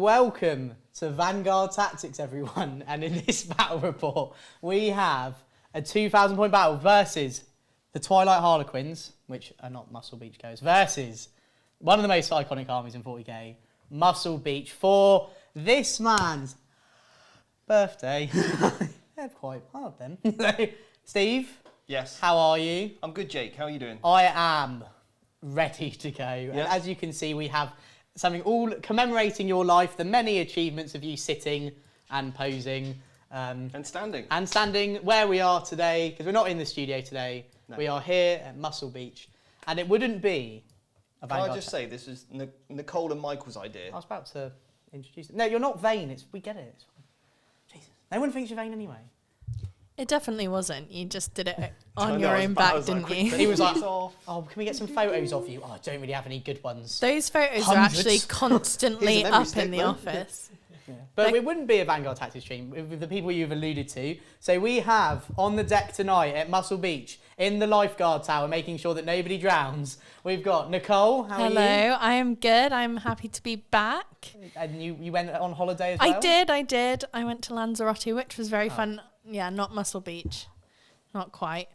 welcome to Vanguard Tactics, everyone. And in this battle report, we have a 2,000 point battle versus the Twilight Harlequins, which are not Muscle Beach goers, versus one of the most iconic armies in 40k, Muscle Beach, for this man's birthday. They're quite hard then. Steve? Yes. How are you? I'm good, Jake. How are you doing? I am ready to go. Yeah. And as you can see, we have something all commemorating your life, the many achievements of you sitting and posing. And standing. And standing where we are today, because we're not in the studio today. No. We are here at Muscle Beach. And it wouldn't be a Vanguard. Can I just say, this is Nicole and Michael's idea. I was about to introduce it. No, you're not vain. We get it. It's fine. Jesus. No one thinks you're vain anyway. It definitely wasn't. You just did it on your own back, didn't you? He was like, oh, can we get some photos of you? Oh, I don't really have any good ones. Those photos are actually constantly up in the office. Yeah. But it wouldn't be a Vanguard Tactics stream with the people you've alluded to. So we have on the deck tonight at Muscle Beach in the lifeguard tower, making sure that nobody drowns. We've got Nicole. How are you? Hello, I am good. I'm happy to be back. And you went on holiday as well? I did. I went to Lanzarote, which was very fun. Yeah, not Muscle Beach. Not quite.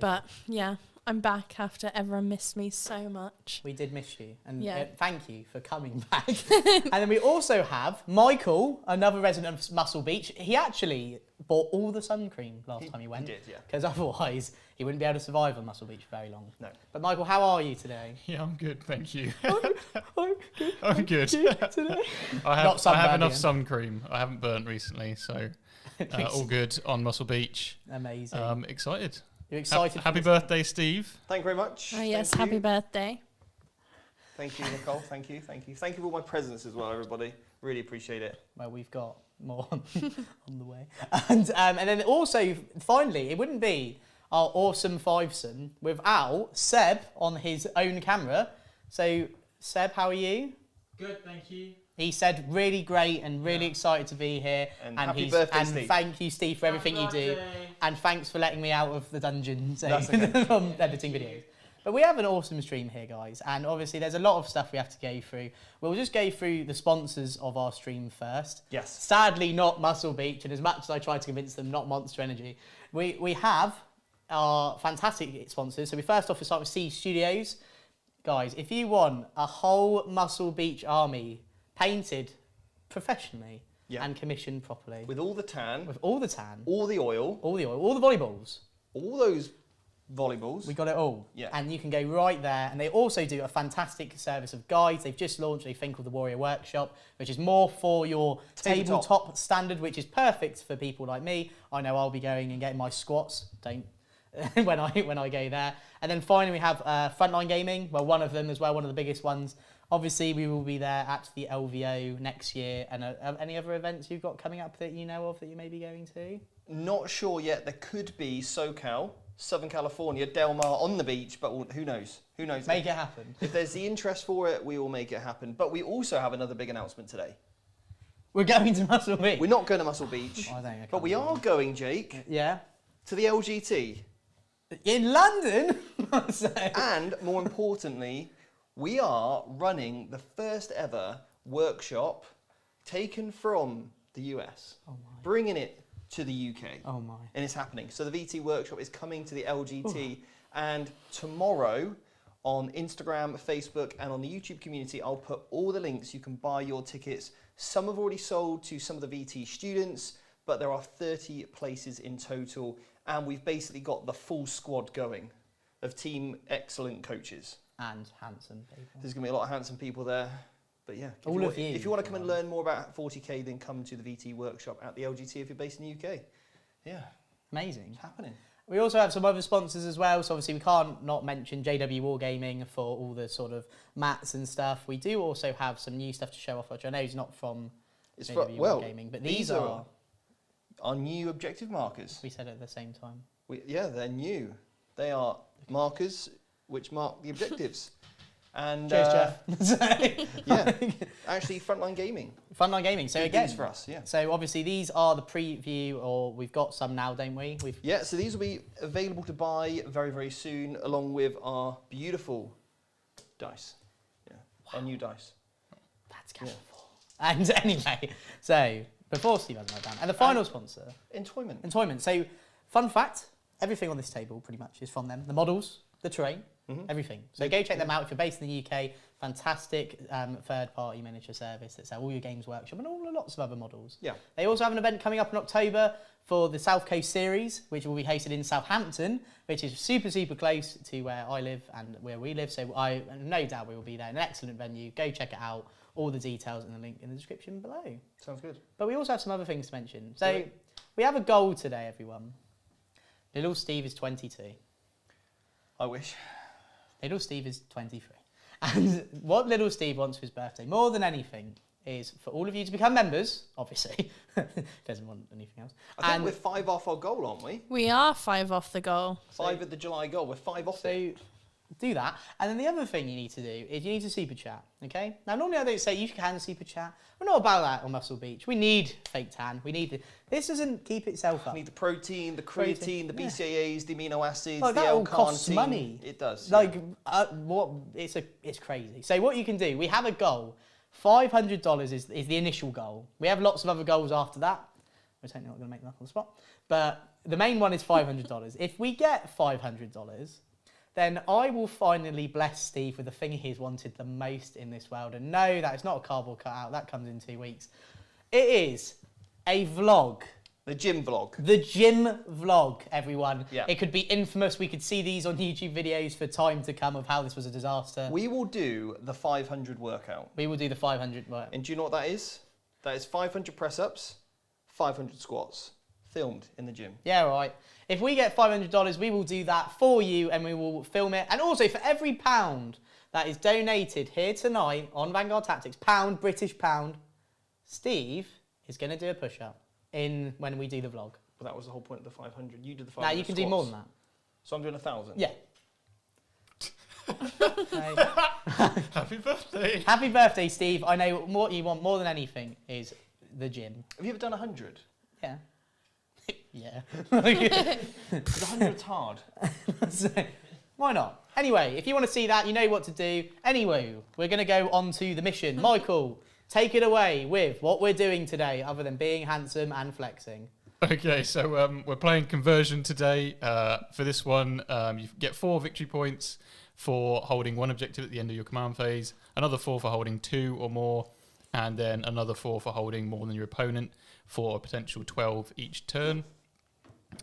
But yeah, I'm back after everyone missed me so much. We did miss you. And yeah. Thank you for coming back. And then we also have Michael, another resident of Muscle Beach. He actually bought all the sun cream last time he went. He did, yeah. Because otherwise he wouldn't be able to survive on Muscle Beach for very long. No. But Michael, how are you today? Yeah, I'm good, thank you. I'm good. Today. I have enough sun cream. I haven't burnt recently, so all good on Muscle Beach. Amazing. Excited. You're excited. Happy birthday, Steve. Thank you very much. Oh yes, happy birthday. Thank you, Nicole. Thank you. Thank you. Thank you for all my presents as well, everybody. Really appreciate it. Well, we've got more on the way. And then also, finally, it wouldn't be our awesome fivesome without Seb on his own camera. So, Seb, how are you? Good, thank you. He said really great and really excited to be here. And happy birthday, Steve. Thank you, Steve, for everything you do. And thanks for letting me out of the dungeon from editing videos. But we have an awesome stream here, guys. And obviously, there's a lot of stuff we have to go through. We'll just go through the sponsors of our stream first. Yes. Sadly, not Muscle Beach. And as much as I try to convince them, not Monster Energy. We have our fantastic sponsors. So we first off, we start with Seer Studios. Guys, if you want a whole Muscle Beach army painted professionally and commissioned properly. With all the tan. With all the tan. All the oil. All the oil. All the volleyballs. All those volleyballs. We got it all. Yeah. And you can go right there. And they also do a fantastic service of guides. They've just launched a thing called the Warrior Workshop, which is more for your tabletop standard, which is perfect for people like me. I know I'll be going and getting my squats. Don't. when I go there. And then finally we have Frontline Gaming. Well, one of them as well, one of the biggest ones. Obviously, we will be there at the LVO next year. And any other events you've got coming up that you know of that you may be going to? Not sure yet. There could be SoCal, Southern California, Del Mar on the beach, but who knows? Who knows? Make it happen. If there's the interest for it, we will make it happen. But we also have another big announcement today. We're going to Muscle Beach. We're not going to Muscle Beach, but we are going, Jake. Yeah. To the LGT. In London? And more importantly, we are running the first ever workshop taken from the US, bringing it to the UK. Oh my. And it's happening. So the VT workshop is coming to the LGT. And tomorrow on Instagram, Facebook, and on the YouTube community, I'll put all the links. You can buy your tickets. Some have already sold to some of the VT students, but there are 30 places in total. And we've basically got the full squad going of team excellent coaches. And handsome people. There's going to be a lot of handsome people there. But yeah, if you want to come and learn more about 40k, then come to the VT workshop at the LGT if you're based in the UK. Yeah. Amazing. It's happening. We also have some other sponsors as well. So obviously we can't not mention JW Wargaming for all the sort of mats and stuff. We do also have some new stuff to show off, which I know is not from JW Wargaming, but these are our new objective markers. We said it at the same time. Yeah, they're new. They are markers which mark the objectives. And cheers, Jeff. Yeah, actually, Frontline Gaming. Frontline Gaming. So again, for us, yeah. So obviously these are the preview, or we've got some now, don't we? Yeah. So these will be available to buy very, very soon, along with our beautiful dice. Yeah, our new dice. That's colourful. And anyway, so before Steve has that down, and the final sponsor, Entoyment. So, fun fact: everything on this table pretty much is from them. The models, the terrain, everything. So go check them out if you're based in the UK. Fantastic third-party miniature service that sell all your Games Workshop and lots of other models. Yeah. They also have an event coming up in October for the South Coast Series, which will be hosted in Southampton, which is super, super close to where I live and where we live. So I no doubt we will be there. An excellent venue. Go check it out. All the details and the link in the description below. Sounds good. But we also have some other things to mention. So we have a goal today, everyone. Little Steve is 22. I wish. Little Steve is 23. And what Little Steve wants for his birthday, more than anything, is for all of you to become members, obviously. Doesn't want anything else. I think we're 5 off our goal, aren't we? We are 5 off the goal. 5 at the July goal. We're 5 off it. Do that. And then the other thing you need to do is you need to super chat, okay? Now, normally I don't say you can super chat. We're not about that on Muscle Beach. We need fake tan. We need this doesn't keep itself up. We need the protein, the creatine, the BCAAs, the amino acids, like, the that all L-carnitine. costs money. It does. Like, it's crazy. So what you can do, we have a goal. $500 is the initial goal. We have lots of other goals after that. We're totally not going to make them up on the spot. But the main one is $500. If we get $500, then I will finally bless Steve with the thing he's wanted the most in this world. And no, that is not a cardboard cutout. That comes in 2 weeks. It is a vlog. The gym vlog. The gym vlog, everyone. Yeah. It could be infamous. We could see these on YouTube videos for time to come of how this was a disaster. We will do the 500 workout. We will do the 500 work. And do you know what that is? That is 500 press-ups, 500 squats, filmed in the gym. Yeah, right. If we get $500, we will do that for you and we will film it. And also, for every £1 that is donated here tonight on Vanguard Tactics, British pound, Steve is going to do a push-up when we do the vlog. Well, that was the whole point of the 500. You did the 500 Now, you can do more than that. So I'm doing 1,000? Yeah. Happy birthday. Happy birthday, Steve. I know what you want more than anything is the gym. Have you ever done 100? Yeah. Yeah. Because 100's hard. So, why not? Anyway, if you want to see that, you know what to do. Anyway, we're going to go on to the mission. Michael, take it away with what we're doing today, other than being handsome and flexing. Okay, so we're playing Conversion today. For this one, you get 4 victory points for holding 1 objective at the end of your command phase, another 4 for holding 2 or more, and then another 4 for holding more than your opponent for a potential 12 each turn.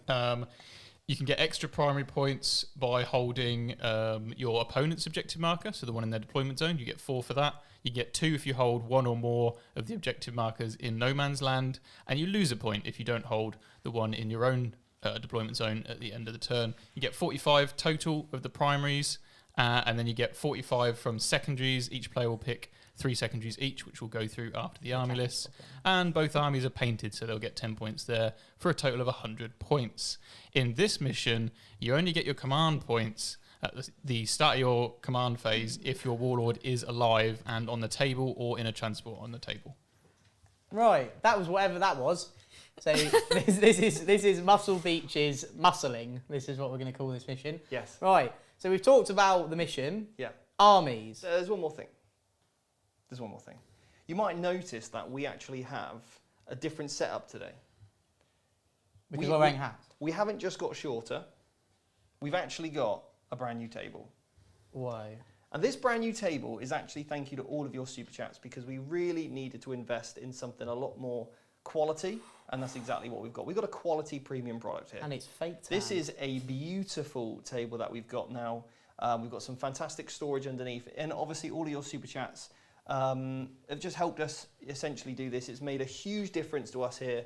You can get extra primary points by holding your opponent's objective marker, so the one in their deployment zone. You get 4 for that. You get 2 if you hold 1 or more of the objective markers in no man's land, and you lose a point if you don't hold the one in your own deployment zone at the end of the turn. You get 45 total of the primaries, and then you get 45 from secondaries. Each player will pick 3 secondaries each, which will go through after the army lists. And both armies are painted, so they'll get 10 points there for a total of 100 points. In this mission, you only get your command points at the start of your command phase if your warlord is alive and on the table or in a transport on the table. Right, that was whatever that was. So this is Muscle Beach's muscling. This is what we're going to call this mission. Yes. Right, so we've talked about the mission. Yeah. Armies. There's one more thing. You might notice that we actually have a different setup today. Because we're wearing hats. We haven't just got shorter. We've actually got a brand new table. Why? And this brand new table is actually thank you to all of your super chats, because we really needed to invest in something a lot more quality, and that's exactly what we've got. We've got a quality premium product here. And it's fake tan. This is a beautiful table that we've got now. We've got some fantastic storage underneath, and obviously all of your super chats have just helped us essentially do this. It's made a huge difference to us here.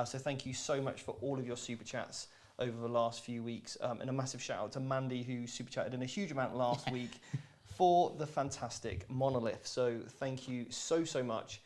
So thank you so much for all of your super chats over the last few weeks. And a massive shout out to Mandy, who super chatted in a huge amount last week for the fantastic monolith. So thank you so much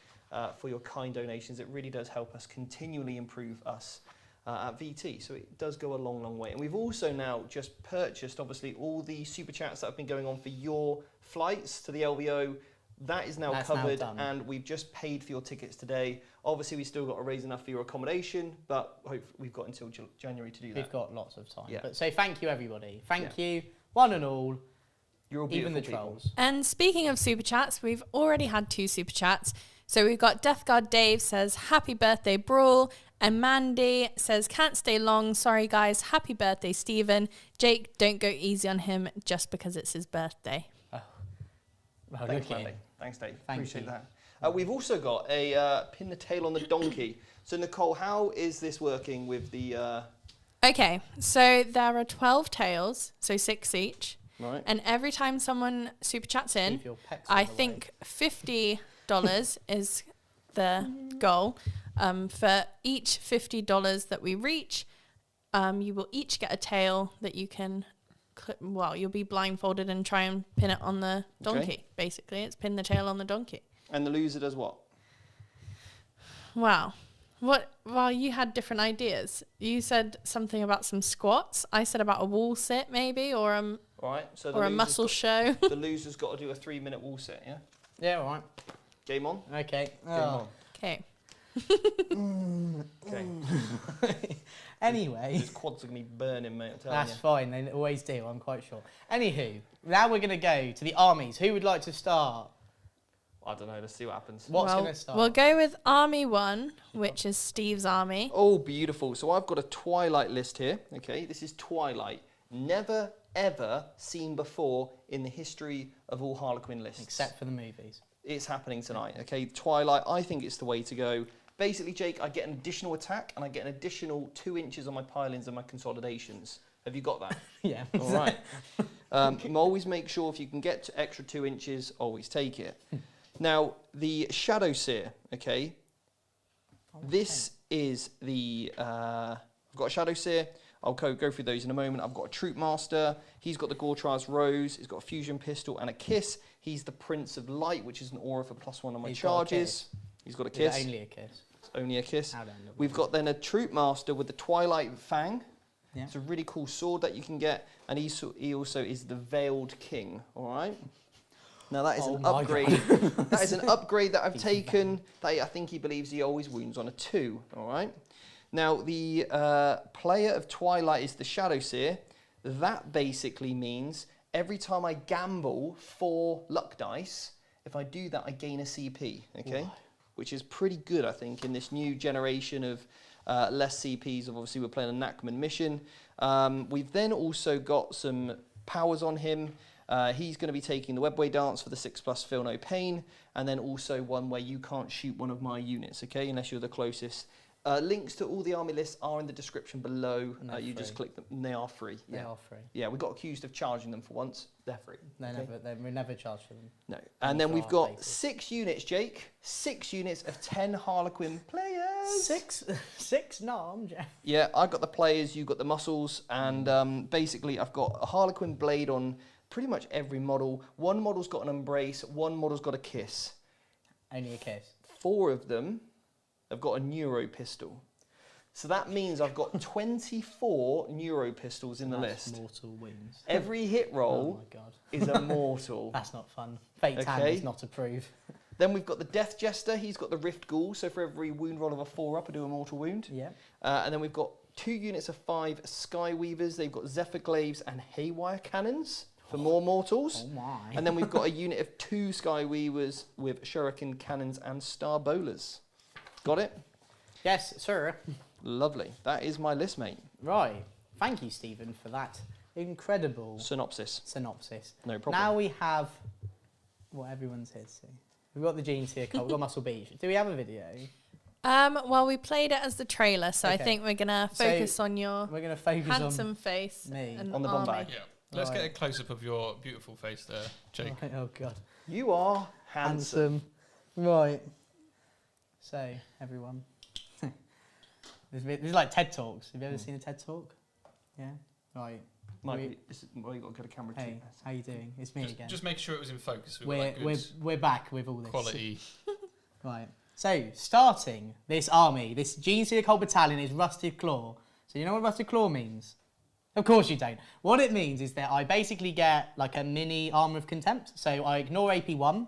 for your kind donations. It really does help us continually improve us at VT. So it does go a long way. And we've also now just purchased, obviously, all the super chats that have been going on for your flights to the LVO. That is now covered, and we've just paid for your tickets today. Obviously, we still got to raise enough for your accommodation, but hopefully we've got until January to do that. We've got lots of time. Yeah. But so thank you, everybody. Thank you, one and all. You're all even the beautiful trolls. people. And speaking of super chats, we've already had 2 super chats. So we've got Death Guard Dave says, happy birthday, Brawl. And Mandy says, can't stay long. Sorry, guys. Happy birthday, Stephen. Jake, don't go easy on him just because it's his birthday. Oh. Well, Thanks, look at Mandy. him. Thanks, Dave. Thank Appreciate you. that. We've also got a pin the tail on the donkey. So, Nicole, how is this working with the... Okay, so there are 12 tails, so 6 each. Right. And every time someone super chats in, Leave your pets on I the way. think $50 is the goal. For each $50 that we reach, you will each get a tail that you can, you'll be blindfolded and try and pin it on the donkey, basically. It's pin the tail on the donkey. And the loser does what? Wow. Well, you had different ideas. You said something about some squats. I said about a wall sit, maybe, or All right. So a muscle show. The loser's got to do a 3-minute wall set, yeah? Yeah, all right. Game on? Okay. Game on. Okay. Okay. Anyway. His quads are going to be burning, mate, I'm telling That's you. fine, they always do, I'm quite sure. Anywho, now we're going to go to the armies. Who would like to start? I don't know, let's see what happens. What's going to start? We'll go with Army 1, which is Steve's army. Oh, beautiful. So I've got a Twilight list here, okay? This is Twilight. Never, ever seen before in the history of all Harlequin lists. Except for the movies. It's happening tonight, okay? Twilight, I think it's the way to go. Basically, Jake, I get an additional attack and I get an additional 2 inches on my pile-ins and my consolidations. Have you got that? Yeah. All right. Always make sure if you can get to extra 2 inches, always take it. Now, the Shadow Seer, okay? This is the... I've got a Shadow Seer. I'll go through those in a moment. I've got a Troop Master. He's got the Gortraz Rose. He's got a Fusion Pistol and a Kiss. He's the Prince of Light, which is an aura for +1 on my charges. He's got a Kiss. Only a kiss. It's only a Kiss. How down We've got then a Troop Master with the Twilight Fang. Yeah. It's a really cool sword that you can get. And he also is the Veiled King, all right? Now that is Oh an my upgrade. God. That is an upgrade that I've taken. That I think he believes he always wounds on a 2. All right. Now the player of Twilight is the Shadow Seer. That basically means every time I gamble 4 luck dice, if I do that, I gain a CP. Okay, Why? which is pretty good, I think, in this new generation of less CPs. Obviously, we're playing a Nachman mission. We've then also got some powers on him. He's going to be taking the Webway Dance for the 6+ Feel No Pain, and then also one where you can't shoot one of my units, okay, unless you're the closest. Links to all the army lists are in the description below. You just click them, and they are free. They are free. Yeah, we got accused of charging them for once. They're free. We never charge for them. No. And then for we've our got bases. 6 units, Jake. 6 units of 10 Harlequin players. Six? No, I'm Jeff. Yeah, I've got the players, you've got the muscles, and basically I've got a Harlequin blade on pretty much every model. One model's got an embrace, one model's got a kiss. Only a kiss. 4 of them have got a neuro pistol. So that means I've got 24 neuro pistols in the That's list. mortal wounds. Every hit Oh roll my God. is a mortal. That's not fun. Fate hand Okay. is not approved. Then we've got the Death Jester. He's got the Rift Ghoul. So for every wound roll of a 4-up, I do a mortal wound. Yeah. And then we've got 2 units of 5 Skyweavers. They've got Zephyr Glaives and Haywire Cannons for more mortals. Oh my. And then we've got a unit of 2 Skyweavers with Shuriken Cannons and Star Bowlers. Got it? Yes, sir. Lovely. That is my list, mate. Right. Thank you, Stephen, for that incredible Synopsis. synopsis. No problem. Now we have what everyone's here to see. We've got the Genestealer Cult, we've got Muscle Beach. Do we have a video? Well, we played it as the trailer, so I Okay. think we're gonna So focus on your We're going to focus handsome face me. and On the bomb army. bag. Yeah. Let's Right. get a close up of your beautiful face there, Jake. on. Oh, God. You are handsome. Right. So, everyone. This is like TED Talks. Have you ever seen a TED Talk? Yeah? Right. This is, well, you've got to go to camera Hey, how you doing? It's me again. Just make sure it was in focus. We've got, like, good We're back with all this. quality. Right. So, starting this army, this Genestealer Cult battalion is Rusted Claw. So, you know what Rusted Claw means? Of course you don't. What it means is that I basically get like a mini Armour of Contempt. So, I ignore AP1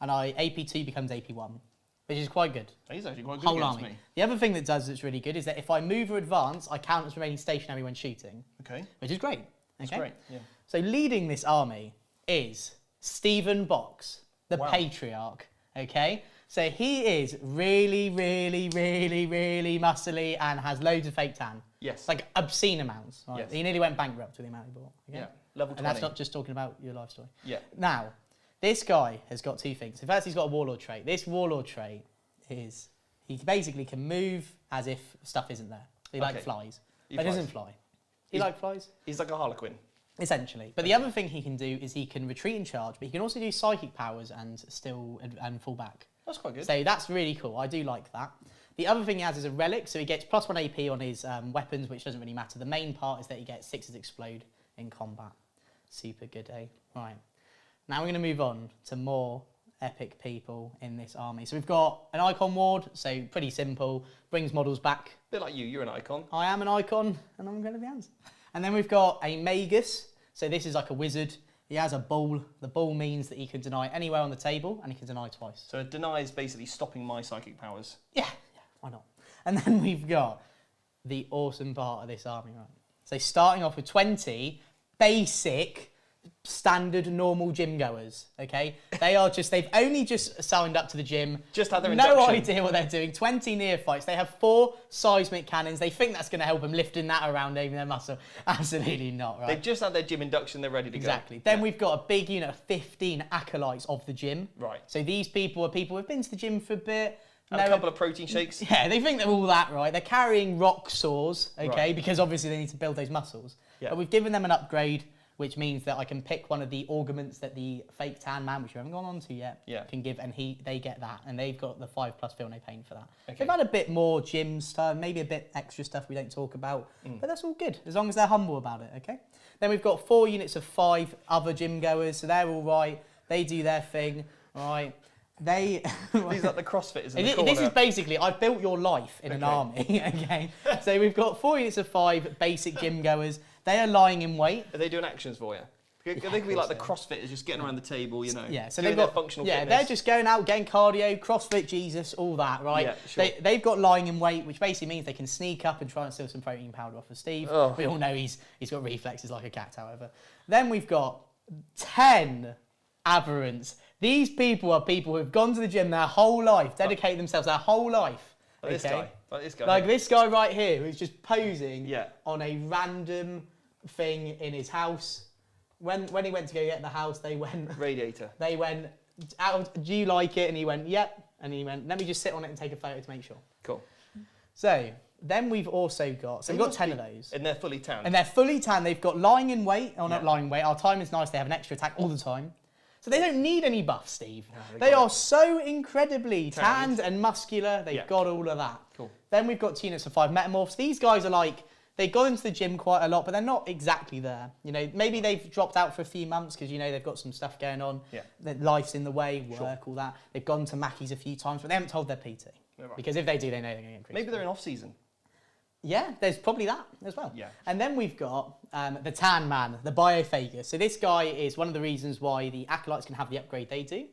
and AP2 becomes AP1, which is quite good. He's actually quite good Whole against army. me. The other thing that does that's really good is that if I move or advance, I count as remaining stationary when shooting, Okay. which is great. That's Okay? great. Yeah. So leading this army is Stephen Box, the Wow. patriarch. Okay, So he is really, really, really, really muscly and has loads of fake tan. Yes. Like obscene amounts. Right? Yes. He nearly went bankrupt with the amount he bought. Okay? Yeah. Level 20. And that's not just talking about your life story. Yeah. Now, this guy has got two things. First, he's got a warlord trait. This warlord trait is he basically can move as if stuff isn't there. He like flies. He But flies. doesn't fly. He like flies? He's like a Harlequin. Essentially. But the other thing he can do is he can retreat and charge, but he can also do psychic powers and fall back. That's quite good. So that's really cool. I do like that. The other thing he has is a relic, so he gets +1 AP on his weapons, which doesn't really matter. The main part is that he gets 6 explode in combat. Super good, eh? Right. Now we're going to move on to more epic people in this army. So we've got an icon ward, so pretty simple, brings models back. Bit like you're an icon. I am an icon, and I'm going to be hands. And then we've got a magus, so this is like a wizard. He has a ball. The ball means that he can deny anywhere on the table, and he can deny twice. So a deny is basically stopping my psychic powers. Yeah, why not? And then we've got the awesome part of this army, right? So starting off with 20 basic, standard, normal gym goers, okay? They've only just signed up to the gym. Just had their no induction. idea what they're doing. 20 neophytes. They have 4 seismic cannons. They think that's going to help them lifting that around over their muscle. Absolutely not, right? They've just had their gym induction. They're ready to Exactly. go. Then we've got a big unit of 15 acolytes of the gym. Right. So these people are people who've been to the gym for a bit. And a couple of protein shakes. Yeah, they think they're all that, right? They're carrying rock saws, okay, Right. because obviously they need to build those muscles. Yeah. But we've given them an upgrade, which means that I can pick one of the augments that the fake tan man, which we haven't gone on to yet, can give, and they get that, and they've got the 5+ feel no pain for that. Okay. They've had a bit more gym stuff, maybe a bit extra stuff we don't talk about, but that's all good, as long as they're humble about it, okay? Then we've got 4 units of 5 other gym goers, so they're all right, they do their thing, right? These are the CrossFitters in the corner. This is basically, I've built your life in an army, okay? So we've got 4 units of 5 basic gym goers. They are lying in wait. Are they doing actions for you? They could be like the CrossFitters, just getting around the table, you know. Yeah, so doing they've got their functional yeah, fitness. they're just going out, getting cardio, CrossFit Jesus, all that, right? Yeah, sure. They've got lying in wait, which basically means they can sneak up and try and steal some protein powder off of Steve. Oh. We all know he's got reflexes like a cat, however. Then we've got 10 aberrants. These people are people who've gone to the gym their whole life, dedicated themselves their whole life. Like this guy. Like this guy. Like this guy right here, who's just posing Yeah. on a random thing in his house. When he went to go get the house, they went, Radiator. do you like it? And he went, yep. And he went, let me just sit on it and take a photo to make sure. Cool. So then we've also got, so we've got 10 of those. And they're fully tanned. And they're fully tan. They've got lying in wait, or not lying in wait. Our time is nice. They have an extra attack all the time. So they don't need any buffs, Steve. No, they are so incredibly Tanned. tanned and muscular. They've got all of that. Cool. Then we've got 2 units of 5 metamorphs. These guys are like, they got into the gym quite a lot, but they're not exactly there. You know, maybe they've dropped out for a few months because, you know, they've got some stuff going on. Yeah. Their life's in the way, work, all that. They've gone to Mackey's a few times, but they haven't told their PT. Right. Because if they do, they know they're going to get Maybe they're in off-season. Yeah, there's probably that as well. Yeah. And then we've got the Tan Man, the Biophagus. So this guy is one of the reasons why the Acolytes can have the upgrade they do.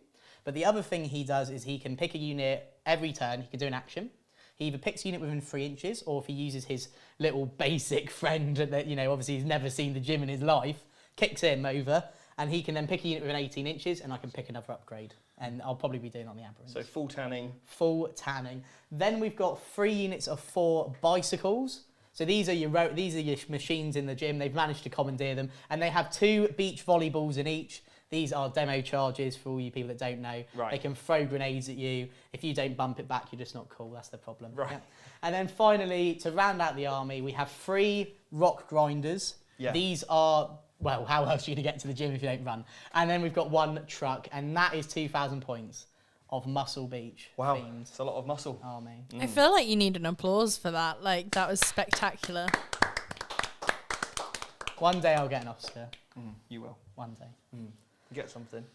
But the other thing he does is he can pick a unit every turn. He can do an action. He either picks a unit within 3 inches, or if he uses his little basic friend that, you know, obviously he's never seen the gym in his life, kicks him over, and he can then pick a unit within 18 inches, and I can pick another upgrade. And I'll probably be doing it on the Aberrants. So full tanning. Full tanning. Then we've got 3 units of 4 bicycles. So these are your machines in the gym. They've managed to commandeer them, and they have 2 beach volleyballs in each. These are demo charges for all you people that don't know. Right. They can throw grenades at you. If you don't bump it back, you're just not cool. That's the problem. Right. Yeah. And then finally, to round out the army, we have 3 rock grinders. Yeah. These are, well, how else are you going to get to the gym if you don't run? And then we've got 1 truck, and that is 2,000 points of Muscle Beach Wow, themed it's a lot of muscle. army. I feel like you need an applause for that. Like, that was spectacular. One day I'll get an Oscar. You will. One day. Get something.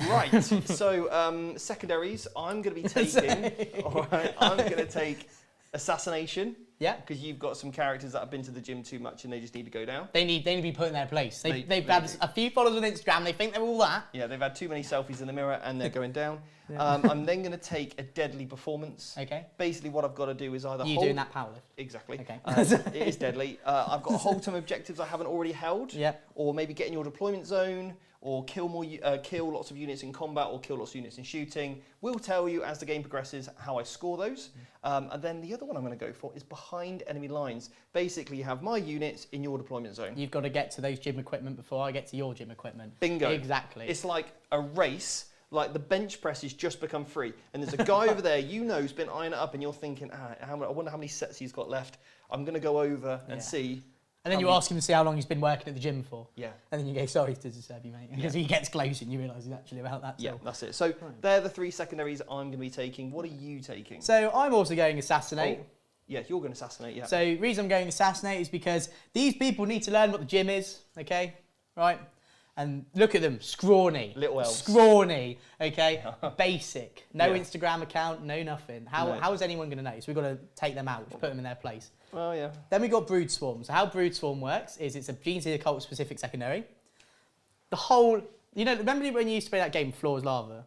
Right, so secondaries, I'm going to be taking, all right, I'm going to take Assassination. Yeah. Because you've got some characters that have been to the gym too much and they just need to go down. They need to be put in their place. They've They had do. a few followers on Instagram. They think they're all that. Yeah, they've had too many selfies in the mirror and they're going down. I'm then going to take a deadly performance. Okay. Basically, what I've got to do is either You hold... doing that powerlift? Exactly. Okay. It is deadly. I've got to hold some objectives I haven't already held. Yep. Or maybe get in your deployment zone, or kill lots of units in combat, or kill lots of units in shooting. We'll tell you as the game progresses how I score those. And then the other one I'm going to go for is behind enemy lines. Basically, you have my units in your deployment zone. You've got to get to those gym equipment before I get to your gym equipment. Bingo. Exactly. It's like a race. Like the bench press has just become free, and there's a guy over there who's been eyeing it up, and you're thinking, I wonder how many sets he's got left. I'm going to go over and see. And then you ask him to see how long he's been working at the gym for. Yeah. And then you go, sorry to disturb you, mate. Because he gets close and you realise he's actually about that. Yeah, tall. that's it. So they're the 3 secondaries I'm going to be taking. What are you taking? So I'm also going Assassinate. Oh, yeah, you're going to Assassinate, yeah. So the reason I'm going Assassinate is because these people need to learn what the gym is, okay? Right? And look at them, scrawny. Little elves. Scrawny, okay? Basic. No Yeah. Instagram account, no nothing. How is anyone going to know? So we've got to take them out, put them in their place. Well, yeah. Then we've got Brood Swarm. So how Brood Swarm works is it's a Genestealer Cult specific secondary. The whole, remember when you used to play that game, Floor is Lava?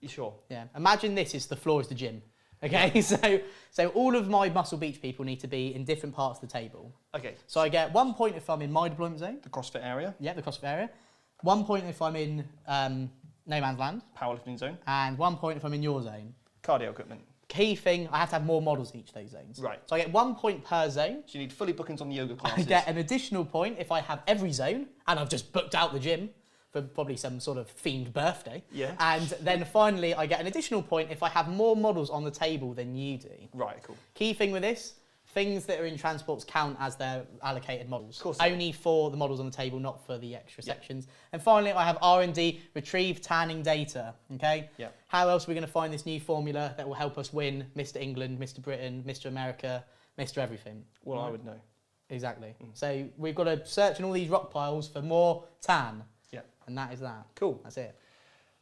You sure? Yeah. Imagine this is the floor is the gym. Okay, so all of my Muscle Beach people need to be in different parts of the table. Okay. So I get 1 point if I'm in my deployment zone. The CrossFit area. Yeah, the CrossFit area. 1 point if I'm in no man's land. Powerlifting zone. And 1 point if I'm in your zone. Cardio equipment. Key thing, I have to have more models in each of those zones. Right. So I get 1 point per zone. So you need fully bookings on the yoga I classes. get an additional point if I have every zone and I've just booked out the gym for probably some sort of themed birthday. Yeah. And then finally, I get an additional point if I have more models on the table than you do. Right, cool. Key thing with this, things that are in transports count as their allocated models. Of course. Only for the models on the table, not for the extra sections. And finally, I have R&D, retrieve tanning data, okay? Yeah. How else are we going to find this new formula that will help us win Mr. England, Mr. Britain, Mr. America, Mr. Everything? Well, Right? I would know. Exactly. So we've got to search in all these rock piles for more tan. Yeah. And that is that. Cool. That's it.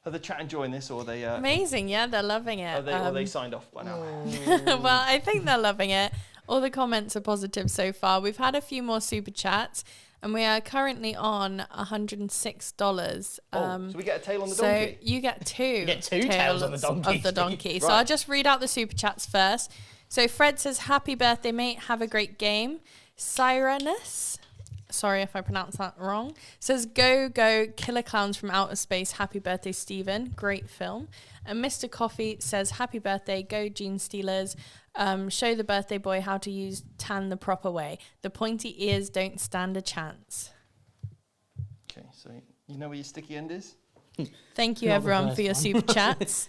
Are the chat enjoying this, or are they? Amazing, yeah, they're loving it. Are they signed off by now? Well, I think they're loving it. All the comments are positive so far. We've had a few more super chats, and we are currently on $106. So we get a tail on the so donkey. you get two. You get two tails on the donkey. Of the donkey. So Right. I'll just read out the super chats first. So Fred says, "Happy birthday, mate. Have a great game." Sirenus, sorry if I pronounced that wrong, says, "Go, go, killer clowns from outer space. Happy birthday, Stephen. Great film." And Mr. Coffee says, "Happy birthday, go Genestealers. Show the birthday boy how to use tan the proper way. The pointy ears don't stand a chance." Okay, so you know where your sticky end is? Thank you, Not the everyone, first for your one. super chats.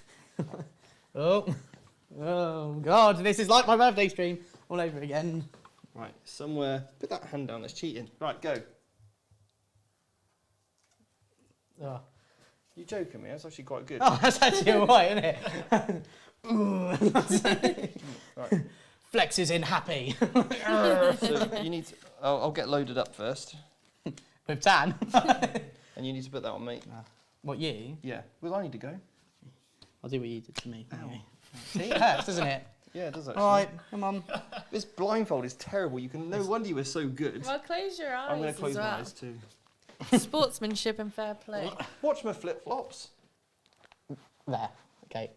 Oh, God, this is like my birthday stream all over again. Right, somewhere. Put that hand down. That's cheating. Right, go. Oh, You joking me? That's actually quite good. oh that's actually all right, isn't it? Ooh. Right. Flexes in happy. So you need. I'll get loaded up first, With tan. and you need to put that on, mate. What, you? Yeah. Well, I need to go. I'll do what you did to me. Anyway. See, it hurts, doesn't it? Yeah, it does actually. All right, come on. This blindfold is terrible. You can. No wonder you were so good. Well, close your eyes. I'm going to close as my well. eyes too. Sportsmanship and fair play. Watch my flip flops. There. Okay.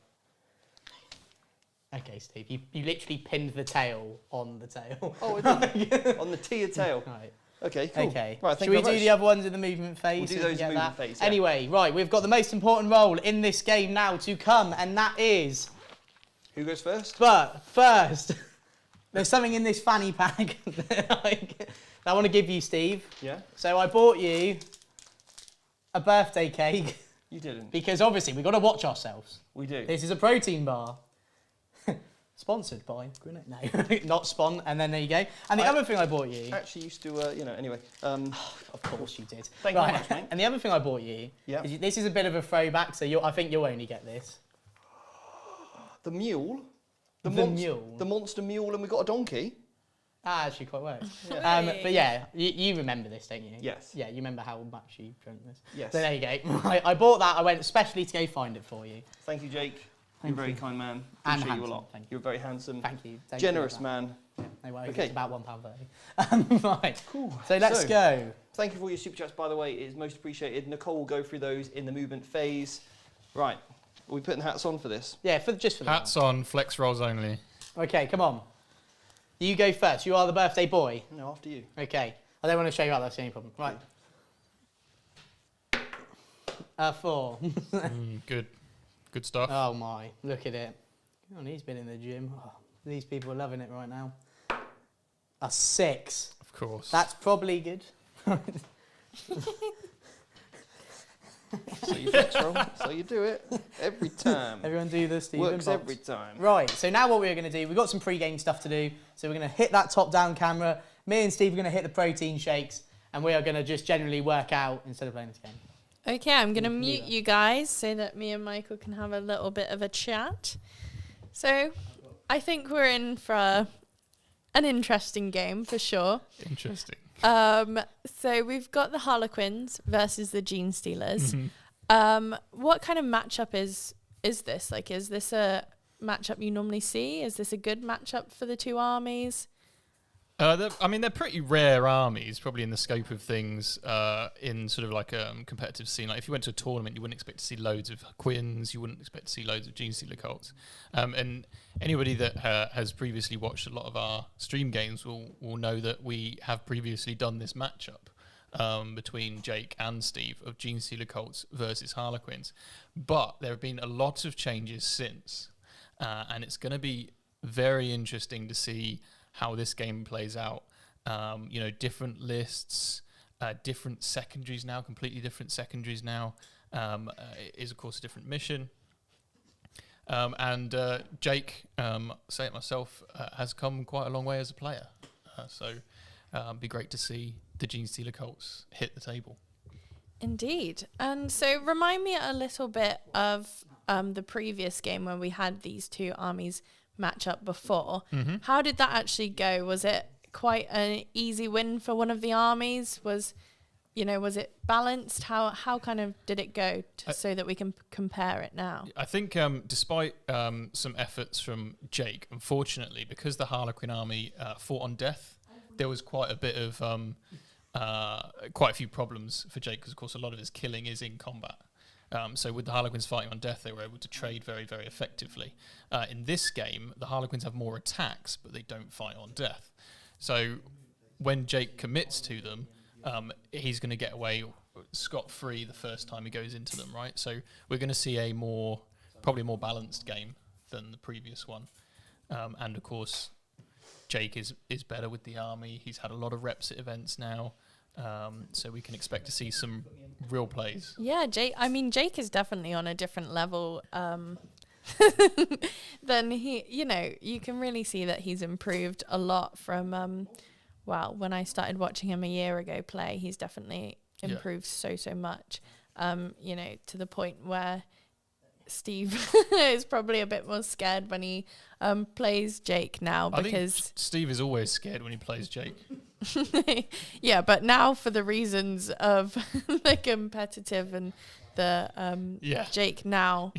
Okay, Steve. You literally pinned the tail on the tail. Oh, I did. On the Tia tail. Right. Okay, cool. Okay. Right, Should we do the other ones in the movement phase? We'll do so we those can in get movement that? phase, yeah. Anyway, right, we've got the most important role in this game now to come, and that is. Who goes first? But first, there's something in this fanny pack that I want to give you, Steve. Yeah. So I bought you a birthday cake You didn't. because obviously we've got to watch ourselves. We do. This is a protein bar. Sponsored by Grenade. No, not Spon. And then there you go. And the other thing I bought you. Actually used to, anyway. Of course you did. Thank you very much, mate. And the other thing I bought you. Yeah. Is this is a bit of a throwback, so I think you'll only get this. The mule. The mule. The monster mule, and we got a donkey. Ah, actually quite works. Hey. But yeah, you remember this, don't you? Yes. Yeah, you remember how much you drank this. Yes. So there you go. I bought that. I went specially to go find it for you. Thank you, Jake. Thank You're a very you. kind man. And Appreciate you a handsome, lot. thank you. You're very handsome. Thank you. Don't Generous forget that. man. No worries. Okay. It's about £1.30. Right. Cool. So let's go. Thank you for all your super chats, by the way. It is most appreciated. Nicole will go through those in the movement phase. Right. Are we putting hats on for this? Yeah, just for the Hats on, flex rolls only. Okay, come on. You go first. You are the birthday boy. No, after you. Okay. I don't want to show you out. That's the only problem. Right. 4. Good stuff. Oh my! Look at it. Oh, he's been in the gym. Oh, these people are loving it right now. A 6. Of course. That's probably good. So you flex roll, so you do it every time. Everyone do the Stephen Works Bobs. every time. Right, so now what we're going to do, we've got some pre-game stuff to do. So we're going to hit that top-down camera. Me and Steve are going to hit the protein shakes, and we are going to just generally work out instead of playing this game. Okay, I'm going to mute Neither. you guys so that me and Michael can have a little bit of a chat. So, I think we're in for an interesting game for sure. Interesting. So we've got the Harlequins versus the Genestealers. Mm-hmm. What kind of matchup is this? Like, is this a matchup you normally see? Is this a good matchup for the two armies? They're pretty rare armies, probably in the scope of things, in sort of like a competitive scene. Like if you went to a tournament, you wouldn't expect to see loads of Quins, you wouldn't expect to see loads of Genestealer Cults. And anybody that has previously watched a lot of our stream games will know that we have previously done this matchup between Jake and Steve of Genestealer Cults versus Harlequins. But there have been a lot of changes since, and it's going to be very interesting to see how this game plays out. Different lists, different secondaries now, completely different secondaries now. It is, of course, a different mission. And Jake, say it myself, has come quite a long way as a player. So it'd be great to see the Genestealer Cults hit the table. Indeed. And so remind me a little bit of the previous game where we had these two armies match up before. Mm-hmm. How did that actually go? Was it quite an easy win for one of the armies? Was it balanced? How kind of did it go so that we can compare it now? I think despite some efforts from Jake, unfortunately, because the Harlequin army fought on death, there was quite a bit of quite a few problems for Jake, because of course a lot of his killing is in combat. So with the Harlequins fighting on death, they were able to trade very, very effectively. In this game, the Harlequins have more attacks, but they don't fight on death. So when Jake commits to them, he's going to get away scot-free the first time he goes into them, right? So we're going to see probably a more balanced game than the previous one. And of course, Jake is better with the army. He's had a lot of reps at events now. So we can expect to see some real plays. Yeah, Jake is definitely on a different level than he, you can really see that he's improved a lot from, when I started watching him a year ago play, he's definitely improved so much, to the point where Steve is probably a bit more scared when he plays Jake now, because I think Steve is always scared when he plays Jake. yeah, but now for the reasons of the competitive and the Jake now,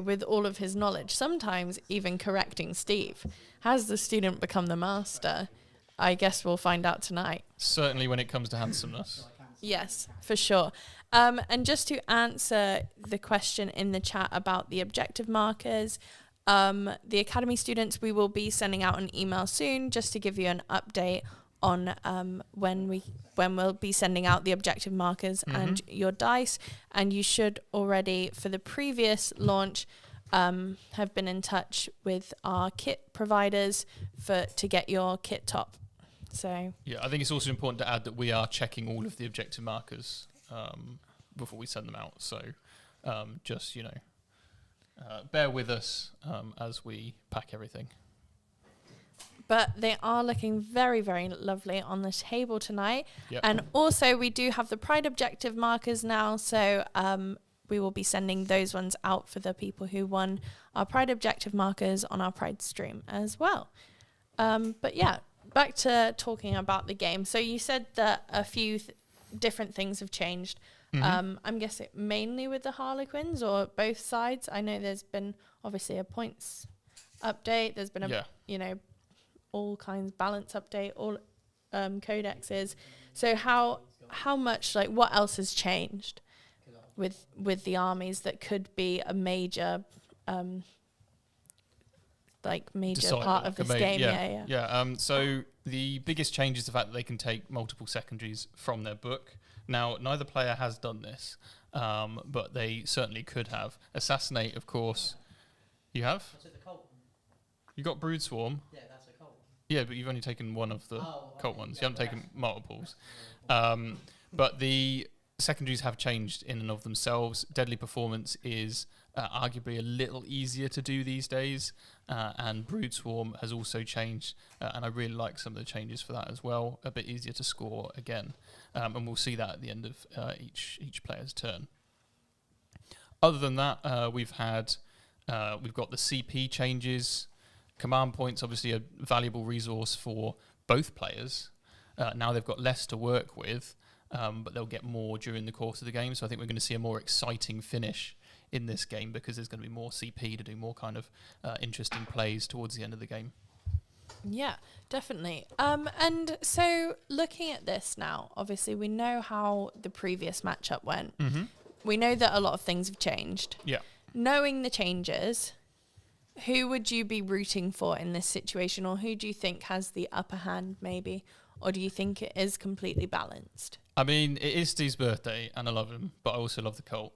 with all of his knowledge, sometimes even correcting Steve. Has the student become the master? I guess we'll find out tonight. Certainly when it comes to handsomeness. Yes, for sure. And just to answer the question in the chat about the objective markers, the Academy students, we will be sending out an email soon just to give you an update on when we'll be sending out the objective markers and your dice. And you should already, for the previous launch, have been in touch with our kit providers to get your kit top. So yeah, I think it's also important to add that we are checking all of the objective markers before we send them out. So just bear with us as we pack everything. But they are looking very, very lovely on the table tonight. Yep. And also we do have the Pride objective markers now. So we will be sending those ones out for the people who won our Pride objective markers on our Pride stream as well. But yeah, back to talking about the game. So you said that a few different things have changed. I'm guessing mainly with the Harlequins or both sides. I know there's been obviously a points update. There's been all kinds balance update, all codexes. So how much, what else has changed? with the armies that could be a major major part of this game. Yeah. So the biggest change is the fact that they can take multiple secondaries from their book. Now, neither player has done this, but they certainly could have. Assassinate, of course. You have? Was it the cult? You got Brood Swarm. Yeah, that's a cult. Yeah, but you've only taken one of the cult ones. You haven't taken multiples. Yeah. But the secondaries have changed in and of themselves. Deadly Performance is arguably a little easier to do these days, and Brood Swarm has also changed, and I really like some of the changes for that as well. A bit easier to score again, and we'll see that at the end of each player's turn. Other than that, we've got the CP changes. Command points, obviously a valuable resource for both players. Now they've got less to work with, but they'll get more during the course of the game. So I think we're going to see a more exciting finish in this game because there's going to be more CP to do more kind of interesting plays towards the end of the game. Yeah, definitely. And so looking at this now, obviously we know how the previous matchup went. Mm-hmm. We know that a lot of things have changed. Yeah. Knowing the changes, who would you be rooting for in this situation, or who do you think has the upper hand maybe? Or do you think it is completely balanced? I mean, it is Steve's birthday and I love him, but I also love the cult.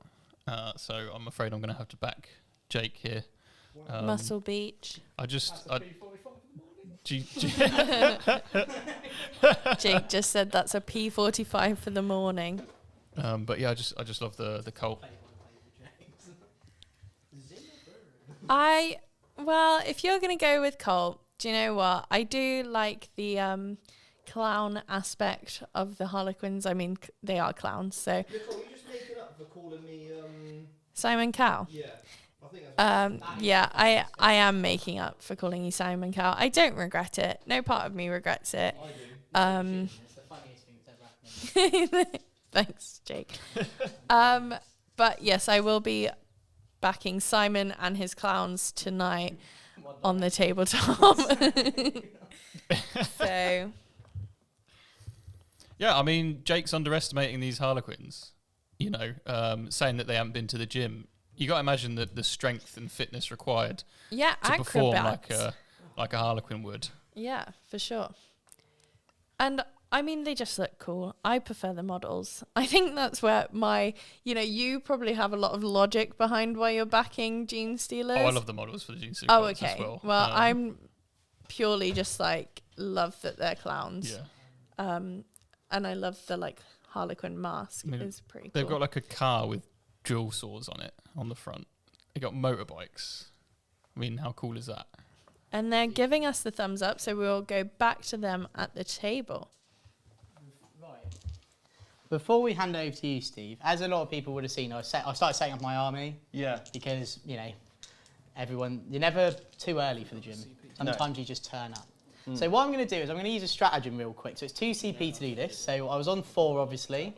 So I'm afraid I'm going to have to back Jake here. Muscle Beach. Jake just said that's a P45 for the morning. But yeah, I just love the cult. Well, if you're going to go with cult, do you know what? I do like the clown aspect of the Harlequins. I mean, they are clowns, so. Nicole, you just make it up for calling me. Simon Cowell. Yeah, I think that's. Yeah, I am making up for calling you Simon Cowell. I don't regret it. No part of me regrets it. I do. It's the funniest thing that's ever happened. Thanks, Jake. But yes, I will be backing Simon and his clowns tonight on the tabletop. So. Yeah, I mean, Jake's underestimating these Harlequins. You know, saying that they haven't been to the gym. You got to imagine the strength and fitness required Yeah, to perform acrobats. like a Harlequin would. Yeah, for sure. And I mean, they just look cool. I prefer the models. I think that's where you probably have a lot of logic behind why you're backing Genestealers. Oh, I love the models for the Genestealer Oh, Cult okay. as well. Well, I'm purely just love that they're clowns. Yeah. And I love the Harlequin mask. I mean, It's pretty cool. They've got a car with dual swords on it on the front. They got motorbikes. I mean, how cool is that? And they're giving us the thumbs up, so we'll go back to them at the table. Right. Before we hand over to you, Steve, as a lot of people would have seen, I started setting up my army. Yeah. Because, you're never too early for the gym. Sometimes you just turn up. So what I'm going to do is I'm going to use a stratagem real quick. So it's 2 CP to do this. So I was on 4, obviously,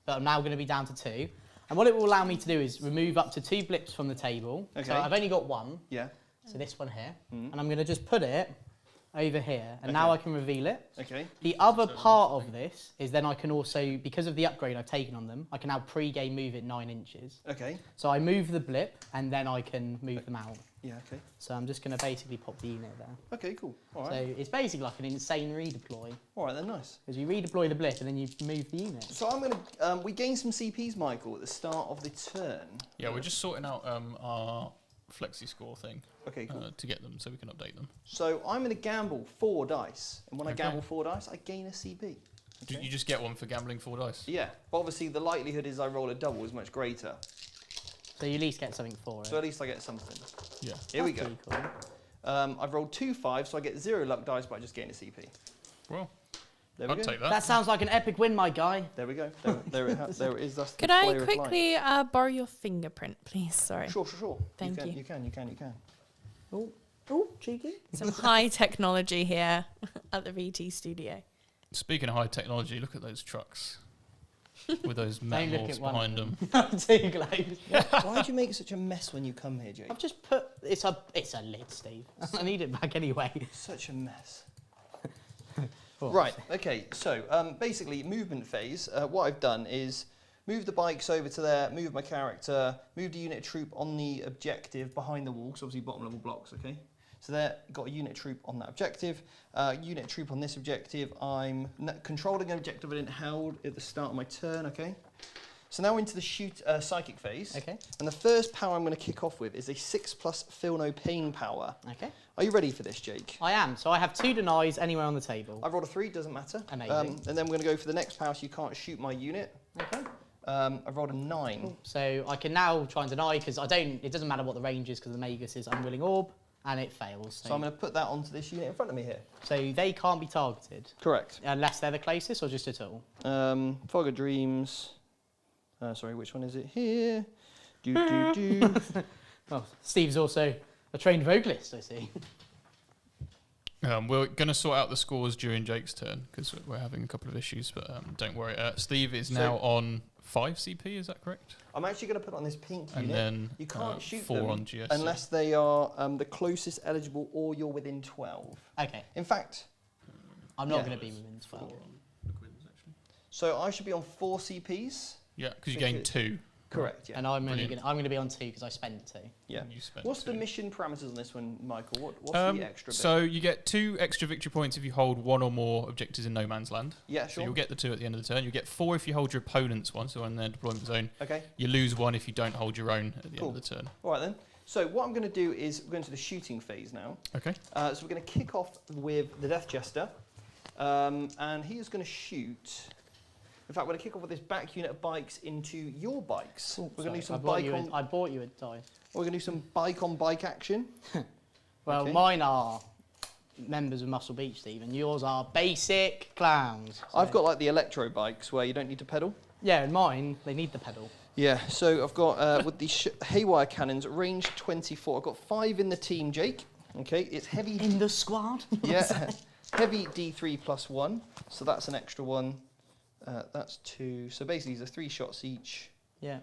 but I'm now going to be down to 2. And what it will allow me to do is remove up to 2 blips from the table. Okay. So I've only got 1. Yeah. So this one here. And I'm going to just put it over here. And now I can reveal it. Okay. The other part of this is then I can also, because of the upgrade I've taken on them, I can now pre-game move it 9 inches. Okay. So I move the blip and then I can move them out. Yeah, okay. So I'm just going to basically pop the unit there. Okay, cool. All right. So it's basically like an insane redeploy. All right, then, nice. Because you redeploy the blip and then you move the unit. So I'm going to... we gained some CPs, Michael, at the start of the turn. Yeah, we're just sorting out our flexi score thing. Okay, cool. To get them so we can update them. So I'm going to gamble 4 dice. And when I Okay. gamble 4 dice, I gain a CP. Do you just get one for gambling 4 dice? Yeah, but obviously the likelihood is I roll a double is much greater. So you at least get something for it. So at least I get something. Yeah. Here we go. That's pretty cool. I've rolled 2 5s, so I get 0 luck dice, but I just gain a CP. Well, There we I'd go. take that. That sounds like an epic win, my guy. There we go. There it is. That's the Could I player of life. quickly borrow your fingerprint, please? Sorry. Sure. Thank you. You can. Oh, cheeky. Some high technology here at the VT studio. Speaking of high technology, look at those trucks with those Don't metal look horse at one behind of them. I'm too close. Why do you make such a mess when you come here, Jake? I've just put... It's a lid, Steve. I need it back anyway. Such a mess. What? Right, okay, so basically movement phase, what I've done is move the bikes over to there, move my character, move the unit troop on the objective behind the wall, so obviously bottom level blocks, okay? So there, got a unit troop on that objective, unit troop on this objective. I'm controlling an objective I didn't held at the start of my turn, okay? So now we're into the psychic phase. Okay. And the first power I'm going to kick off with is a 6+ feel no pain power. Okay. Are you ready for this, Jake? I am. So I have 2 denies anywhere on the table. I've rolled a 3, doesn't matter. Amazing. And then we're going to go for the next power so you can't shoot my unit. Okay. I've rolled a 9. So I can now try and deny because it doesn't matter what the range is because the Magus is Unwilling Orb and it fails. So I'm going to put that onto this unit in front of me here. So they can't be targeted. Correct. Unless they're the closest or just at all. Fog of Dreams. Sorry, which one is it here? Oh, Steve's also a trained vocalist, I see. We're going to sort out the scores during Jake's turn because we're having a couple of issues, but don't worry. Steve is now on 5 CP, is that correct? I'm actually going to put it on this pink And unit. then You can't shoot 4 them on GSC. unless they are the closest eligible or you're within 12. Okay. In fact, I'm not Yeah. going to be within 12. so I should be on 4 CPs. Yeah, because you gain 2. Correct, yeah. And I'm Brilliant. going to be on 2 because I spent 2. Yeah. You spent What's 2. the mission parameters on this one, Michael? What's the extra bit? So you get 2 extra victory points if you hold 1 or more objectives in no man's land. Yeah, So sure. you'll get the 2 at the end of the turn. You get 4 if you hold your opponent's one, so in their deployment zone. Okay, You lose 1 if you don't hold your own at the Cool. end of the turn. all right then. So what I'm going to do is we're going to the shooting phase now. Okay. So we're going to kick off with the Death Jester. And he is going to shoot... In fact, we're going to kick off with this back unit of bikes into your bikes. We're going to do some bike on... I bought you a die. We're going to do some bike-on-bike action. Well, Okay. mine are members of Muscle Beach, Steve, and yours are basic clowns. So- I've got like the electro bikes where you don't need to pedal. Yeah, and mine, they need the pedal. Yeah, so I've got with the haywire cannons, range 24. I've got 5 in the team, Jake. Okay, it's heavy. In the squad? Yeah, heavy D3 plus 1. So that's an extra 1. That's 2. So basically, these are 3 shots each. Yeah,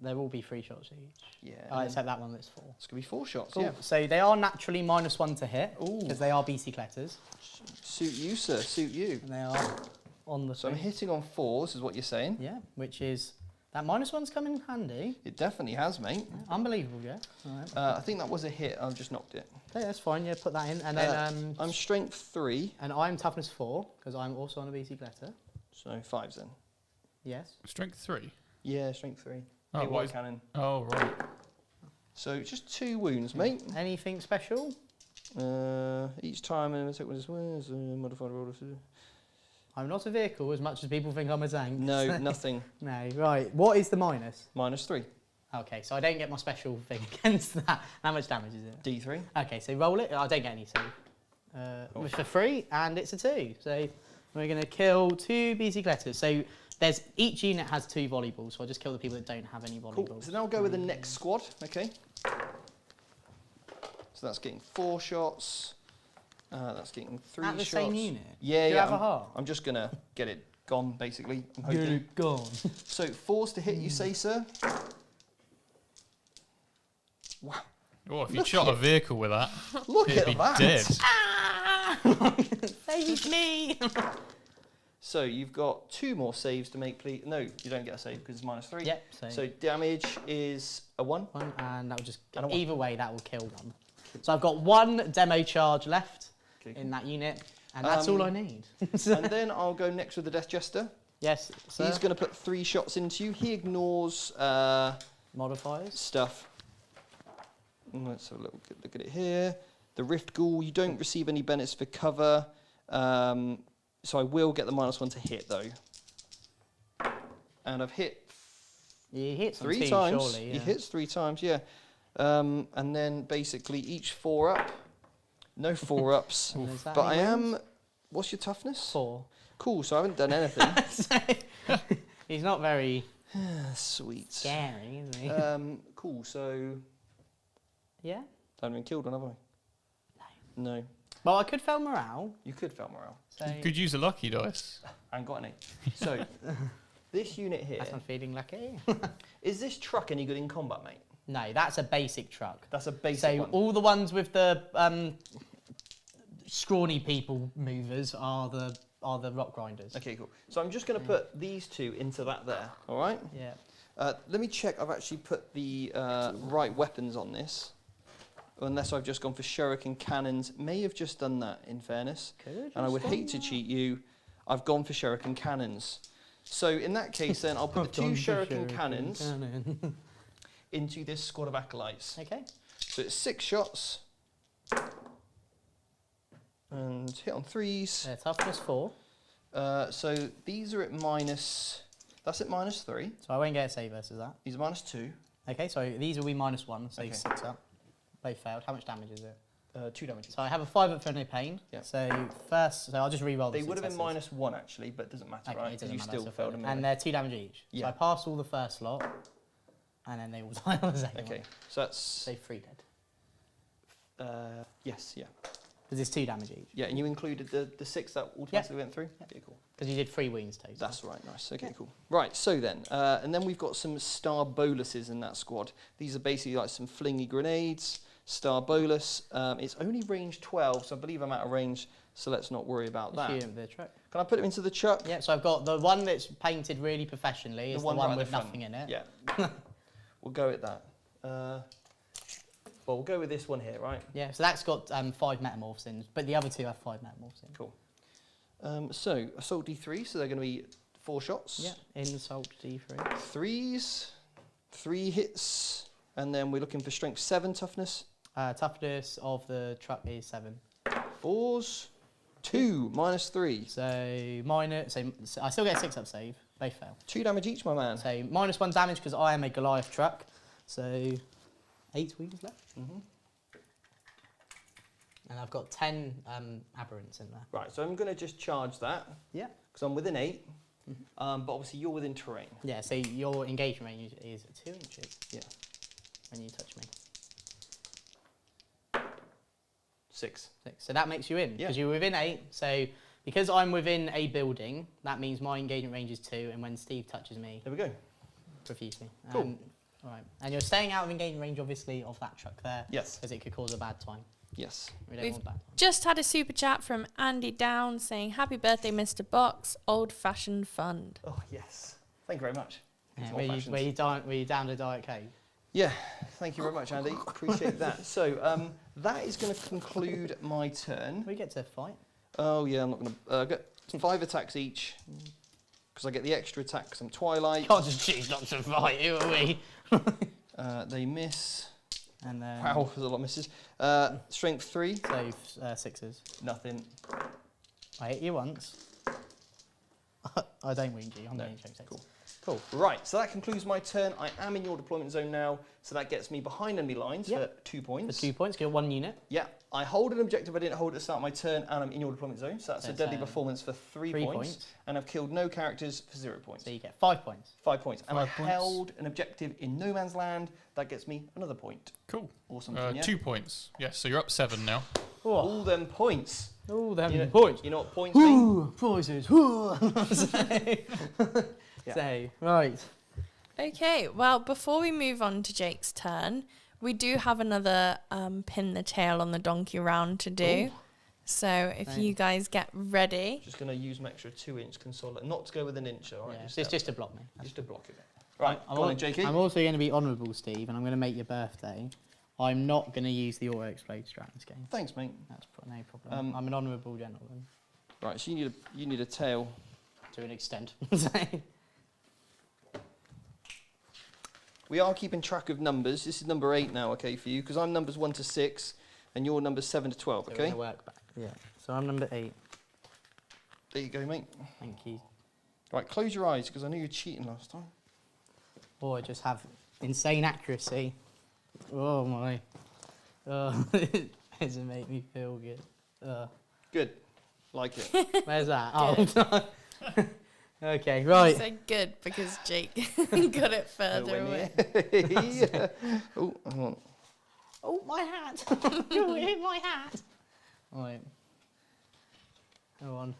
there will be 3 shots each. Yeah. Oh, except that one that's 4. It's going to be 4 shots, Cool. yeah. So they are naturally -1 to hit Ooh. because they are BC Kletters. Suit you, sir, suit you. And they are on the So I'm thing. hitting on 4s, is what you're saying. Yeah, which is... That -1's come in handy. It definitely has, mate. Unbelievable, yeah. All right. I think that was a hit. I've just knocked it. Okay, that's fine. Yeah, put that in. And then... I'm strength 3, and I'm toughness 4 because I'm also on a BC Kletter. so 5s then. Yes. Strength 3. Yeah, strength 3. Oh, Haywire what is- cannon. Oh, right. So just 2 wounds, mate. Anything special? Each time an attack was modified roll. I'm not a vehicle as much as people think I'm a tank. No, nothing. No, right. What is the minus? -3. Okay, so I don't get my special thing against that. How much damage is it? D3. Okay, so roll it. I don't get any, so... Cool. For free, and it's a 2. So we're going to kill 2 BC Kletters. So each unit has 2 volleyballs, so I'll just kill the people that don't have any volleyballs. Cool. So now I'll go with the next squad, okay? So that's getting 4 shots. That's getting 3 At the shots. same unit? Yeah, Do you yeah. have a heart? I'm just going to get it gone, basically. I'm Get hoping. it gone. So 4s to hit, you say, sir? Wow. Oh, if you shot a vehicle with that, Look it'd at be that. dead. Save me! So you've got 2 more saves to make, please. No, you don't get a save because it's -3. Yep, So damage is a 1. and that will just... And a 1. Either way, that will kill them. So I've got 1 demo charge left Okay. in that unit, and that's all I need. And then I'll go next with the Death Jester. Yes, sir. He's going to put 3 shots into you. He ignores Modifiers. stuff. Let's have a look at it here. The Rift Ghoul, you don't receive any benefits for cover. So I will get the -1 to hit, though. And I've hit He hits 3 times. surely. He Yeah. hits 3 times, yeah. And then basically each 4 up. No 4 ups. And is that But I any am... wounds? What's your toughness? 4. Cool, so I haven't done anything. He's not very Sweet. scary, is he? Cool, so... Yeah? I haven't been killed, have I? No. Well, I could fail morale. You could fail morale. So You could use a lucky dice. I ain't got any. So, this unit here, that's not feeling lucky. is this truck any good in combat, mate? No, that's a basic truck. That's a basic So one. all the ones with the scrawny people movers are the are the rock grinders. Okay, cool. So I'm just going to put these two into that there, all right? Yeah. Let me check I've actually put the right weapons on this. Unless I've just gone for shuriken cannons. May have just done that, in fairness. And I would hate to cheat you. I've gone for shuriken cannons. So in that case, then, I'll put the 2 shuriken cannons into this squad of acolytes. Okay. So it's 6 shots. And hit on 3s. Toughness 4. So these are at minus... That's at minus 3. So I won't get a save versus that. These are minus 2. Okay, so these will be minus 1, so Okay. 6 up. Both failed. How much damage is it? 2 damage. So I have a 5 up for no pain. Yeah. So I'll just re-roll the They would have been successes. minus 1 actually, but it doesn't matter, Okay, right? it doesn't you matter, still so failed them. And anyway. they're 2 damage each. Yeah. So I passed all the first lot, and then they all die on the second Okay, one. so that's... So 3 dead. yes, yeah. Because it's 2 damage each. Yeah, and you included the 6 that automatically went through? Yeah. Okay, cool. Because you did 3 wounds total. That's right, nice. Okay, cool. Right, so then, and then we've got some star boluses in that squad. These are basically like some flingy grenades. Star bolus. It's only range 12, so I believe I'm out of range, so let's not worry about that. Shoot him with the truck. Can I put them into the chuck? Yeah, so I've got the one that's painted really professionally, is the one right at with the front. nothing in it. Yeah. We'll go with that. Well, we'll go with this one here, right? Yeah, so that's got 5 metamorphs in, but the other 2 have 5 metamorphs in. Cool. So, assault D3, so they're going to be 4 shots. Yeah, insult D3. 3s, 3 hits, and then we're looking for strength 7 toughness. Toughness of the truck is 7. 4s, 2, minus 3. So minus, so I still get a 6 up save. Both fail. 2 damage each, my man. So minus 1 damage because I am a Goliath truck. So 8 wounds left. Mm-hmm. And I've got 10 aberrants in there. Right, so I'm going to just charge that, Yeah. because I'm within 8, but obviously you're within terrain. Yeah, so your engagement range is 2 inches Yeah. when you touch me. 6. 6. So that makes you in, Yeah. because you're within 8. So because I'm within a building, that means my engagement range is 2, and when Steve touches me, There we go. profusely. Cool. All right. And you're staying out of engagement range, obviously, of that truck there, Yes. because it could cause a bad time. Yes. We don't We've- want that. Just had a super chat from Andy Down saying, "Happy birthday, Mr. Box. Old-fashioned fund." Oh, yes. Thank you very much. Yeah, Some were, old you, fashions. were you down to Diet Coke? Yeah, thank you very much, Andy. Appreciate that. So, that is going to conclude my turn. We get to fight. Oh, yeah, I'm not going to... get 5 attacks each, because I get the extra attack because I'm Twilight. Can't just choose not to fight, who are we? They miss. And then Wow, there's a lot of misses. Strength 3. so 6s. Nothing. I hit you once. I don't wound you. I'm No, going to check 6. cool. Cool. Right, so that concludes my turn. I am in your deployment zone now, so that gets me behind enemy lines Yeah. for 2 For points. 2 points, get 1 unit. Yeah, I hold an objective I didn't hold at the start of my turn, and I'm in your deployment zone, so that's a That's, deadly performance for 3 3 points. points. And I've killed no characters for 0 points. So you get 5 points. 5 points. And I 5 points. held an objective in no man's land, that gets me another point. Cool. Or something, yeah? 2 points. Yes, so you're up 7 now. All them points. Oh, them You know, points. You know what points mean? Ooh, prizes. Ooh. So, right. Okay, well, before we move on to Jake's turn, we do have another pin the tail on the donkey round to do. Ooh. So if Right. you guys get ready. Just going to use my extra 2-inch console, not to go with an inch, all right? Yeah, just to block me. just to block it. Right, I'm go on al- then, JK. I'm also going to be honourable, Steve, and I'm going to make your birthday. I'm not going to use the auto explode strat in this game. Thanks, mate. That's no problem. I'm an honourable gentleman Right, so you need a tail. to an extent. We are keeping track of numbers. This is number 8 now, okay, for you, because I'm numbers 1 to 6, and you're numbers 7 to 12, So we're okay? gonna work back. Yeah. So I'm number 8. There you go, mate. Thank you. Right, close your eyes, because I knew you were cheating last time. Or I just have insane accuracy. Oh my. Oh, it doesn't make me feel good. Good. Like it. Where's that? Oh. Okay, right. So good because Jake got it further Nowhere away. near. Oh, hang on. Oh, my hat. You hit my hat. Right. Go on.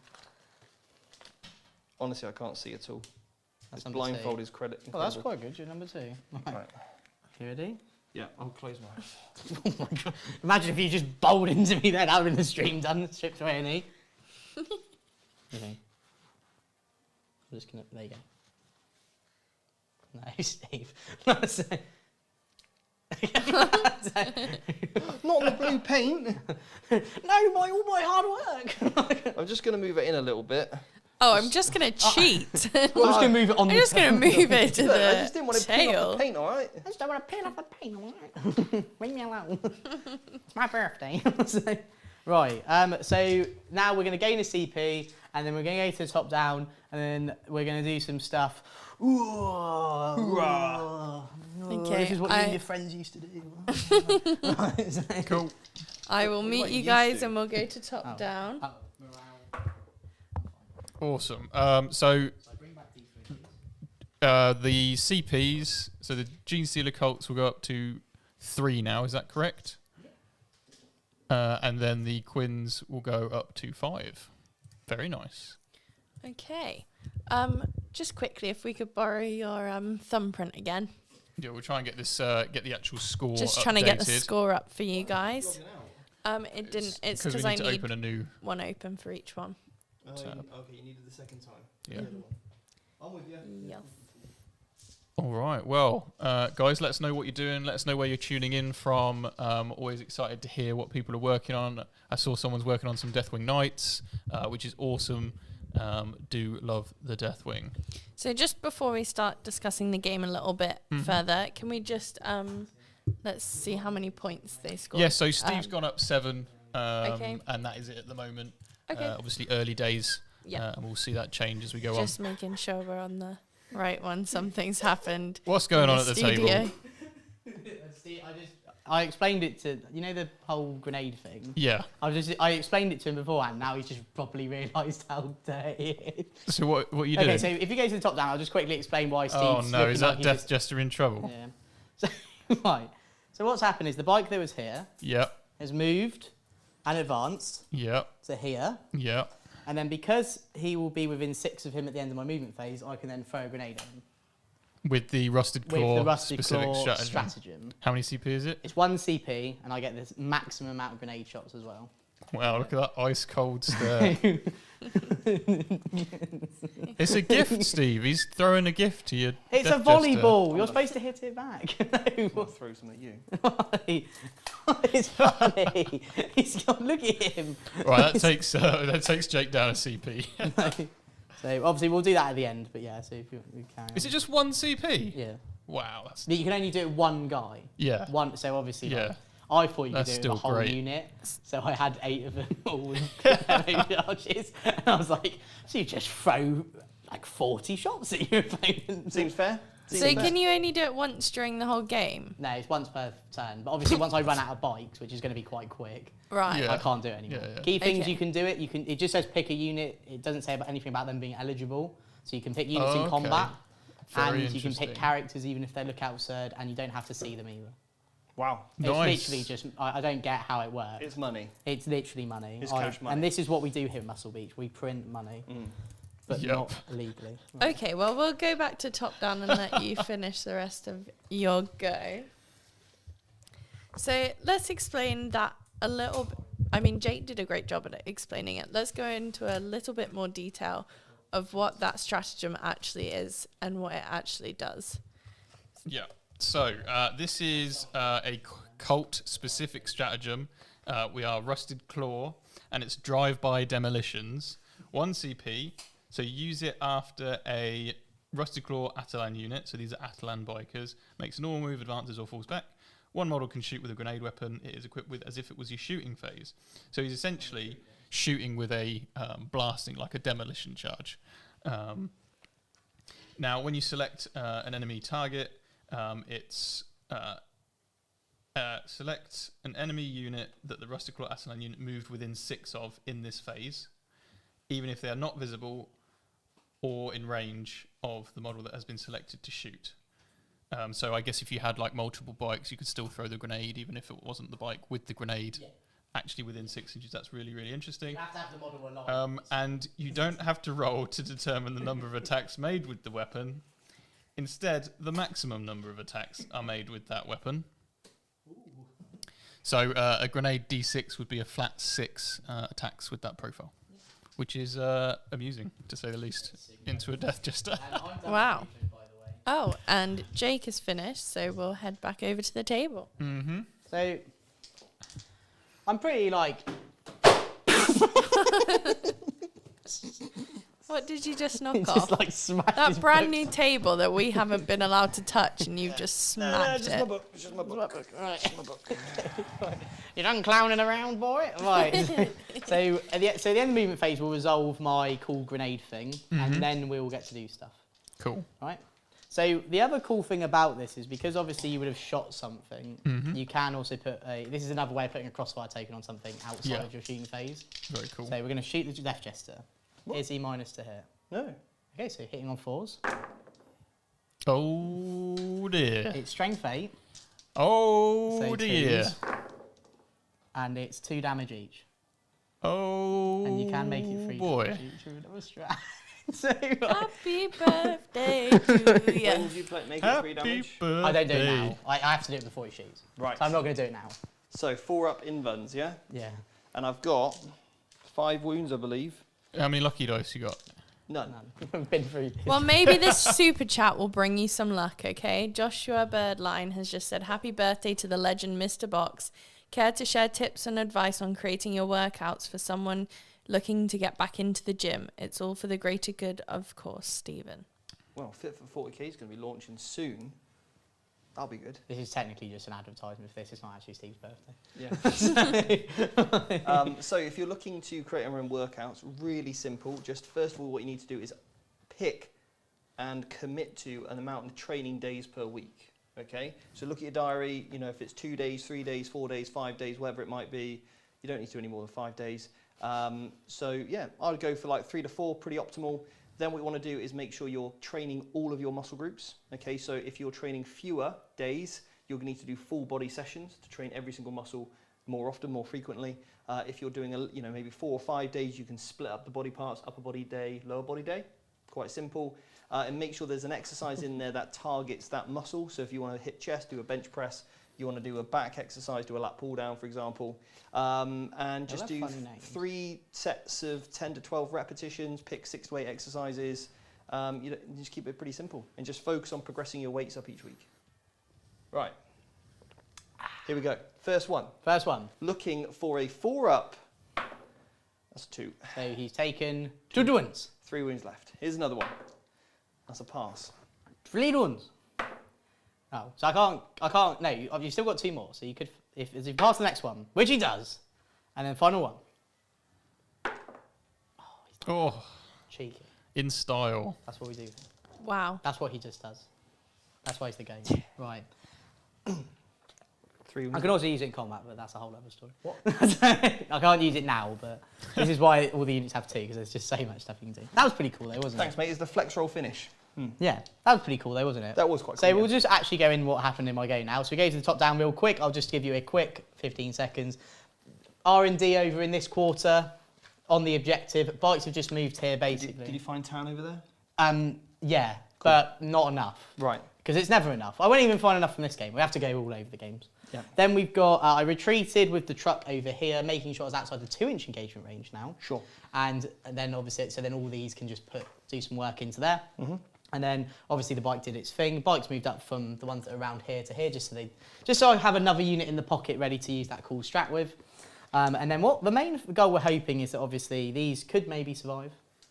Honestly, I can't see at all. That's This number blindfold 2. is credit. Oh, that's incredible. quite good. You're number 2. Right. You ready? Yeah, I'll close my eyes. Oh my god. Imagine if you just bowled into me there. That would have been the stream done. Stripped away any. Okay. I'm just gonna. There you go. No, Steve. Not the blue paint. No, all my hard work. I'm just going to move it in a little bit. Oh, I'm just gonna cheat. I'm just gonna move it on. I'm just gonna move it to Look, I the just didn't want to peel off tail. the paint, all right? I just don't want to peel off the paint. Leave me alone. It's my birthday. Right. So now we're gonna gain a CP, and then we're gonna go to the top down, and then we're gonna do some stuff. Okay, This is what you and your friends used to do. Cool. I will What meet you you used guys to? and we'll go to top Oh. down. Awesome. So the CPs, so the Genestealer Cults will go up to 3 now. Is that correct? And then the Quins will go up to 5. Very nice. Okay. Just quickly, if we could borrow your thumbprint again. Yeah, we'll try and get this, get the actual score. Just updated. trying to get the score up for you guys. It didn't. It's because we because need I to need open a new. one open for each one. Okay, you needed the second time. Yeah. I'm with you. Yes. All right. Well, guys, let us know what you're doing. Let us know where you're tuning in from. Always excited to hear what people are working on. I saw someone's working on some Deathwing Knights, which is awesome. Do love the Deathwing. So just before we start discussing the game a little bit further, can we just let's see how many points they scored? Yeah. So Steve's gone up 7, Okay. and that is it at the moment. Okay. Obviously, early days, Yeah. and we'll see that change as we go on. Just making sure we're on the right one. Something's happened. What's going on in at the table? studio. I explained it to the whole grenade thing. Yeah. I explained it to him beforehand. Now he's just properly realised how dirty it is. So what are you doing? Okay, so if you go to the top down, I'll just quickly explain why Steve's Oh no, looking is like that he Death just- Jester in trouble? Yeah. So, right. So what's happened is the bike that was here Yep. has moved and advanced Yep. to here. Yep. And then because he will be within 6 of him at the end of my movement phase, I can then throw a grenade at him. With the Rusted Claw With the Rusted specific Claw stratagem. stratagem. How many CP is it? It's 1 CP, and I get this maximum amount of grenade shots as well. Wow, look at that ice cold stare. It's a gift, Steve. He's throwing a gift to you. It's a volleyball. You're supposed to hit it back. I'll throw some at you. It's funny. He's got, look at him. Right, that takes Jake down a CP. So obviously we'll do that at the end, but yeah. So if you carry Is on. it just 1 CP? Yeah. Wow, that's But you can only do it one guy. yeah. One. So obviously, Yeah. like, I thought you could That's do it with a still whole great. unit. So I had 8 of them all with charges, and I was like, so you just throw like 40 shots at your opponent. Seems fair. So Seems fair. can you only do it once during the whole game? No, it's once per turn. But obviously, once I run out of bikes, which is going to be quite quick, Right. Yeah. I can't do it anymore. Yeah, yeah. Key things Okay. you can do it. You can. It just says pick a unit. It doesn't say about anything about them being eligible. So you can pick units Oh, in okay. combat, Very and you can pick interesting. characters even if they look absurd, and you don't have to see them either. Wow. It's Nice. literally just. I don't get how it works. It's money. It's literally money. It's cash money. And this is what we do here at Muscle Beach. We print money, but Yep. not illegally. Okay, well, we'll go back to top down and let you finish the rest of your go. So let's explain that a little bit. I mean, Jake did a great job at explaining it. Let's go into a little bit more detail of what that stratagem actually is and what it actually does. Yeah. So this is a cult-specific stratagem. We are Rusted Claw, and it's drive-by demolitions. 1 CP. So you use it after a Rusted Claw Atalan unit. So these are Atalan bikers. Makes a normal move, advances or falls back. 1 model can shoot with a grenade weapon. It is equipped with as if it was your shooting phase. So he's essentially shooting with a blasting, like a demolition charge. Now, when you select an enemy target, it's select an enemy unit that the Rusted Claw Atalan unit moved within 6 of in this phase, even if they are not visible or in range of the model that has been selected to shoot. So I guess if you had like multiple bikes, you could still throw the grenade, even if it wasn't the bike with the grenade actually within 6 inches. That's really, really interesting. You have to have the model aligned. And you don't have to roll to determine the number of attacks made with the weapon. Instead, the maximum number of attacks are made with that weapon. So a grenade D6 would be a flat 6 attacks with that profile. which is amusing to say the least, into a Death Jester. Wow. Oh, and Jake is finished, so we'll head back over to the table. Mm-hmm. So I'm pretty like. What did you just knock Just off? like smashed That his brand book. new table that we haven't been allowed to touch, and you've just smacked it. book. It's just my book. Right. You're done clowning around, boy. Right. so at the end of the movement phase, we'll resolve my cool grenade thing, and then we'll get to do stuff. Cool. Right. So the other cool thing about this is because obviously you would have shot something, you can also put a. This is another way of putting a crossfire token on something outside of your shooting phase. Very cool. So we're going to shoot the Death Jester. Is he minus to hit? No. Okay, so hitting on 4s. Oh dear. It's strength 8. Oh So dear. 2s, and it's 2 damage each. Oh. And you can make it 3 boy. damage each with another strat. So, Happy birthday to When you. did you make it 3 damage? birthday. I don't do it now. I have to do it before he shoots. Right. So I'm not going to do it now. So 4 up invuns, yeah? Yeah. And I've got 5 wounds, I believe. How many lucky dice you got? None. We've been through this. Well, maybe this super chat will bring you some luck, okay? Joshua Birdline has just said, happy birthday to the legend Mr. Box. Care to share tips and advice on creating your workouts for someone looking to get back into the gym? It's all for the greater good, of course, Stephen. Well, Fit for 40K is going to be launching soon. That'll be good. This is technically just an advertisement for this. It's not actually Steve's birthday. Yeah. So if you're looking to create your own workouts, really simple. Just first of all, what you need to do is pick and commit to an amount of training days per week. Okay. So look at your diary. You know, if it's 2 days, 3 days, 4 days, 5 days, whatever it might be, you don't need to do any more than 5 days. So yeah, I would go for like 3 to 4, pretty optimal. Then what you want to do is make sure you're training all of your muscle groups. Okay, so if you're training fewer days, you're going to need to do full body sessions to train every single muscle more often, more frequently. If you're doing maybe 4 or 5 days, you can split up the body parts, upper body day, lower body day. Quite simple. And make sure there's an exercise in there that targets that muscle. So if you want to hit chest, do a bench press. You want to do a back exercise, do a lat pull down, for example, and just do 3 sets of 10 to 12 repetitions, pick 6 to 8 exercises. You just keep it pretty simple and just focus on progressing your weights up each week. Right, here we go. First one. First one. Looking for a 4 up. That's 2. So he's taken 2 wounds. 3 wounds left. Here's another one. That's a pass. 3 wounds. Oh, so I can't, no, you've still got 2 more, so you could, if you pass the next one, which he does, and then final one. Oh, Cheeky. in style. That's what we do. Wow. That's what he just does. That's why it's the game. Right. 3 wounds. I can also use it in combat, but that's a whole other story. What? I can't use it now, but this is why all the units have 2, because there's just so much stuff you can do. That was pretty cool though, wasn't Thanks, it? mate. It's the flex roll finish. Yeah, that was pretty cool though, wasn't it? That was quite cool. So yeah. we'll just actually go in what happened in my game now. So we go to the top down real quick. I'll just give you a quick 15 seconds. R&D over in this quarter on the objective. Bikes have just moved here basically. Did you find town over there? Yeah, cool. But not enough. Right. Because it's never enough. I won't even find enough from this game. We have to go all over the games. Yeah. Then we've got, I retreated with the truck over here, making sure I was outside the 2-inch engagement range now. Sure. And then obviously, so then all these can just do some work into there. Mm-hmm. And then obviously the bike did its thing. Bike's moved up from the ones that are around here to here, just so I have another unit in the pocket ready to use that cool strat with. And then what the main goal we're hoping is that obviously these could maybe survive,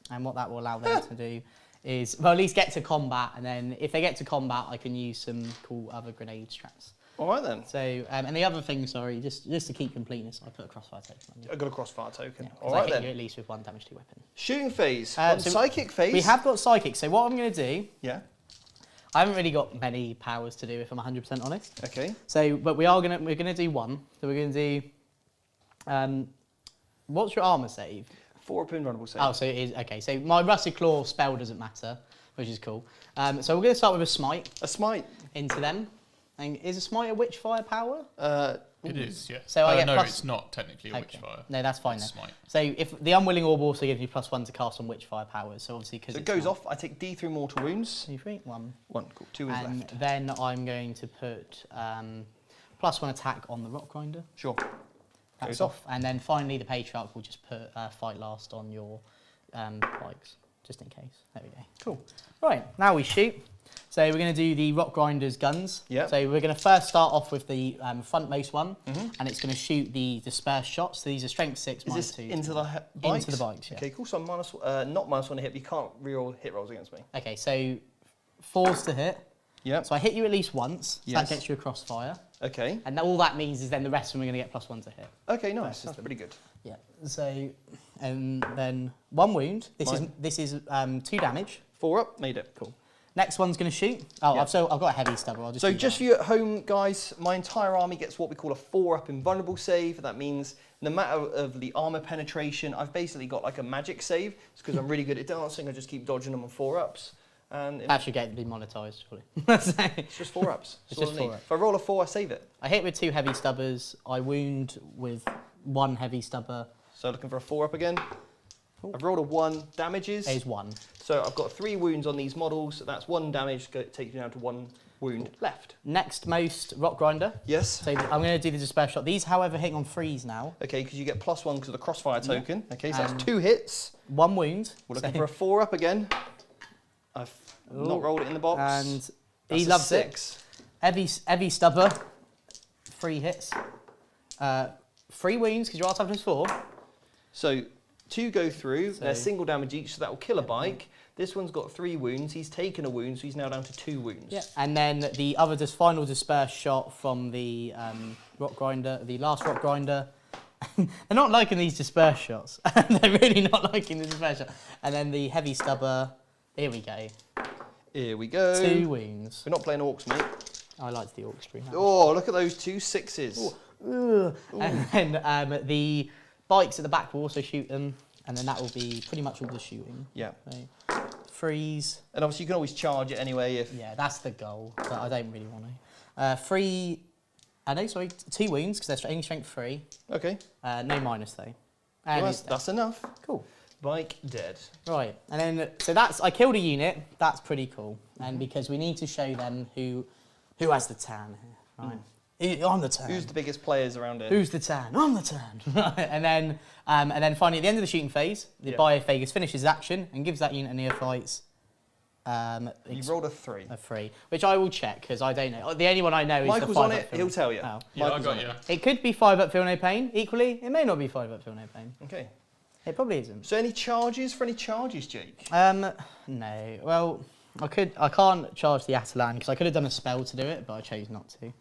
and what that will allow them to do is, well, at least get to combat, and then if they get to combat, I can use some cool other grenade strats. All right then. So, and the other thing, sorry, just to keep completeness, I put a crossfire token on you. I got a crossfire token. Yeah, All I right hit then. you at least with 1 damage to weapon. Shooting phase. So Psychic phase. We have got psychic. So what I'm going to do, Yeah. I haven't really got many powers to do, if I'm 100% honest. Okay. So, but we're gonna do one. So we're gonna do. What's your armor save? 4 up invulnerable save. Oh, so it is okay. So my rusted claw spell doesn't matter, which is cool. So we're gonna start with a smite A smite. into them. And is a smite a witchfire power? It is, yeah. So I get no, plus- it's not technically a Okay. witchfire. No, that's fine It's then. smite. So if the unwilling orb also gives me +1 to cast on witchfire powers, so obviously because So it goes off. I take D through mortal wounds. 2, 3, 1. 1. Cool. 2 is And left. then I'm going to put +1 attack on the rock grinder. Sure. That's Goes off. And then finally, the Patriarch will just put fight last on your bikes, just in case. There we go. Cool. Right, now we shoot. So we're going to do the Rock Grinder's guns. Yep. So we're going to first start off with the frontmost one, and it's going to shoot the dispersed shots. So these are strength 6, Is minus this 2. into the bikes? Into the bikes, yeah. Okay, cool. So I'm not -1 to hit, but you can't reroll hit rolls against me. Okay, so 4's to hit. Yeah. So I hit you at least once, so Yes. that gets you a crossfire. Okay. And all that means is then the rest of them are going to get +1 to hit. Okay, nice. That's pretty good. Yeah. So, and then 1 wound. This is 2 damage. 4 up, made it. Cool. Next one's going to shoot. Oh, Yeah. I've got a heavy stubber. I'll just So do just that. for you at home, guys, my entire army gets what we call a 4-up invulnerable save. That means no matter of the armor penetration, I've basically got like a magic save. It's because I'm really good at dancing. I just keep dodging them on 4-ups. And That should get demonetised, surely. it's just 4-ups. It's just 4 ups. If I roll a 4, I save it. I hit with 2 heavy stubbers. I wound with 1 heavy stubber. So looking for a 4-up again. I've rolled a 1. Damages. There's 1. So I've got 3 wounds on these models. That's 1 damage. Takes you down to 1 wound left. Next most Rock Grinder. Yes. So I'm going to do the disperse shot. These, however, hit on 3s now. Okay, because you get +1 because of the crossfire token. Okay, so that's 2 hits. 1 wound. We're looking for a 4-up again. I've not rolled it in the box. And That's he a loves 6. it. Heavy stubber. 3 hits. 3 wounds because you are toughness 4. So 2 go through. So- They're single damage each, so that will kill a bike. This one's got 3 wounds. He's taken a wound, so he's now down to 2 wounds. Yeah. And then the other final disperse shot from the Rock Grinder, the last Rock Grinder. They're not liking these disperse shots. They're really not liking the disperse shot. And then the heavy stubber. Here we go. Here we go. 2 wounds. We're not playing orcs, mate. I liked the orc stream. Oh, look at those 2 6s. And then the bikes at the back will also shoot them. And then that will be pretty much all the shooting. Yeah. So, freeze. And obviously you can always charge it anyway if... Yeah, that's the goal. But I don't really want to. 3. No, sorry, 2 wounds because they're only strength 3. Okay. No minus though. Well, And that's enough. cool. Bike dead. Right, and then so I killed a unit. That's pretty cool. And because we need to show them who has the tan here. Right. I'm the tan. Who's the biggest players around here? Who's the tan? I'm the tan. and then finally at the end of the shooting phase, the Yeah. Biophagus finishes his action and gives that unit a neophytes. You rolled a 3. A 3, which I will check because I don't know. The only one I know is Michael's the 5 on up it, Feel he'll No- tell you. Oh. Yeah, I Michael's got on you. It could be 5 up, feel no pain. Equally, it may not be 5 up, feel no pain. Okay. It probably isn't. So any charges Jake? No. Well, I can't charge the Atalan because I could have done a spell to do it, but I chose not to.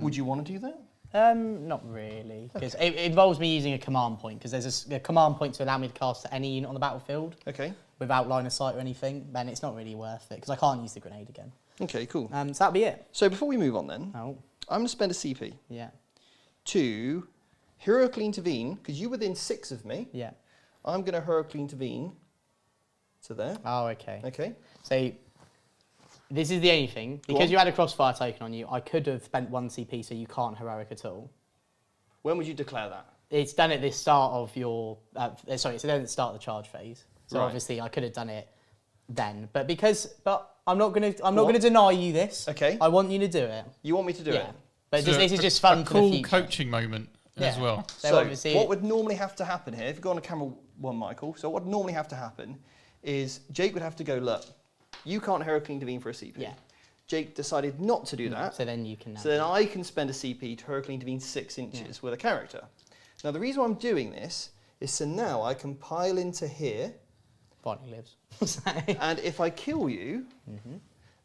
Would you want to do that? Not really, because it involves me using a command point. Because there's a command point to allow me to cast to any unit on the battlefield Okay. without line of sight or anything. Then it's not really worth it because I can't use the grenade again. Okay, cool. So that'll be it. So before we move on then, Oh, I'm going to spend a CP yeah, to heroically intervene, because you're within 6 of me. yeah. I'm going to heroically intervene to there. Oh, okay. Okay. So this is the only thing. Go Because on. you had a crossfire token on you, I could have spent 1 CP so you can't heroic at all. When would you declare that? It's done at the start of your... it's done at the start of the charge phase. So Right. obviously I could have done it then. But I'm not going on. to deny you this. Okay. I want you to do it. You want me to do Yeah. it? But So this is a- just fun a for cool the future. coaching moment as Yeah. well. So obviously... what would normally have to happen here, if you go on a camera 1, Michael, so what would normally have to happen is Jake would have to go, look, you can't heroically intervene for a CP. Yeah. Jake decided not to do that. So then you can... So then I can spend a CP to heroically intervene 6 inches with a character. Now the reason why I'm doing this is so now I can pile into here, Barney lives. and if I kill you,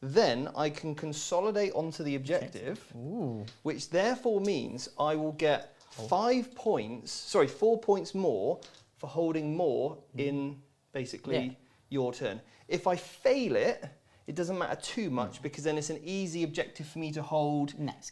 then I can consolidate onto the objective, Ooh. which therefore means I will get 4 points more for holding more in basically your turn. If I fail it, it doesn't matter too much because then it's an easy objective for me to hold Next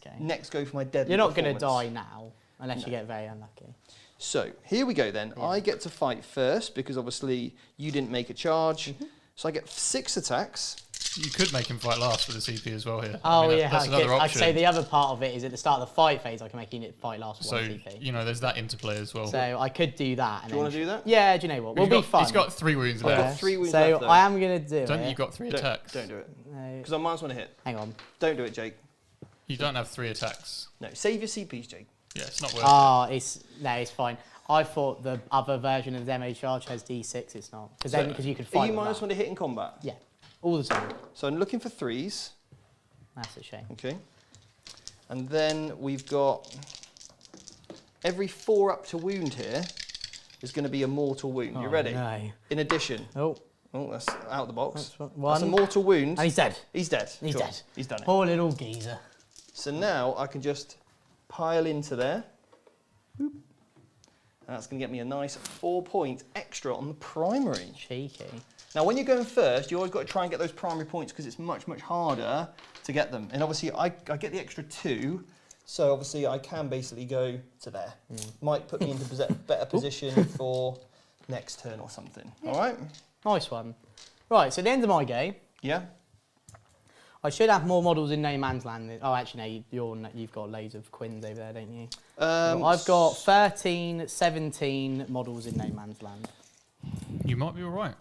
go. for my deadly You're not going to performance. die now unless you get very unlucky. So here we go then. Yeah. I get to fight first because obviously you didn't make a charge. So I get 6 attacks. You could make him fight last with a CP as well here. Oh, I mean, yeah. that's another I'd option. say the other part of it is at the start of the fight phase, I can make a unit fight last with So 1 CP. you know, there's that interplay as well. So I could do that. And Do you want to do that? Yeah, do you know what? We'll be fun. He's got 3 wounds I've got left. 3 wounds so left, though. I am going to do Don't it. you got 3 Don't, attacks? don't do it. No, Because I might as well hit. hang on. Don't do it, Jake. You don't have 3 attacks. No, save your CPs, Jake. Yeah, it's not worth It's fine. I thought the other version of the demo charge has D6. It's not because you could fight. Are you with minus that. 1 to hit in combat? Yeah, all the time. So I'm looking for 3s. That's a shame. Okay. And then we've got every 4 up to wound here is going to be a mortal wound. You ready? No. In addition. Oh, That's out of the box. That's That's a mortal wound. and he's dead. He's dead. He's Cool. dead. He's done it. Poor little geezer. So now I can just pile into there. Boop. And that's going to get me a nice 4 point extra on the primary. Cheeky. Now, when you're going first, you always got to try and get those primary points because it's much, much harder to get them. And obviously, I get the extra 2, so obviously I can basically go to there. Might put me into better position for next turn or something. All right? Nice one. Right, so at the end of my game, Yeah? I should have more models in No Man's Land. Oh, actually, no, you've got loads of Quins over there, don't you? I've got 13, 17 models in No Man's Land. You might be all right.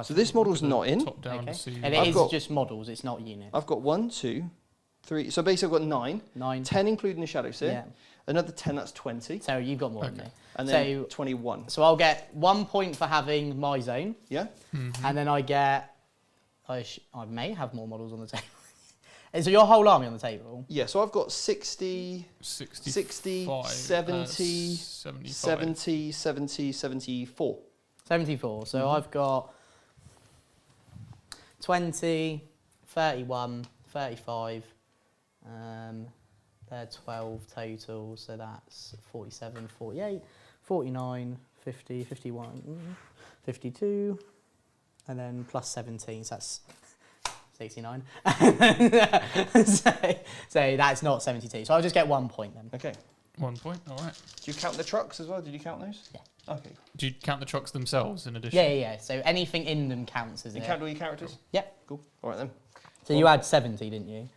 So this model's not in. Top down to see. And it is just models, it's not units. I've got 1, 2, 3. So basically, I've got 9. 9. 10 including the Shadow Seer. Yeah. Another 10, that's 20. So you've got more than me. And then So 21. So I'll get 1 point for having my zone, Yeah? and then I get. I may have more models on the table. Is your whole army on the table? Yeah, so I've got 60, 60, 65, 70, 75. 70, 70, 74. 74. So I've got 20, 31, 35. They're 12 total, so that's 47, 48, 49, 50, 51, 52, and then plus 17, so that's 69. so that's not 72. So I'll just get 1 point then. Okay. 1 point, all right. Do you count the trucks as well? Did you count those? Yeah. Okay. Do you count the trucks themselves in addition? Yeah. So anything in them counts as You it. count all your characters? Yep. Cool. All right then. So you had 70, didn't you?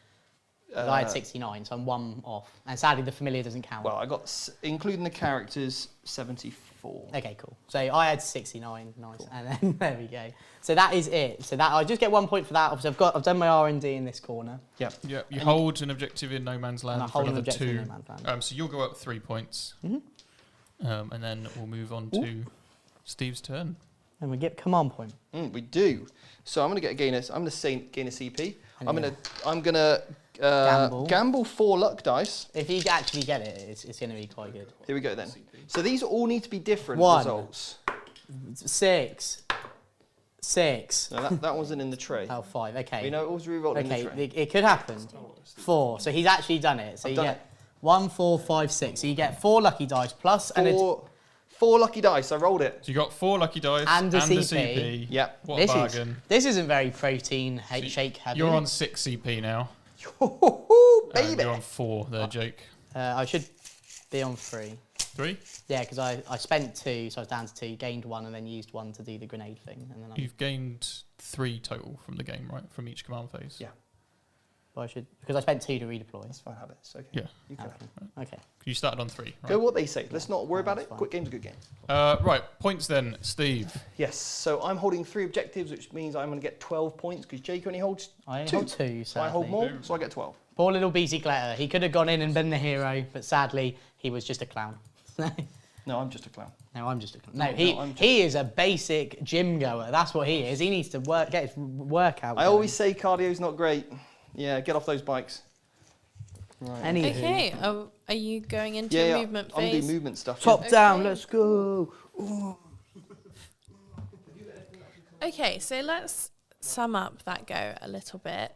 'Cause I had 69, so I'm 1 off. And sadly, the familiar doesn't count. Well, I got, including the characters, 74. Okay, cool. So I had 69, nice, cool. And then there we go. So that is it. So that I just get 1 point for that. Obviously, I've done my R&D in this corner. Yeah. Yeah. You hold an objective in No Man's Land And I for hold an another objective in 2. No Man's Land. So you'll go up 3 points, and then we'll move on to Steve's turn. And we get command point. We do. So I'm going to gain a CP. I'm gonna gamble 4 luck dice. If you actually get it, it's going to be quite good. Here we go then. So these all need to be different 1. results. 6. No, that wasn't in the tray. Oh, 5. Okay. We know it was re-rolled in the tray. Okay, it could happen. 4. So he's actually done it. So I've you done get 1, 4, 5, 6. So you get 4 lucky dice plus Four lucky dice. I rolled it. So you got 4 lucky dice And a a CP. CP. Yep. What a bargain. This isn't very protein So shake heavy. You're on 6 CP now. Baby. You're on 4 there, Jake. I should be on 3. 3? Yeah, because I spent 2, so I was down to 2, gained 1, and then used 1 to do the grenade thing. And then You've gained 3 total from the game, right? From each command phase. Yeah. I should, because I spent 2 to redeploy. That's fine habits. Okay. Yeah. You can. Okay. You started on 3, right? Go what they say. Let's not worry about that's it. fine. Quick game's a good game. Right, points then, Steve. Yes. So I'm holding 3 objectives, which means I'm going to get 12 points because Jake only holds I only 2. hold 2, So I hold more, so I get 12. Poor little BC Glitter. He could have gone in and been the hero, but sadly, he was just a clown. No, I'm just a clown. No, I'm just a clown. No, I'm he is a basic gym goer. That's what he is. He needs to get his workout. I always say cardio's not great. Yeah, get off those bikes. Right. Anywho. Okay, are you going into a movement I'm phase? doing movement stuff. Top down, Okay. let's go. Ooh. Okay, so let's sum up that go a little bit.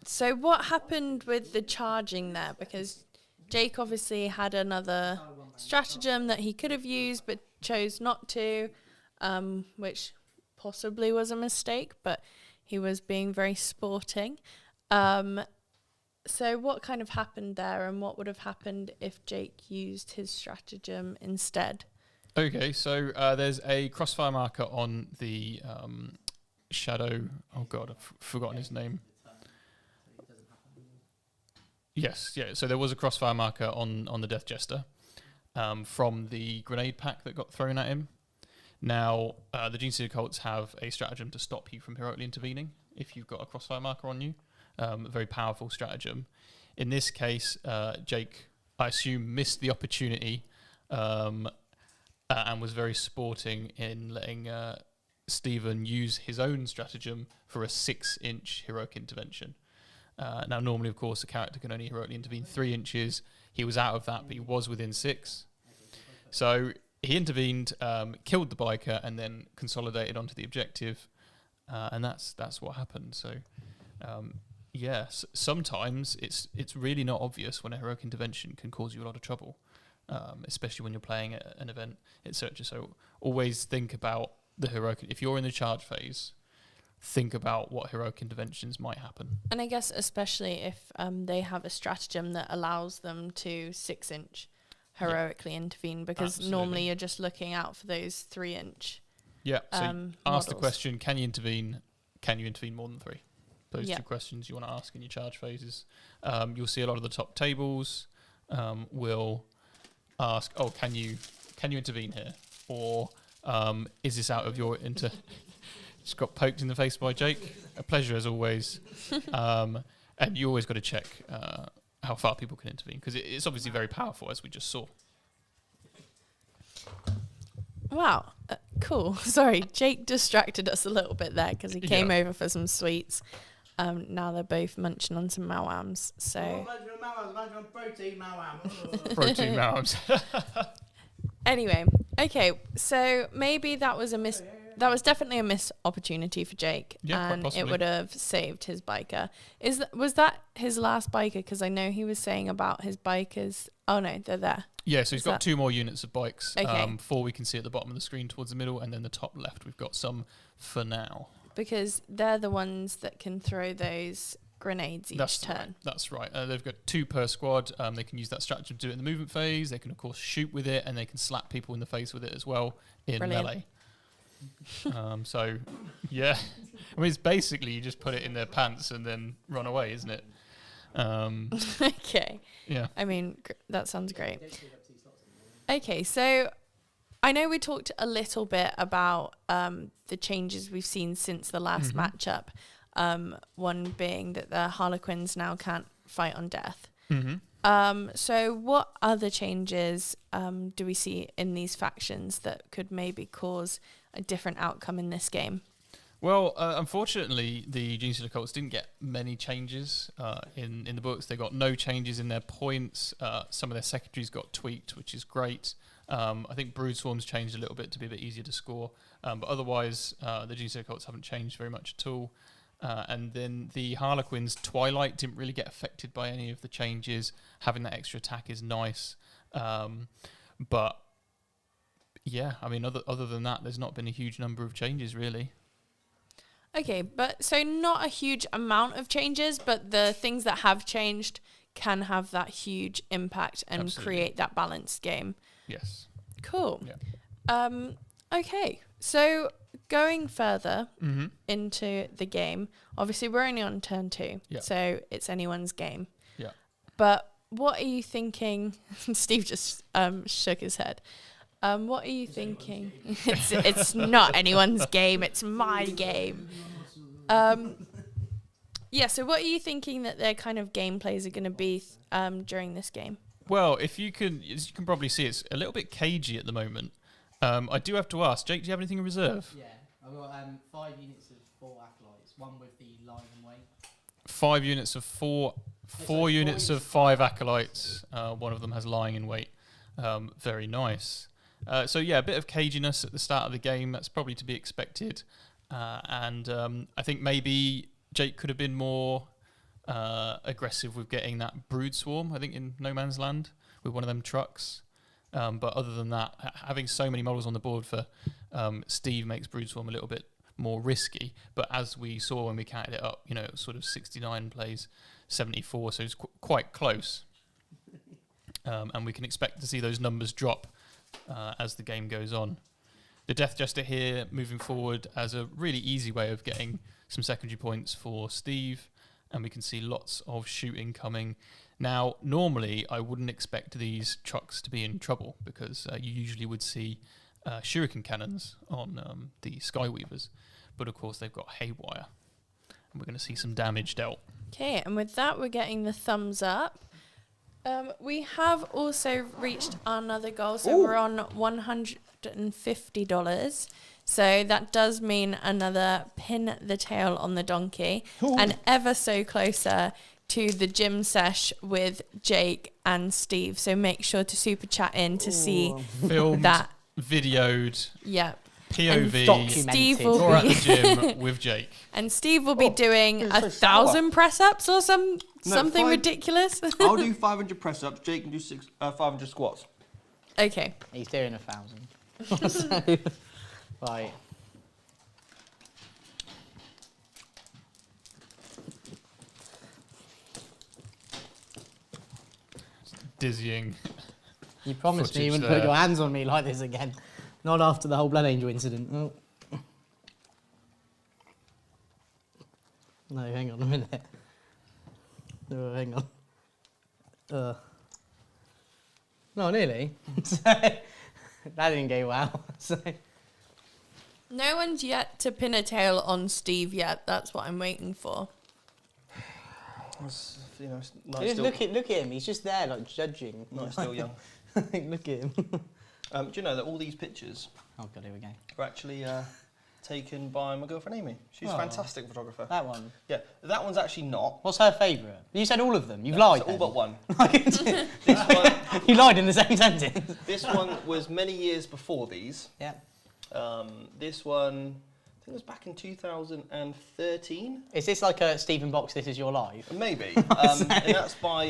So what happened with the charging there? Because Jake obviously had another stratagem that he could have used but chose not to, which possibly was a mistake, but he was being very sporting. So what kind of happened there, and what would have happened if Jake used his stratagem instead? Okay, so there's a crossfire marker on the shadow. Oh god, I've forgotten his name. Yes, yeah. So there was a crossfire marker on the Death Jester from the grenade pack that got thrown at him. Now, the Genestealer Cults have a stratagem to stop you from heroically intervening if you've got a crossfire marker on you. A very powerful stratagem. In this case, Jake I assume, missed the opportunity and was very sporting in letting Stephen use his own stratagem for a 6-inch heroic intervention. Now, normally, of course, a character can only heroically intervene 3 inches. He was out of that, but he was within 6. So he intervened, killed the biker, and then consolidated onto the objective, and that's what happened. So, sometimes it's really not obvious when a heroic intervention can cause you a lot of trouble, especially when you're playing an event, etc. So always think about the heroic. If you're in the charge phase, think about what heroic interventions might happen. And I guess especially if they have a stratagem that allows them to 6-inch heroically intervene, because normally you're just looking out for those 3-inch. Yeah. So ask the models. question: Can you intervene? Can you intervene more than 3? Those 2 questions you want to ask in your charge phases. You'll see a lot of the top tables will ask, "Oh, can you intervene here?" Or is this out of your Just got poked in the face by Jake. A pleasure as always. And you always got to check how far people can intervene, because it's obviously very powerful, as we just saw. Wow, cool. Sorry, Jake distracted us a little bit there because he came over for some sweets. Now they're both munching on some Mawams. So protein Protein mounds. anyway, okay. So maybe that was definitely a missed opportunity for Jake, and it would have saved his biker. Was that his last biker? Because I know he was saying about his bikers. Oh no, they're there. Yeah, so he's got 2 more units of bikes. Okay. 4 we can see at the bottom of the screen towards the middle, and then the top left we've got some for now. Because they're the ones that can throw those grenades each turn. Right. That's right. They've got 2 per squad. They can use that stratagem to do it in the movement phase. They can, of course, shoot with it, and they can slap people in the face with it as well in melee. So, yeah. I mean, it's basically you just put it in their pants and then run away, isn't it? Okay. Yeah. I mean, that sounds great. Okay, so I know we talked a little bit about the changes we've seen since the last matchup. One being that the Harlequins now can't fight on death. So what other changes do we see in these factions that could maybe cause a different outcome in this game? Well, unfortunately, the Genestealer Cults didn't get many changes in the books. They got no changes in their points. Some of their secondaries got tweaked, which is great. I think Brood Swarms changed a little bit to be a bit easier to score. But otherwise, the Genestealer Cults haven't changed very much at all. And then the Harlequins Twilight didn't really get affected by any of the changes. Having that extra attack is nice. But yeah, I mean, other than that, there's not been a huge number of changes, really. Okay, but so not a huge amount of changes, but the things that have changed can have that huge impact and create that balanced game. Yes. Cool. Yeah. Okay, so going further into the game, obviously we're only on turn 2, so it's anyone's game. Yeah. But what are you thinking? Steve just shook his head. What are you thinking? It's not anyone's game. It's my game. Yeah. So, what are you thinking that their kind of gameplays are going to be during this game? Well, as you can probably see, it's a little bit cagey at the moment. I do have to ask, Jake, do you have anything in reserve? Yeah, I've got 5 units of 4 acolytes, one with the lying in wait. 5 units of 4 units of 5 acolytes. One of them has lying in wait. Very nice. So yeah, a bit of caginess at the start of the game. That's probably to be expected. And I think maybe Jake could have been more aggressive with getting that Brood Swarm, I think, in No Man's Land with one of them trucks. But other than that, having so many models on the board for Steve makes Brood Swarm a little bit more risky. But as we saw when we counted it up, you know, it was sort of 69 plays 74, so it's quite close. And we can expect to see those numbers drop as the game goes on. The Death Jester here, moving forward, as a really easy way of getting some secondary points for Steve, and we can see lots of shooting coming. Now, normally, I wouldn't expect these trucks to be in trouble, because you usually would see shuriken cannons on the Skyweavers, but of course they've got haywire, and we're going to see some damage dealt. Okay, and with that, we're getting the thumbs up. We have also reached another goal, so Ooh. we're on $150. So that does mean another pin the tail on the donkey, Ooh. and ever so closer to the gym sesh with Jake and Steve. So make sure to super chat in to see Filmed, that. videoed, Yeah. POV. documented. Steve You're will at be the gym with Jake. and Steve will be doing it's so 1,000 press ups or something 5 ridiculous. I'll do 500 press ups. Jake can do 500 squats. Okay. He's doing 1,000. So, right. Dizzying. You promised me you Footage wouldn't put there. your hands on me like this again. Not after the whole Blood Angel incident. Oh. No, hang on a minute. Oh, hang on. No, nearly. So, that didn't go well. So, No one's yet to pin a tail on Steve yet. That's what I'm waiting for. It's, you know, it's nice just still, look at him. He's just there, like judging. nice still young. Look at him. Do you know that all these pictures Oh god, here we go. are actually taken by my girlfriend Amy? She's a Oh. fantastic photographer. That one. Yeah, that one's actually not. What's her favourite? You said all of them. You've lied. It's all but one. then. This one, You lied in the same sentence. this one was many years before these. Yeah. This one, I think it was back in 2013. Is this like a Stephen Box, This Is Your Life? Maybe. And that's by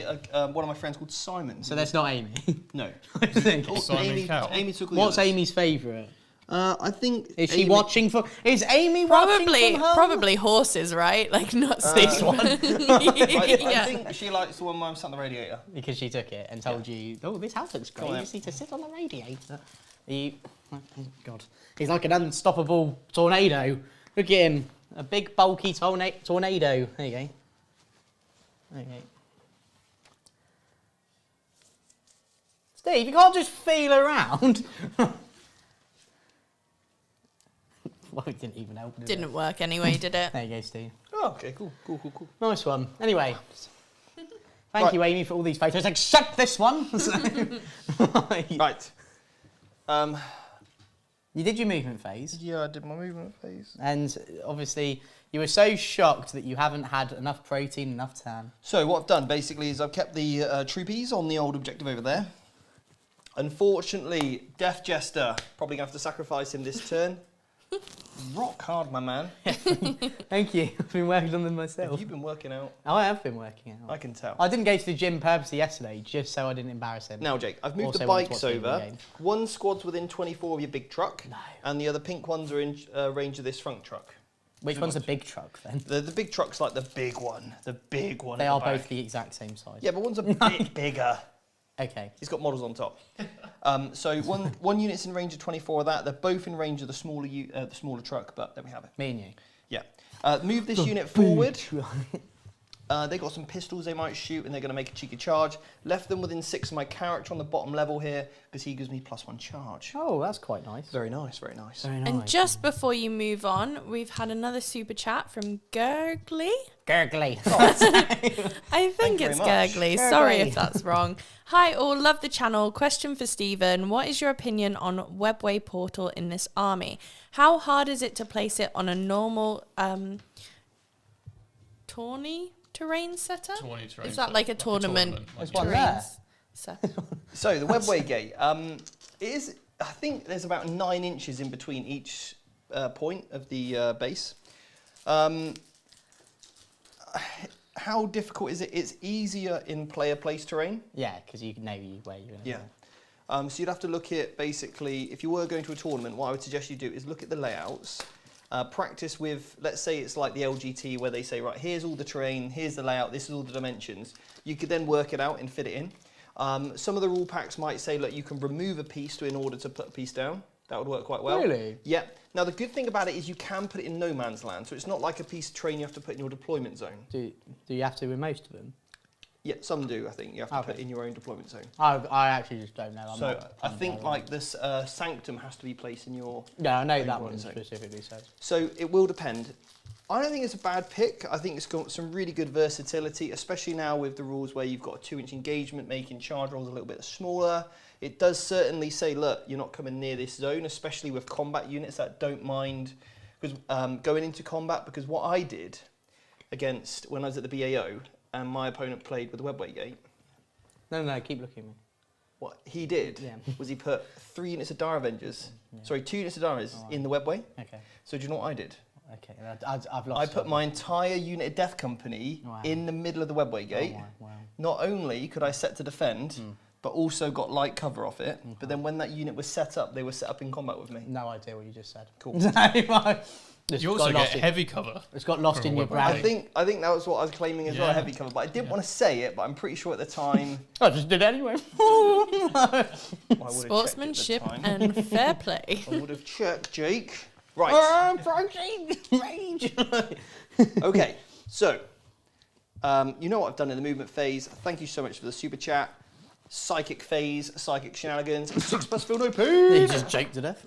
one of my friends called Simon. So that's not Amy. No. I think. Oh, Simon Amy, Cowell. Amy took all What's the others. Amy's favourite? I think. Is she Amy- watching for? Is Amy watching from home? Probably horses, right? Like not This Steve. one. I Yeah. think she likes the one where I'm sat on the radiator. Because she took it and told you, oh, this house looks great. Come on, You just need to sit on the radiator. You, oh, God, he's like an unstoppable tornado. Look at him, a big bulky tornado. There you go. There you go. Steve, you can't just feel around. Well, it didn't even help. Did it? Didn't work anyway, did it? There you go, Steve. Oh, okay, cool. Nice one. Anyway, thank Right. you, Amy, for all these photos. Except this one. Right. You did your movement phase, Yeah, I did my movement phase. and obviously you were so shocked that you haven't had enough protein, enough tan. So what I've done basically is I've kept the troopies on the old objective over there. Unfortunately, Death Jester, probably going to have to sacrifice him this turn. Rock hard, my man. Thank you. I've been working on them Have myself. you been working out? I have been working out. I can tell. I didn't go to the gym purposely yesterday just so I didn't embarrass him. Now, Jake, I've moved Also the wanted to bikes watch the over. game. One squad's within 24 of your big truck, No. and the other pink ones are in range of this front truck. Which one's the big truck then? The big truck's like the big one. The big one. They at the are back. both the exact same size. Yeah, but one's a bit bigger. Okay. He's got models on top. So one unit's in range of 24 of that. They're both in range of the smaller truck, but there we have it. Me and you. Yeah. Move this unit forward. They got some pistols they might shoot, and they're going to make a cheeky charge. Left them within 6 of my character on the bottom level here, because he gives me +1 charge. Oh, that's quite nice. Very nice, very nice. Very nice. And just before you move on, we've had another super chat from Gurgly. Gurgly. I think you it's very much. Gurgly. Sorry Gurgly. if that's wrong. Hi all, love the channel. Question for Stephen. What is your opinion on Webway Portal in this army? How hard is it to place it on a normal tourney terrain setup? Tourney terrain Is that like a tournament? There's one terrain there. setup? So the webway gate is, I think there's about 9 inches in between each point of the base. How difficult is it? It's easier in player place terrain. Yeah, because you know where you're going to Yeah. go. So you'd have to look at basically, if you were going to a tournament, what I would suggest you do is look at the layouts, practice with, let's say it's like the LGT where they say, right, here's all the terrain, here's the layout, this is all the dimensions. You could then work it out and fit it in. Some of the rule packs might say, look, you can remove a piece in order to put a piece down. That would work quite well. Really? Yeah. Now the good thing about it is you can put it in no man's land, so it's not like a piece of terrain you have to put in your deployment zone. Do you have to with most of them? Yeah, some do. I think you have to put in your own deployment zone. I actually just don't know. So I think like this Sanctum has to be placed in your. Yeah, I know own that one deployment zone. specifically says. So it will depend. I don't think it's a bad pick. I think it's got some really good versatility, especially now with the rules where you've got a 2-inch engagement, making charge rolls a little bit smaller. It does certainly say, look, you're not coming near this zone, especially with combat units that don't mind because going into combat. Because what I did against when I was at the BAO and my opponent played with the Webway Gate. No, keep looking at me. What he did was he put 3 units of Dire Avengers, sorry, 2 units of Dire Avengers in the Webway. Okay. So do you know what I did? Okay, I've lost. I put my entire unit of Death Company in the middle of the Webway Gate. Wow. Not only could I set to defend, but also got light cover off it. But then when that unit was set up, they were set up in combat with me. No idea what you just said. Cool. You also get heavy cover. It's got lost in your brain. I think that was what I was claiming as well, heavy cover. But I didn't want to say it, but I'm pretty sure at the time. I just did it anyway. Sportsmanship and fair play. I would have checked, Jake. Right. Rage. Okay, so you know what I've done in the movement phase. Thank you so much for the super chat. Psychic phase, psychic shenanigans. 6+ field OP. You just Jake to death.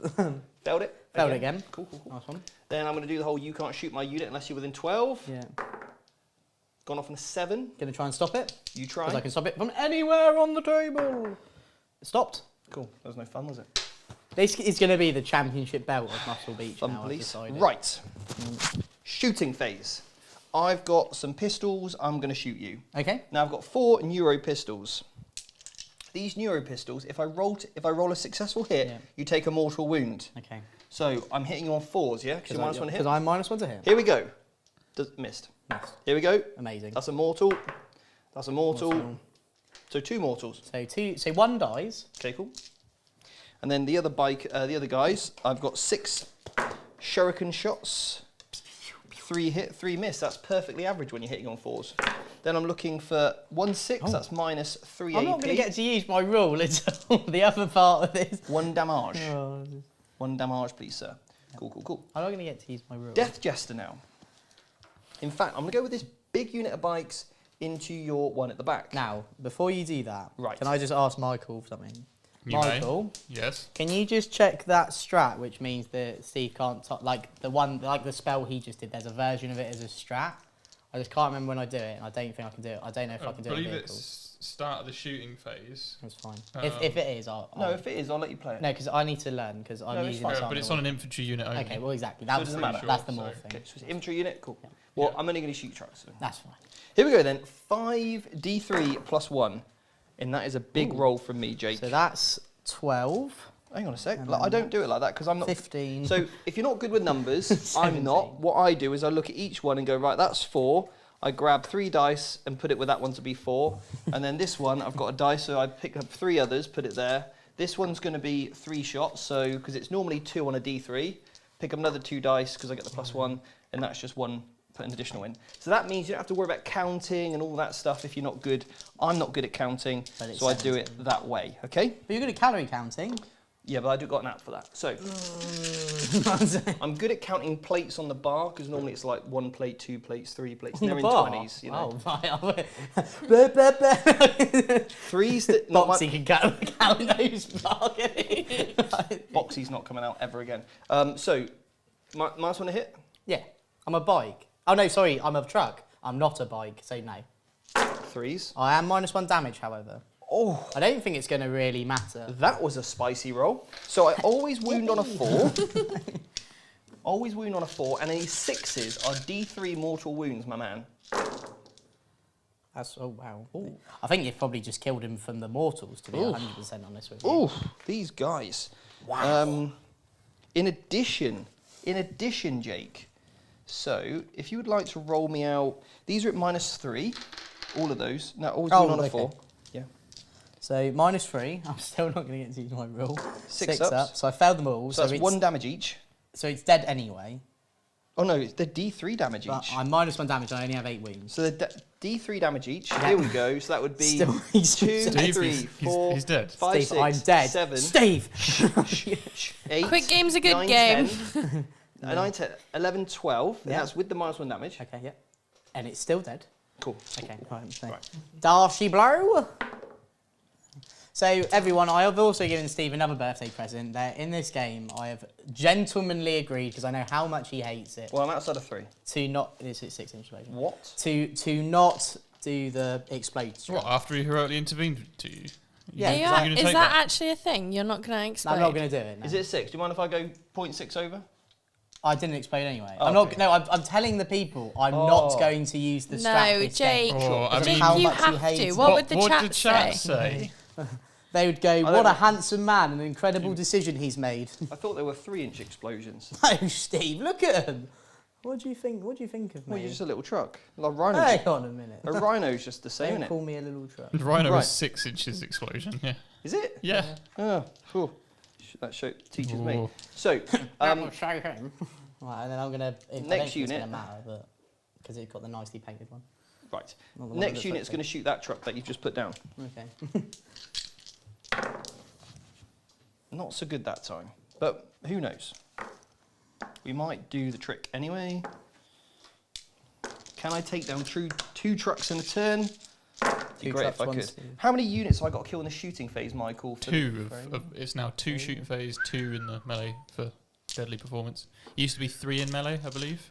Failed it. Failed it again. Cool. Nice one. Then I'm going to do the whole you can't shoot my unit unless you're within 12. Yeah. Gone off on a 7. Gonna try and stop it. You try. Because I can stop it from anywhere on the table. It stopped. Cool. That was no fun, was it? This is going to be the championship belt of Muscle Beach Fun, now, I've please. decided. Right. Shooting phase. I've got some pistols. I'm going to shoot you. Okay. Now I've got 4 Neuro pistols. These Neuro pistols, if I roll a successful hit, you take a mortal wound. Okay. So I'm hitting you on 4s, yeah? Because you're -1 to hit. Because I'm -1 to hit. Here we go. Missed. Missed. Here we go. Amazing. That's a mortal. That's a mortal. So 2 mortals. So 1 dies. Okay, cool. And then the other guys, I've got 6 shuriken shots. 3 hit, 3 miss. That's perfectly average when you're hitting on 4s. Then I'm looking for 1 6. That's -3 AP. I'm not going to get to use my rule until the other part of this. 1 damage. 1 damage, please, sir. Cool. I'm not going to get to use my rule. Death Jester now. In fact, I'm going to go with this big unit of bikes into your one at the back. Now, before you do that, right. Can I just ask Michael something? Michael, yes. Can you just check that strat, which means that Steve can't the spell he just did? There's a version of it as a strat. I just can't remember when I do it, and I don't think I can do it. I don't know if I can do it. I believe it's start of the shooting phase. That's fine. If it is, I'll if it is, I'll let you play it. No, because I need to learn because I'm using. But it's on an infantry unit only. Okay, well exactly. That doesn't matter. That's the more thing. Okay, so it's infantry unit. Cool. Yeah. Well, I'm only going to shoot trucks. So. That's fine. Here we go then. 5d3 + 1, and that is a big roll from me, Jake. So that's 12. Hang on a sec. I don't do it like that because I'm not. 15. So if you're not good with numbers, I'm not. What I do is I look at each one and go, right, that's 4. I grab 3 dice and put it with that one to be 4. And then this one, I've got a dice, so I pick up 3 others, put it there. This one's going to be 3 shots, so because it's normally 2 on a d3. Pick up another 2 dice because I get the +1, and that's just 1. Put an additional in. So that means you don't have to worry about counting and all that stuff if you're not good. I'm not good at counting, so I do it that way, okay? But you're good at calorie counting. Yeah, but I do got an app for that. So I'm good at counting plates on the bar because normally it's like 1 plate, 2 plates, 3 plates. And they're in 20s, you know. Oh, right. 3s that Boxy can count those Boxy's not coming out ever again. So, minus 1 to hit? Yeah, I'm a bike. Oh no, sorry, I'm a truck. I'm not a bike, so no. 3s. I am -1 damage, however. Oh. I don't think it's going to really matter. That was a spicy roll. So I always wound on a 4. Always wound on a 4, and these 6s are d3 mortal wounds, my man. That's, oh wow. Ooh. I think you've probably just killed him from the mortals, to be 100% honest with you. Oh, these guys. Wow. In addition, Jake, so if you would like to roll me out, these are at -3, all of those. Now, always wound on a 4. Yeah. So -3, I'm still not going to get to use my rule. 6 ups. So I failed them all. So that's 1 damage each. So it's dead anyway. Oh no, it's the d3 damage But each. I'm -1 damage, I only have 8 wounds. So the d3 damage each. Yeah. Here we go. So that would be Steve, 2, 3, 4, he's dead. 5, Steve, 6, I'm dead. 7, Steve! 8, Quick game's a good 9, game. 10, 9, 10, 11, 12. And Yeah. that's with the -1 damage. Okay, yeah. And it's still dead. Cool. Okay, right. So Right. Darcy Blow. So everyone, I have also given Steve another birthday present. That in this game, I have gentlemanly agreed, because I know how much he hates it, Well, I'm outside of 3. to not. It's 6-inch explosion. What? To not do the explode strike. What, after he heroically intervened to you? Yeah, Are you because a- gonna is take that that? actually a thing? You're not going to explode? I'm not going to do it. No. Is it 6? Do you mind if I go 0.6 over? I didn't explain anyway. Oh, I'm okay. not. No, I'm telling the people I'm Oh. not going to use the strap. No, this Jake. game. Oh, I Because of mean- how You much he have to. hates it. What would the what chat did chat say? say? They would go, don't "What a know. handsome man! An incredible decision he's made." I thought there were 3-inch explosions. No, Steve, look at him. What do you think? What do you think of me? Well, you're just a little truck. Like rhino. Hang on a minute. A rhino's just the same, Don't innit? call me a little truck. The Rhino Right. was 6 inches explosion. Yeah. Is it? Yeah. Oh, phew. That teaches me. Ooh. So, show him. Right, and then I'm gonna. I don't Next think it's unit. gonna matter, but because it's got the nicely painted one. right. Not the one that Next looks unit's like going to shoot that truck that you've just put down. Okay. Not so good that time, but who knows? We might do the trick anyway. Can I take down 2 trucks in a turn? Be Two great trucks, if I one could. Steve. How many units have I got to kill in the shooting phase, Michael? for- 2 it's now 2 shooting phase, 2 in the melee for deadly performance. It used to be 3 in melee, I believe.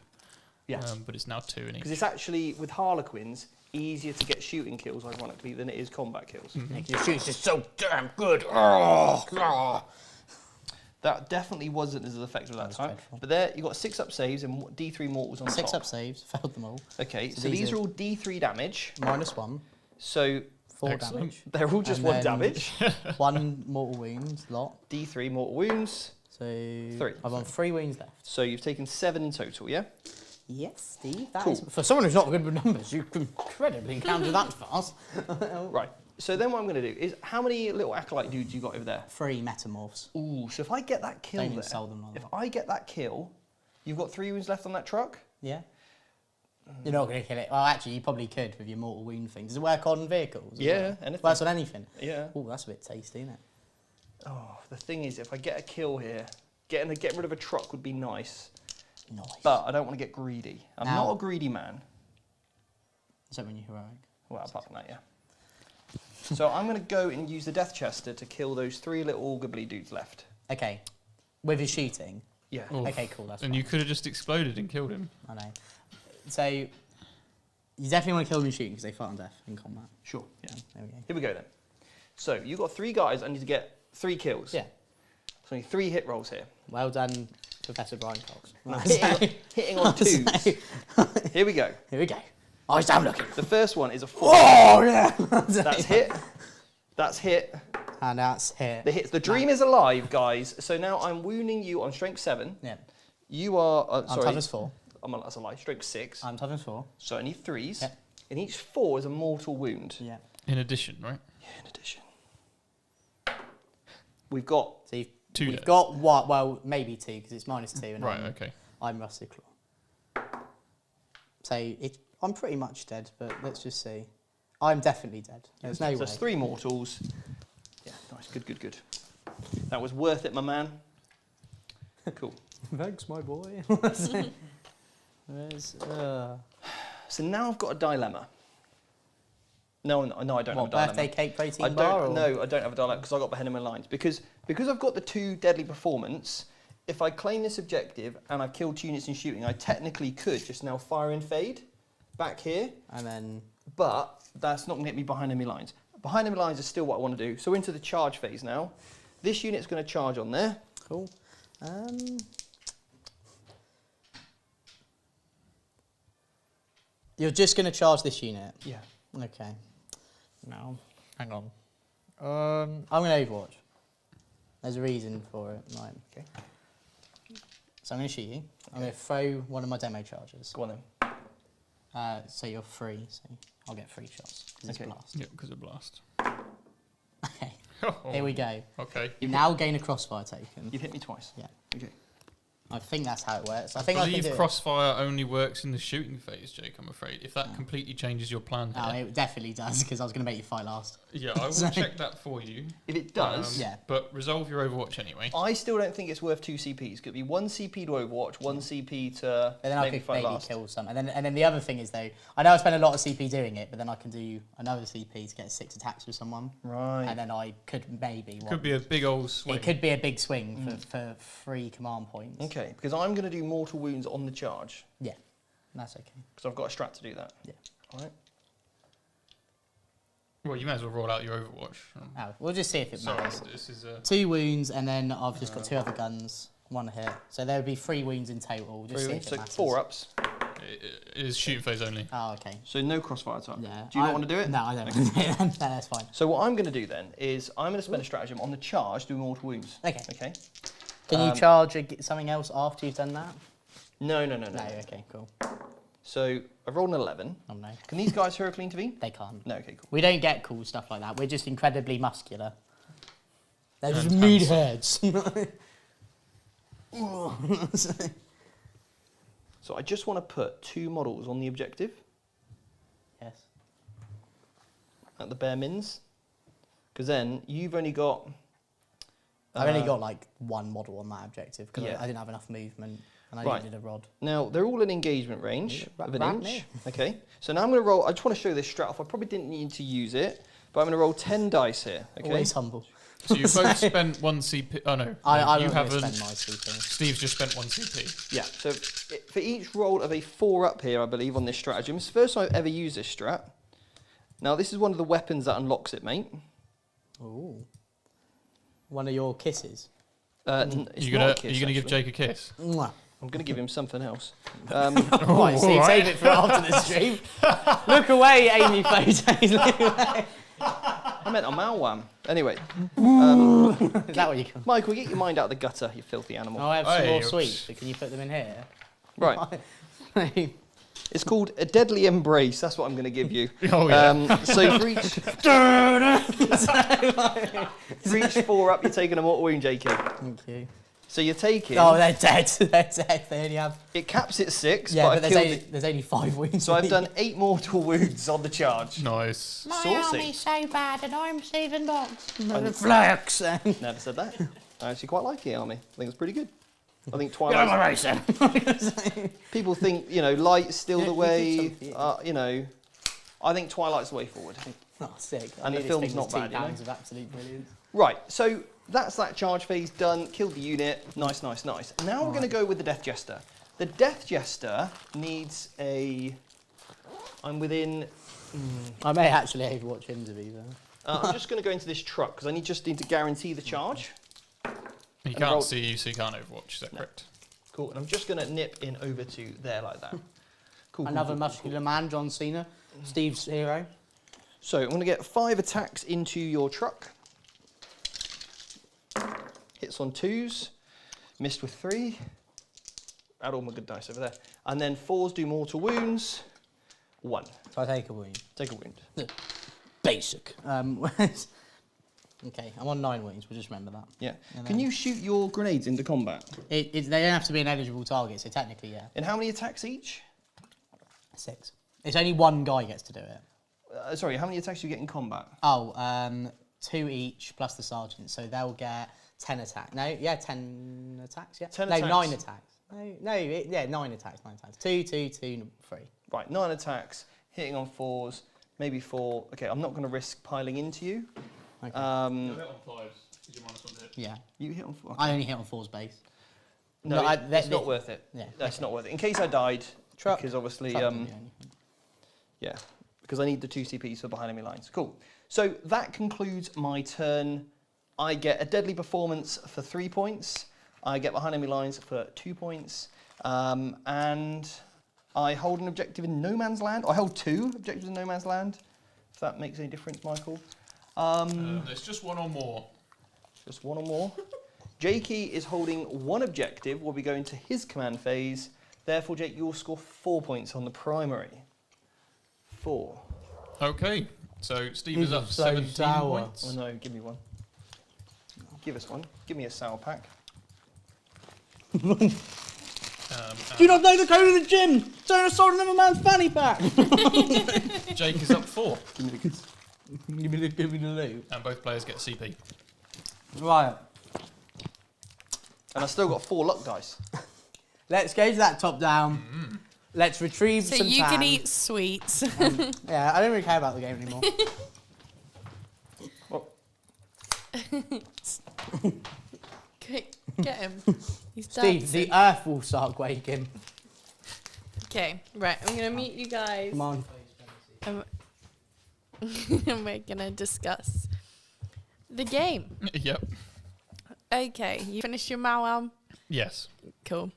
Yeah. But it's now 2 in each. Because it's actually, with Harlequins, easier to get shooting kills, ironically, than it is combat kills. Your shoots is so damn good. Oh. That definitely wasn't as effective that was time. dreadful. But there, you got 6 up saves and D3 mortals on 6 top. up saves, failed them all. Okay, So so these these are- are all D3 damage. -1, So 4 Excellent. damage, they're all just And 1 then- damage. 1 mortal wound lot. D3 mortal wounds. So 3. I've got 3 wounds left. So you've taken 7 in total, yeah? Yes, Steve. That Cool. is for someone who's not good with numbers. You can incredibly counter that fast. Right. So then what I'm going to do is, how many little acolyte dudes you got over there? 3 metamorphs. Ooh, so if I get that kill Don't there, insult them like if that. I get that kill, you've got 3 wounds left on that truck? Yeah. You're not going to kill it. Well, actually, you probably could with your mortal wound thing. Does it work on vehicles? as Yeah, well? anything. Works on anything. Yeah. Oh, that's a bit tasty, isn't it? Oh, the thing is, if I get a kill here, getting rid of a truck would be nice. Nice. But I don't want to get greedy. I'm Now- not a greedy man. Is that when you're heroic? Well, apart from that, yeah. So I'm going to go and use the Death Chester to kill those 3 little gibbly dudes left. Okay. With his shooting. Yeah. Oof. Okay, cool. That's And fine. you could have just exploded and killed him. I know. So you definitely want to kill them in shooting because they fight on death in combat. Sure. Yeah. There we go. Here we go then. So you've got 3 guys. I need to get 3 kills. Yeah. So I need 3 hit rolls here. Well done, Professor Brian Cox. Hitting on 2s. Here we go. Here we go. Oh, he's down looking. The first one is a 4. Oh, yeah. That's hit. That's hit. And that's hit. The hits. The dream is alive, guys. So now I'm wounding you on strength 7. Yeah. You are. I'm sorry. toughness 4. That's a lie. Strength 6. I'm toughness 4. So I need 3s. Yep. And each 4 is a mortal wound. Yeah. In addition, right? Yeah, in addition. We've got. So you've, 2 we've dead. got what? Well, maybe 2 because it's -2 and Right, okay. I'm Rusty Claw. So I'm pretty much dead, but let's just see. I'm definitely dead. There's no So way. there's 3 mortals. Yeah, nice. Good. That was worth it, my man. Cool. Thanks, my boy. There's, So now I've got a dilemma. No, I don't have a what, dilemma. birthday cake protein I bar? don't. Or? No, I don't have a dilemma because I got behind in my lines. Because I've got the 2 deadly performance. If I claim this objective and I've killed 2 units in shooting, I technically could just now fire and fade back here. And then But that's not going to get me behind enemy lines. Behind enemy lines is still what I want to do. So into the charge phase now. This unit's going to charge on there. cool. You're just going to charge this unit. Yeah. Okay. Now, hang on. I'm going to Overwatch. There's a reason for it. Right. Okay. So I'm going to shoot you. I'm going to throw one of my demo charges. Go on then. So you're free. So I'll get 3 shots. 'Cause it's Okay. blast. Yeah, because of blast. Okay. Here we go. Okay. You now gain a crossfire token. You've hit me twice. Yeah. Okay. I think that's how it works. I think believe I can do crossfire only works in the shooting phase, Jake, I'm afraid. If that completely changes your plan Oh, here. it definitely does, because I was going to make you fight last. Yeah, I will check that for you. If it does, Yeah. But resolve your Overwatch anyway. I still don't think it's worth 2 CPs. Could be 1 CP to Overwatch, 1 CP to And then I make me could fight maybe last. kill some. And then the other thing is, though, I know I spend a lot of CP doing it, but then I can do another CP to get 6 attacks with someone. Right. And then I could maybe... Could be a big old swing. It could be a big swing for 3 command points. Okay, because I'm going to do mortal wounds on the charge. Yeah, that's okay. Because I've got a strat to do that. Yeah. All right. Well, you may as well roll out your Overwatch. Oh, we'll just see if it Sorry, matters. this is 2 wounds, and then I've just got 2 other guns, 1 hit. So there would be 3 wounds in total. We'll just see if it So matters. 4 ups. it is shooting phase only. Oh, okay. So no crossfire attack. Yeah. Do you not want to do it? No, I don't want to do it. No, that's fine. So what I'm going to do then is I'm going to spend a stratagem on the charge, do mortal wounds. Okay. Okay. Can you charge something else after you've done that? No. No, okay, cool. So I've rolled an 11. Oh, no. Can these guys Hurricane intervene? They can't. No. Okay. Cool. We don't get cool stuff like that. We're just incredibly muscular. They're just And meat handsome. heads. So I just want to put 2 models on the objective Yes. at the bare mins, because then you've only got. I've only got like 1 model on that objective because Yeah. I didn't have enough movement and I Right. needed a rod. Now they're all in engagement range Yeah, of an right inch. near. Okay. So now I'm going to roll. I just want to show this strat off. I probably didn't need to use it, but I'm going to roll 10 dice here. Okay. Always humble. So you've both spent 1 CP. Oh no, I you don't haven't. spend my CP. Steve's just spent 1 CP. Yeah. So for each roll of a 4 up here, I believe on this stratagem, it's the first time I've ever used this strat. Now this is one of the weapons that unlocks it, mate. Ooh. One of your kisses. It's You're not a gonna kiss, give actually. Jake a kiss. Mwah. I'm going to give him something else. Right, Steve, save it for after the stream. Look away, Amy photos. Look away. I meant a malwam. Anyway, Is that what you call? Michael, get your mind out of the gutter, you filthy animal. Oh, I have some Hey, more oops. sweets, but can you put them in here? Right. Right. It's called a deadly embrace. That's what I'm going to give you. Oh yeah. So for each 4 up, you're taking a mortal wound, JK. Thank you. So you're taking. Oh, they're dead. They're dead. They only have. It caps at 6, Yeah, but but I've there's killed it. only 5 wounds. So I've done 8 mortal wounds on the charge. Nice. My Saucy. army's so bad, and I'm Stephen Box. And- Flex. Never said that. I actually quite like the army. I think it's pretty good. I think Get Twilight. on my race then. People think light's still Yeah, the you way. did something. I think Twilight's the way forward. Oh, sick. And the I knew this film's thing not was bad, you know? £2 of absolute brilliance. Right. So that's that charge phase done. Killed the unit. Nice. Now we're going to go with the Death Jester. The Death Jester needs a. I'm within. I may actually Overwatch him to be there. I'm just going to go into this truck because I just need to guarantee the charge. You And can't roll- see you, so you can't Overwatch. Is that No. correct? Cool. And I'm just going to nip in over to there like that. Cool. Another cool. muscular man, John Cena. Steve's hero. So I'm going to get 5 attacks into your truck. Hits on 2s. Missed with 3. Add all my good dice over there. And then 4s do mortal wounds. 1. So I take a wound. Take a wound. Basic. Okay, I'm on 9 wounds. We'll just remember that. Yeah. And Can then- you shoot your grenades into combat? They don't have to be an eligible target, so technically, yeah. And how many attacks each? 6. It's only 1 guy gets to do it. Sorry, how many attacks do you get in combat? Oh, 2 each plus the sergeant, so they'll get 10 attacks. No, yeah, 10 attacks. Yeah. 10 no, attacks. 9 attacks. Yeah, 9 attacks. 9 attacks. 2, 2, 2, 3. Right, 9 attacks, hitting on 4s, maybe 4. Okay, I'm not going to risk piling into you. Okay. hit on 5s. Did you minus 1 to hit? Yeah, You hit on 4. I only hit on 4's base. No, No, it's not worth it. Yeah, That's not worth it. In case I died, Truck. because obviously, Truck didn't do anything. yeah, because I need the 2 CPs for behind enemy lines. Cool. So that concludes my turn. I get a deadly performance for 3 points. I get behind enemy lines for 2 points. And I hold an objective in no man's land. I hold 2 objectives in no man's land. If that makes any difference, Michael. There's just 1 or more. Just 1 or more. Jakey is holding 1 objective. We'll be going to his command phase. Therefore, Jake, you'll score 4 points on the primary. 4. Okay, so Steve is These up are so 17 sour. points. Oh no, give me one. Give us one. Give me a sour pack. Do not know the code of the gym. Don't assault another man's fanny pack. Jake is up 4, Give me the loot. and both players get CP. Right. And I still got 4 luck dice. Let's go to that top down. Let's retrieve So some you tan. can eat sweets. Yeah, I don't really care about the game anymore. Get him. He's Steve, dancing. the earth will start quaking. Okay, right. I'm gonna meet you guys. Come on. And we're gonna discuss the game. Yep. Okay, you finished your Mao. Yes. Cool.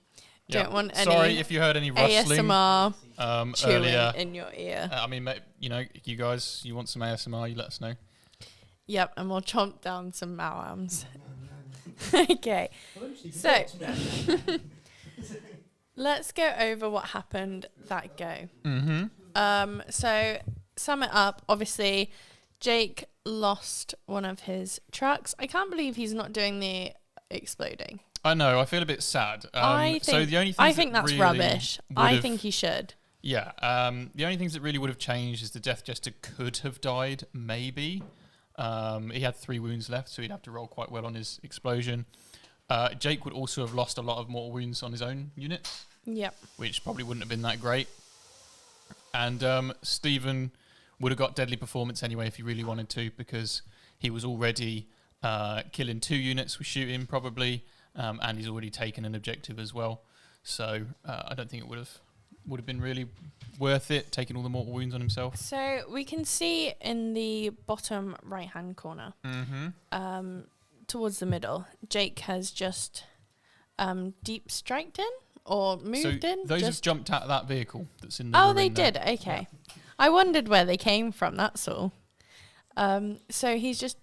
Yep. Don't want any Sorry if you heard any rustling ASMR chewing earlier. in your ear. I mean, you know, you guys, you want some ASMR, you let us know. Yep, and we'll chomp down some Mao-ams. Okay, so let's go over what happened that go. Mm-hmm. So sum it up. Obviously, Jake lost one of his trucks. I can't believe he's not doing the exploding. I know, I feel a bit sad. So the only I things think that that's really rubbish. I would've- think he should. Yeah, the only things that really would have changed is the Death Jester could have died, maybe. He had 3 wounds left, so he'd have to roll quite well on his explosion. Jake would also have lost a lot of mortal wounds on his own units, Yep. which probably wouldn't have been that great. And Stephen would have got deadly performance anyway if he really wanted to, because he was already killing 2 units with shooting, probably, and he's already taken an objective as well. So I don't think it would have been really worth it, taking all the mortal wounds on himself. So we can see in the bottom right-hand corner, towards the middle, Jake has just deep striked in or moved in. Those have just jumped out of that vehicle that's in the Oh, they ruin there. did. Okay. I wondered where they came from. That's all. So he's just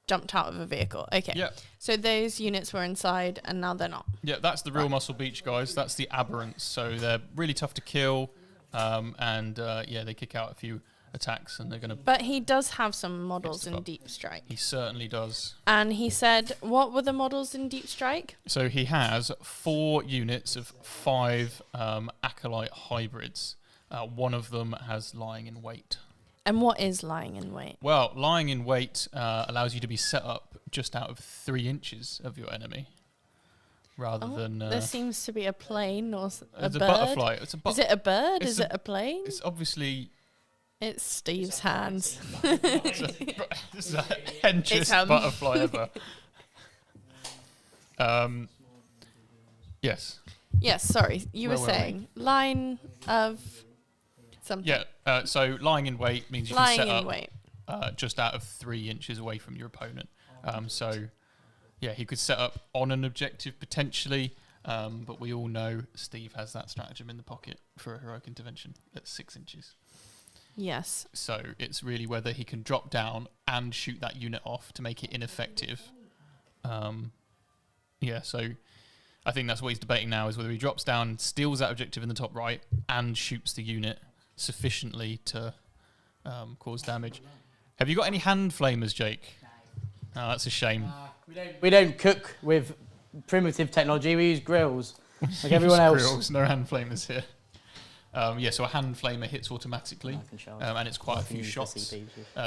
jumped out of a vehicle. Okay. Yeah. So those units were inside, and now they're not. Yeah, that's the real Muscle Beach guys. That's the aberrants. So they're really tough to kill, and they kick out a few attacks, and they're gonna. But he does have some models Yes, in but- Deep Strike. He certainly does. And he said, what were the models in Deep Strike? So he has 4 units of 5 acolyte hybrids. One of them has lying in wait. And what is lying in wait? Well, lying in wait allows you to be set up just out of 3 inches of your enemy, rather than. There seems to be a plane or a it's bird. a butterfly. It's a Is it a bird? it's Is a- it a plane? It's obviously. It's Steve's hands. This is a henchest It's, butterfly ever. Yes. Yes, sorry. You Where were were we? saying line of something. Yeah. So lying in wait means you Lying can set in up wait. just out of 3 inches away from your opponent. He could set up on an objective potentially, but we all know Steve has that stratagem in the pocket for a heroic intervention at 6 inches. Yes. So it's really whether he can drop down and shoot that unit off to make it ineffective. So I think that's what he's debating now, is whether he drops down, steals that objective in the top right, and shoots the unit sufficiently to cause damage. Have you got any hand flamers, Jake? Oh, that's a shame. We don't cook with primitive technology. We use grills, like everyone else. Grills, no hand flamers here. So a hand flamer hits automatically, and it's quite a few shots.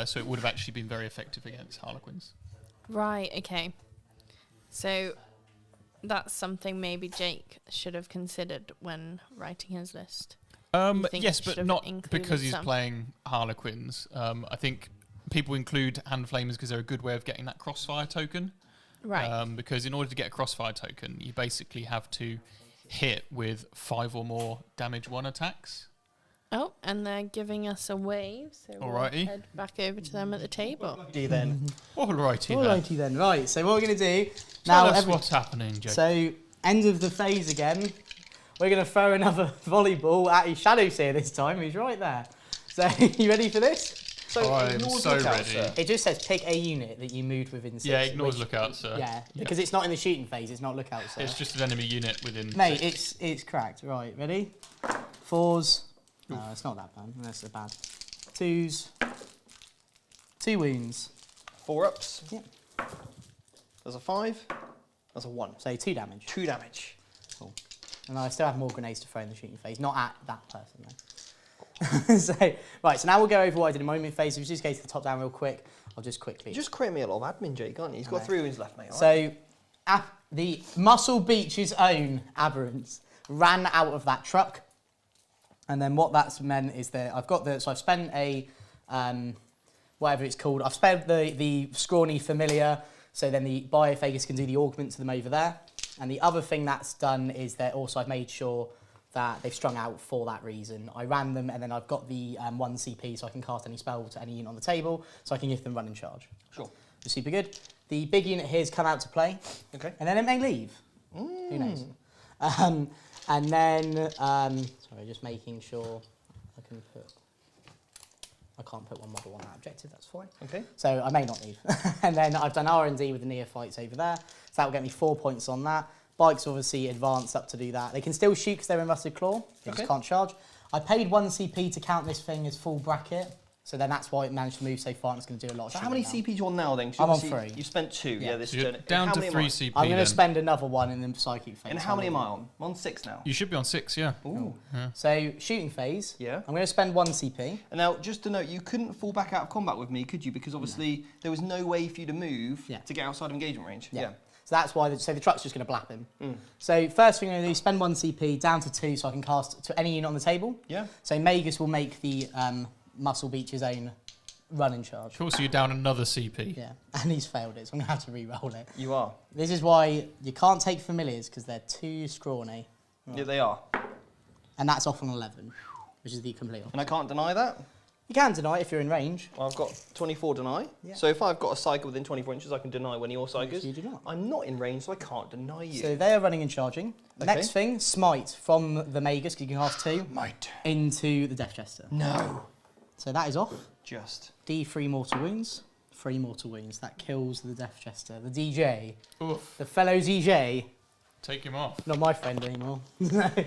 So it would have actually been very effective against Harlequins. Right, okay. So that's something maybe Jake should have considered when writing his list. You think Yes, he should but have not included because he's some? playing Harlequins. I think people include hand flamers because they're a good way of getting that crossfire token. Right. Because in order to get a crossfire token, you basically have to hit with 5 or more damage 1 attacks. Oh, and they're giving us a wave, so we'll Alrighty. head back over to them at the table. Then Alrighty then. Alrighty then. Right. So what we're going to do Tell now? us what's happening, Jake. So end of the phase again. We're going to throw another volleyball at his shadow seer this time. He's right there. So you ready for this? so I am ignore so lookout, ready. sir. It just says pick a unit that you moved within 6. Yeah, ignores which- lookout, sir. Yeah, because it's not in the shooting phase. It's not lookout. So. It's just an enemy unit within. Mate, 6. it's cracked. Right, ready? 4s. No, it's not that bad. That's so bad. 2s. 2 wounds. 4 ups. Yep. There's a 5, That's a 1. So 2 damage. 2 damage. Cool. And I still have more grenades to throw in the shooting phase. Not at that person, though. So, right, so now we'll go over what I did in moment phase. If we just go to the top down real quick, I'll just quickly... You just create me a lot of admin, Jake, aren't you? He's got 3 wounds left, mate. So, the Muscle Beach's own Aberrants ran out of that truck. And then what that's meant is that I've spent a, whatever it's called, I've spent the Scrawny Familiar, so then the Biophagus can do the augment to them over there. And the other thing that's done is that also I've made sure that they've strung out for that reason. I ran them and then I've got the 1 CP so I can cast any spell to any unit on the table, so I can give them run and charge. Sure. It's super good. The big unit here has come out to play. Okay. And then it may leave. Who knows? And then, sorry, just making sure I can't put one model on that objective, that's fine. Okay. So I may not leave. And then I've done R&D with the neophytes over there. So that will get me 4 points on that. Bikes obviously advance up to do that. They can still shoot because they're in Rusted Claw. They just can't charge. I paid 1 CP to count this thing as full bracket. So then that's why it managed to move so far and it's going to do a lot of So shooting how many now. CPs you on now then? 'Cause I'm on obviously 3. You've spent 2, yeah, this So you're turn. down How to many am 3 I on? CP. I'm going then. to spend another 1 in the psychic phase. And how many am I on? I'm on 6 now. You should be on 6, yeah. Ooh. So shooting phase. Yeah. I'm going to spend 1 CP. And now, just to note, you couldn't fall back out of combat with me, could you? Because obviously there was no way for you to move to get outside of engagement range. Yeah. So that's why the truck's just going to blap him. So first thing I'm going to do is spend 1 CP down to 2 so I can cast to any unit on the table. Yeah. So Magus will make the Muscle Beach's own run in charge. Cool, so you're down another CP. Yeah, and he's failed it, so I'm going to have to re-roll it. You are. This is why you can't take familiars because they're too scrawny. Yeah, they are. And that's off on 11, which is the complete off. And I can't deny that. You can deny it if you're in range. I've got 24 deny. Yeah. So if I've got a cycle within 24 inches, I can deny when you're cycles. you do not. I'm not in range, so I can't deny you. So they are running and charging. Okay. Next thing, Smite from the Magus, because you can cast 2, Might. into the Death Jester. No. So that is off. Just. D3 mortal wounds. 3 mortal wounds. That kills the Death Jester. The DJ. Oof. The fellow DJ. Take him off. Not my friend anymore. Goodbye.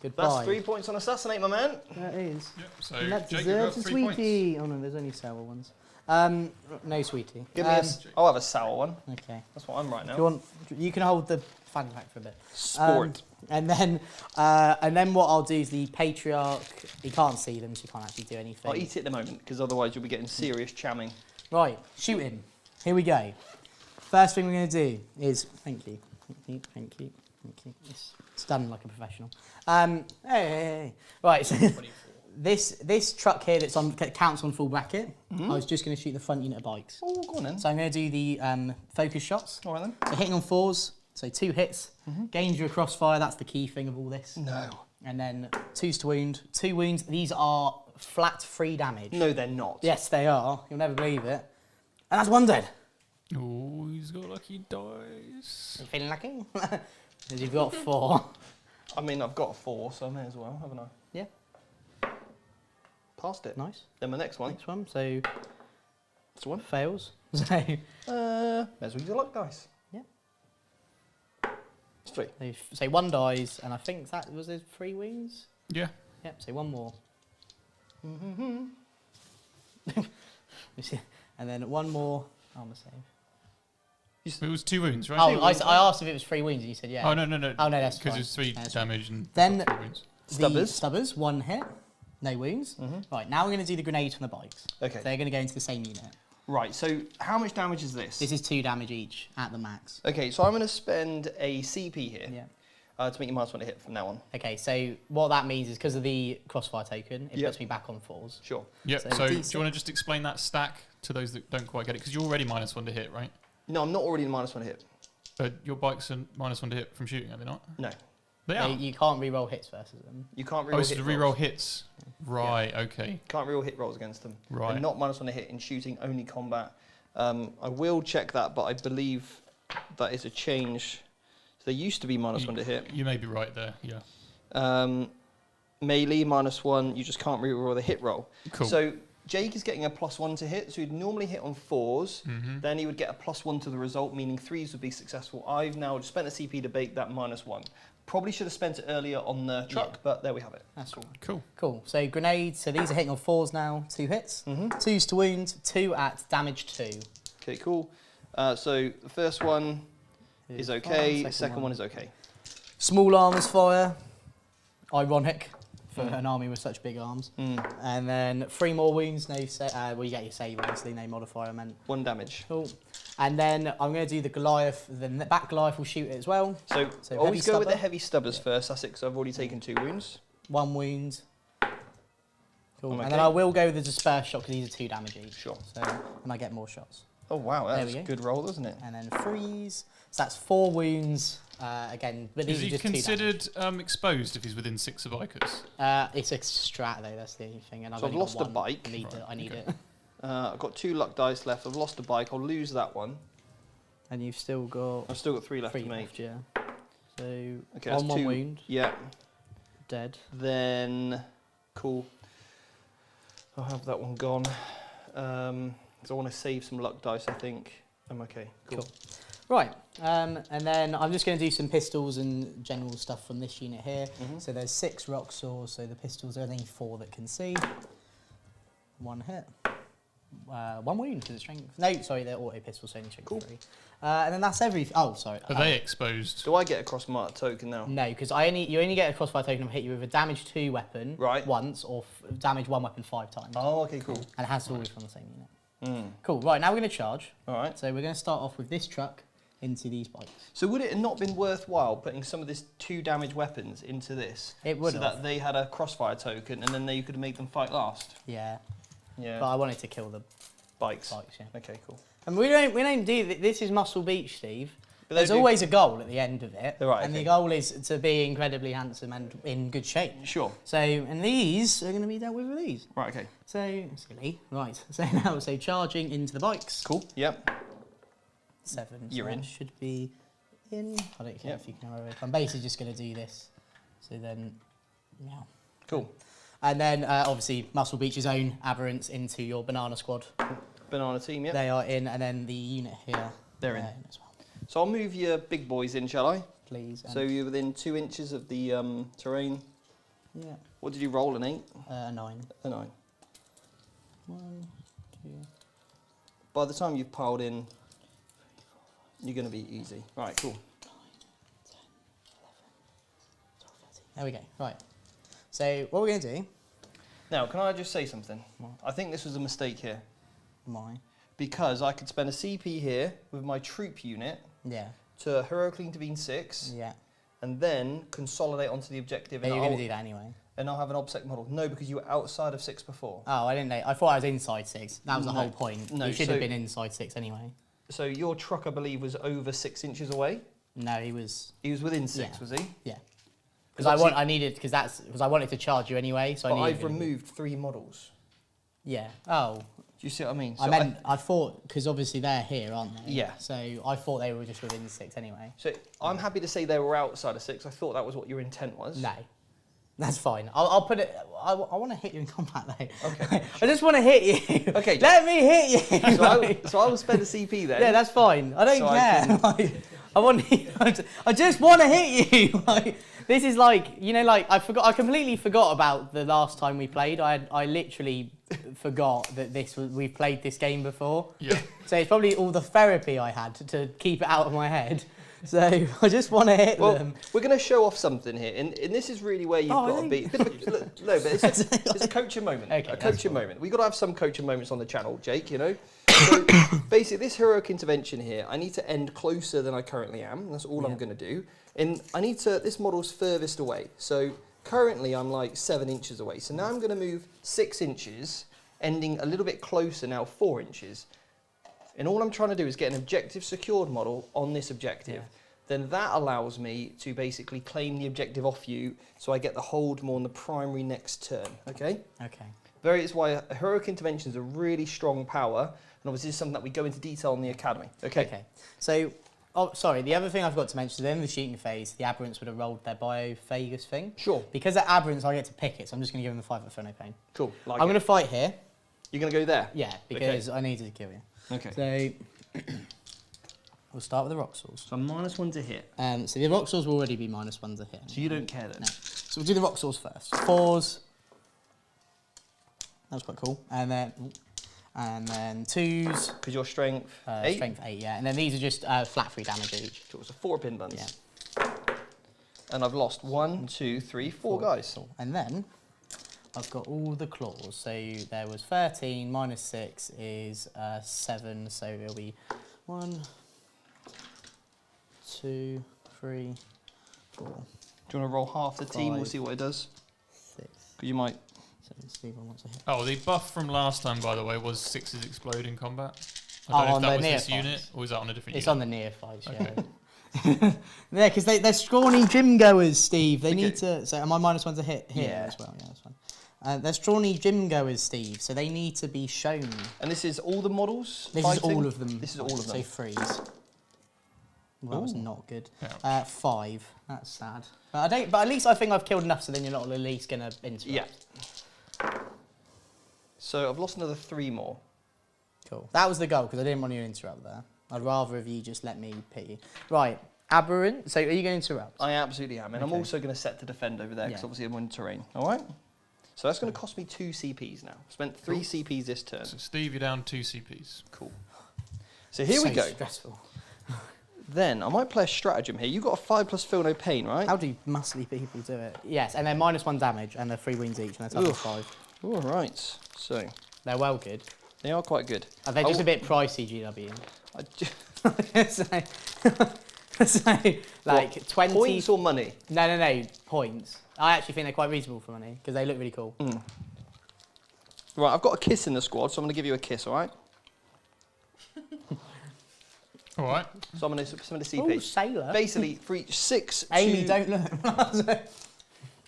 That's 3 points on Assassinate, my man. That is. Yep, so And that Jake, you've got deserves a 3 points. sweetie. Oh no, there's only sour ones. No sweetie. Give me I'll have a sour one. Okay. That's what I'm right now. Do you want? You can hold the fanny pack for a bit. Sport. And then what I'll do is the Patriarch. You can't see them, so you can't actually do anything. I'll eat it at the moment, because otherwise you'll be getting serious chamming. Right, shooting. Here we go. First thing we're going to do is thank you. It's done like a professional. Hey. Right, so this truck here that's on counts on full bracket. I was just going to shoot the front unit of bikes. Oh, go on then. So I'm going to do the focus shots. All right then. So hitting on 4s, so 2 hits. Gains you a crossfire. That's the key thing of all this. No. And then 2s to wound. 2 wounds. These are flat 3 damage. No, they're not. Yes, they are. You'll never believe it. And that's 1 dead. Oh, he's got lucky dice. You feeling lucky? Because you've got 4. I mean, I've got a 4, so I may as well, haven't I? Yeah. Passed it. Nice. Then my next one. Next one. So That's the one. fails. So May as well use your luck dice. Yeah. It's 3. say 1 dies, and I think that was it 3 wounds. Yeah. Yep. So 1 more. And then 1 more armor save. It was 2 wounds, right? Oh, I asked if it was 3 wounds, and you said yeah. Oh, no. Oh, no, that's Because fine. it's 3 That's damage and Then- 3 wounds. Stubbers, 1 hit, no wounds. Right, now we're going to do the grenades from the bikes. Okay. They're going to go into the same unit. Right, so how much damage is this? This is 2 damage each at the max. Okay, so I'm going to spend a CP here Yeah. to make you -1 to hit from now on. Okay, so what that means is because of the crossfire token, it Yep. puts me back on 4s. Sure. Yep, So so do you D6. want to just explain that stack to those that don't quite get it? Because you're already -1 to hit, right? No, I'm not already in -1 to hit. But your bikes are -1 to hit from shooting, are they not? No. They are. You can't re-roll hits versus them. You can't reroll Oh, hit so to rolls. reroll hits. Right, okay. Can't reroll hit rolls against them. Right. They're not -1 to hit in shooting, only combat. I will check that, but I believe that is a change. So they used to be -1 to hit. You may be right there, yeah. Melee -1, you just can't reroll the hit roll. Cool. So Jake is getting a +1 to hit, so he'd normally hit on 4s, Mhm. then he would get a +1 to the result, meaning 3s would be successful. I've now just spent a CP to bake that -1. Probably should have spent it earlier on the truck, but there we have it. That's cool. Cool. Cool. So grenades, so these are hitting on 4s now, 2 hits. 2s to wound, 2 at damage 2. Okay, cool. So the first one is okay. Second one is okay. Small armors fire. Ironic for an army with such big arms. And then 3 more wounds. No, well, you get your save, obviously. No modifier meant. 1 damage. Cool. And then I'm going to do the Goliath. The back Goliath will shoot it as well. So always go with the heavy stubbers first. That's it, because I've already taken 2 wounds. 1 wound. Cool. Okay. And then I will go with the disperse shot because these are 2 damage each. Sure. So, and I get more shots. Oh wow, that's a good roll, isn't it? And then freeze. So that's 4 wounds. Again, but these Is are he just considered exposed if he's within 6 of Icus? It's a strat though. That's the only thing. And So I've lost a one. bike. I need it. I've got 2 luck dice left. I've lost a bike. I'll lose that one. And you've still got. I've still got 3 left 3 to make. left, yeah. So Okay, on that's 2 wound. Yeah. Dead. Then, cool. I'll have that one gone. Because I want to save some luck dice, I think. I'm okay. Cool. Right, and then I'm just going to do some pistols and general stuff from this unit here. So there's 6 rock saws, so the pistols are only 4 that can see. 1 hit. 1 wound because it's strength. No, sorry, they're auto pistols, so only strength 3. And then that's everything. Oh, sorry. Are they exposed? Do I get a cross-mark token now? No, because you only get a crossfire token if I hit you with a damage 2 weapon once, or damage 1 weapon 5 times. Oh, okay, cool. And it has to always from the same unit. Cool. Right, now we're going to charge. All right. So we're going to start off with this truck into these bikes. So would it have not been worthwhile putting some of this 2 damage weapons into this? It would so have. that they had a crossfire token, and then you could make them fight last. Yeah. Yeah. But I wanted to kill the Bikes. yeah. Okay, cool. And we don't do this is Muscle Beach, Steve. But There's always a goal at the end of it. Right, and okay. the goal is to be incredibly handsome and in good shape. Sure. So, and these are going to be dealt with these. Right, okay. So, silly. Right. So now, charging into the bikes. Cool. Yep. 7. You're so in. that should be in. I don't care if you can remember. I'm basically just going to do this. So then, yeah. Cool. And then, obviously, Muscle Beach's own aberrants into your banana squad. Banana team, yeah. They are in, and then the unit here. They're in. As well. So I'll move your big boys in, shall I? Please. So you're within 2 inches of the terrain. Yeah. What did you roll, an 8? 9. A 9. 1, 2. By the time you've piled in, you're going to be easy. Right, cool. 9, 10, 11, 12, 13. There we go. Right. So what we're going to do. Now, can I just say something? I think this was a mistake here. Why? Because I could spend a CP here with my troop unit Yeah. to heroically intervene 6, Yeah. and then consolidate onto the objective. But And you're going to do that anyway. And I'll have an obsec model. No, because you were outside of 6 before. Oh, I didn't know. I thought I was inside 6. That was the No. whole point. No, You should so- have been inside 6 anyway. So your truck, I believe, was over 6 inches away. No, he was. He was within 6, Yeah. was he? Yeah. Because Because I wanted to charge you anyway. So But I needed I've removed 3 models. Yeah. Oh. Do you see what I mean? I thought because obviously they're here, aren't they? Yeah. So I thought they were just within 6 anyway. So I'm happy to say they were outside of 6. I thought that was what your intent was. No. That's fine. I'll put it. I want to hit you in combat though. Okay. I just want to hit you. Okay. Let me hit you. So I will spend a CP then. Yeah, that's fine. I don't So care. I just want to hit you. This is I completely forgot about the last time we played. I literally forgot that we've played this game before. Yeah. So it's probably all the therapy I had to keep it out of my head. So I just want to hit them. We're going to show off something here, and this is really where you've got to be. No, but it's a coaching moment. Okay, a coaching moment. We've got to have some coaching moments on the channel, Jake, you know. So basically, this heroic intervention here, I need to end closer than I currently am. That's all I'm going to do. And I need to, this model's furthest away. So currently I'm like 7 inches away. So now I'm going to move 6 inches, ending a little bit closer now, 4 inches. And all I'm trying to do is get an objective secured model on this objective. Yeah. Then that allows me to basically claim the objective off you, so I get the hold more on the primary next turn, okay? Okay. It's why heroic intervention is a really strong power, and obviously this is something that we go into detail in the academy, okay? Okay. So, sorry, the other thing I forgot to mention, then the shooting phase, the aberrants would have rolled their biophagus thing. Sure. Because they're aberrants, I get to pick it, so I'm just going to give them the 5 for no pain. Cool. I'm going to fight here. You're going to go there? Yeah, because I needed to kill you. Okay. So, we'll start with the rock saws. So I'm -1 to hit. So the rock saws will already be -1 to hit. So you don't care then? No. So we'll do the rock saws first. 4s. That was quite cool. And then And then 2s. Because your strength 8. Strength 8, yeah. And then these are just flat 3 damage each. So it's a 4 pin buns. Yeah. And I've lost 1, 2, 3, 4 guys. And then I've got all the claws. So there was 13 minus 6 is 7. So it'll be 1, 2, 3, 4. Do you want to roll half the team? We'll see what it does. 6. Because you might. 7, Steve, wants to hit. Oh, the buff from last time, by the way, was 6s explode in combat. I don't know on if that the was this neophytes. unit, or was that on a different It's unit? on the neophytes, Okay. yeah. Yeah, because they're scrawny gym goers, Steve. They Okay. need to. So am I -1 to hit here Yeah. as well? Yeah, that's fine. They're scrawny gym goers, Steve. So they need to be shown. And this is all the models? This fighting? is all of them. This is all of them. So 3s. Well, that was Ooh. not good. Ouch. 5. That's sad. But I don't. But at least I think I've killed enough, so then you're not at least gonna interrupt. Yeah. So I've lost another 3 more. Cool. That was the goal because I didn't want you to interrupt there. I'd rather have you just let me pity. Right. Aberrant. So are you going to interrupt? I absolutely am. And I'm Okay. also going to set to defend over there because Yeah. obviously I'm on terrain. All right? So that's going to cost me 2 CPs now. Spent 3 Cool. CPs this turn. So Steve, you're down 2 CPs. Cool. So here we So go. Stressful. Then I might play a stratagem here. You've got a 5+ feel no pain, right? How do muscly people do it? Yes, and they're -1 damage and they're 3 wounds each and they're tough Oof. 5. All right. So They're well good. they are quite good. Are they just Oh. a bit pricey, GW? I ju- so like What, 20 points or money? No, points. I actually think they're quite reasonable for money because they look really cool. Right, I've got a kiss in the squad, so I'm going to give you a kiss, all right? All right. So I'm going to spend a Oh, CP. sailor. Basically, for each 6 Amy, to... don't look.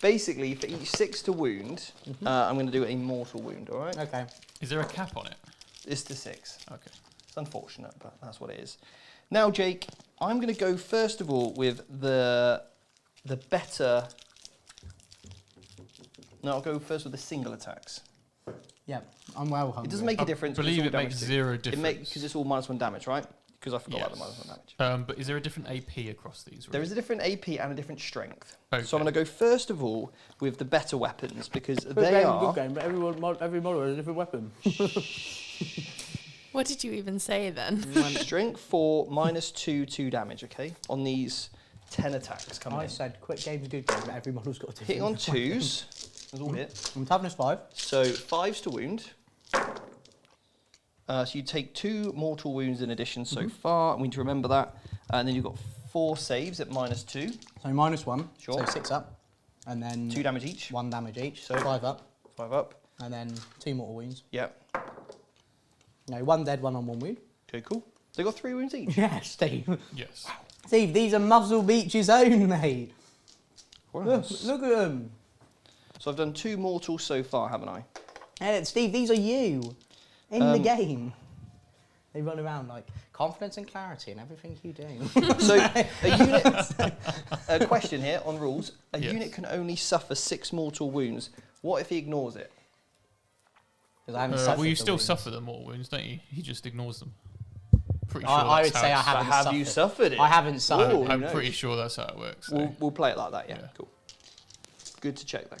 Basically, for each 6 to wound, I'm going to do a mortal wound, all right? Okay. Is there a cap on it? It's to 6. Okay. It's unfortunate, but that's what it is. Now, Jake, I'm going to go first of all with the better... No, I'll go first with the single attacks. Yeah, I'm well hungry. It doesn't make a I difference. but it's believe all it damage makes too. 0 It difference. because it's all -1 damage, right? Because I forgot about the Yes. -1 damage. But is there a different AP across these? There is a different AP and a different strength. Okay. So I'm going to go first of all with the better weapons because Good they game, are... good game, but every model has a different weapon. What did you even say then? Strength 4, -2 damage, okay? On these 10 attacks coming I in. said quick game's a good game, but every model's got a different Hitting on weapon. 2s. That's all hit. I'm toughness 5. So 5s to wound. So you take 2 mortal wounds in addition so far. We need to remember that. And then you've got 4 saves at -2. So -1. Sure. So 6 up. And then 2 damage each. 1 damage each. So- So 5 up. 5 up. And then 2 mortal wounds. Yep. No, 1 dead, 1 on 1 wound. Okay, cool. They got 3 wounds each. Yeah, Steve. Yes. Steve, these are Muzzle Beach's own, mate. What Look, else? look at them. So I've done 2 mortals so far, haven't I? Hey, Steve, these are you in the game. They run around like confidence and clarity in everything you do. So a unit... a question here on rules. A Yes. unit can only suffer 6 mortal wounds. What if he ignores it? 'Cause I haven't Well, suffered you the still wounds. suffer the mortal wounds, don't you? He just ignores them. Pretty sure I that's would how say I it's- haven't Have suffered. you suffered it? I haven't suffered. Ooh. it. I'm knows? pretty sure that's how it works. so- We'll play it like that, yeah. Yeah. Cool. Good to check, though.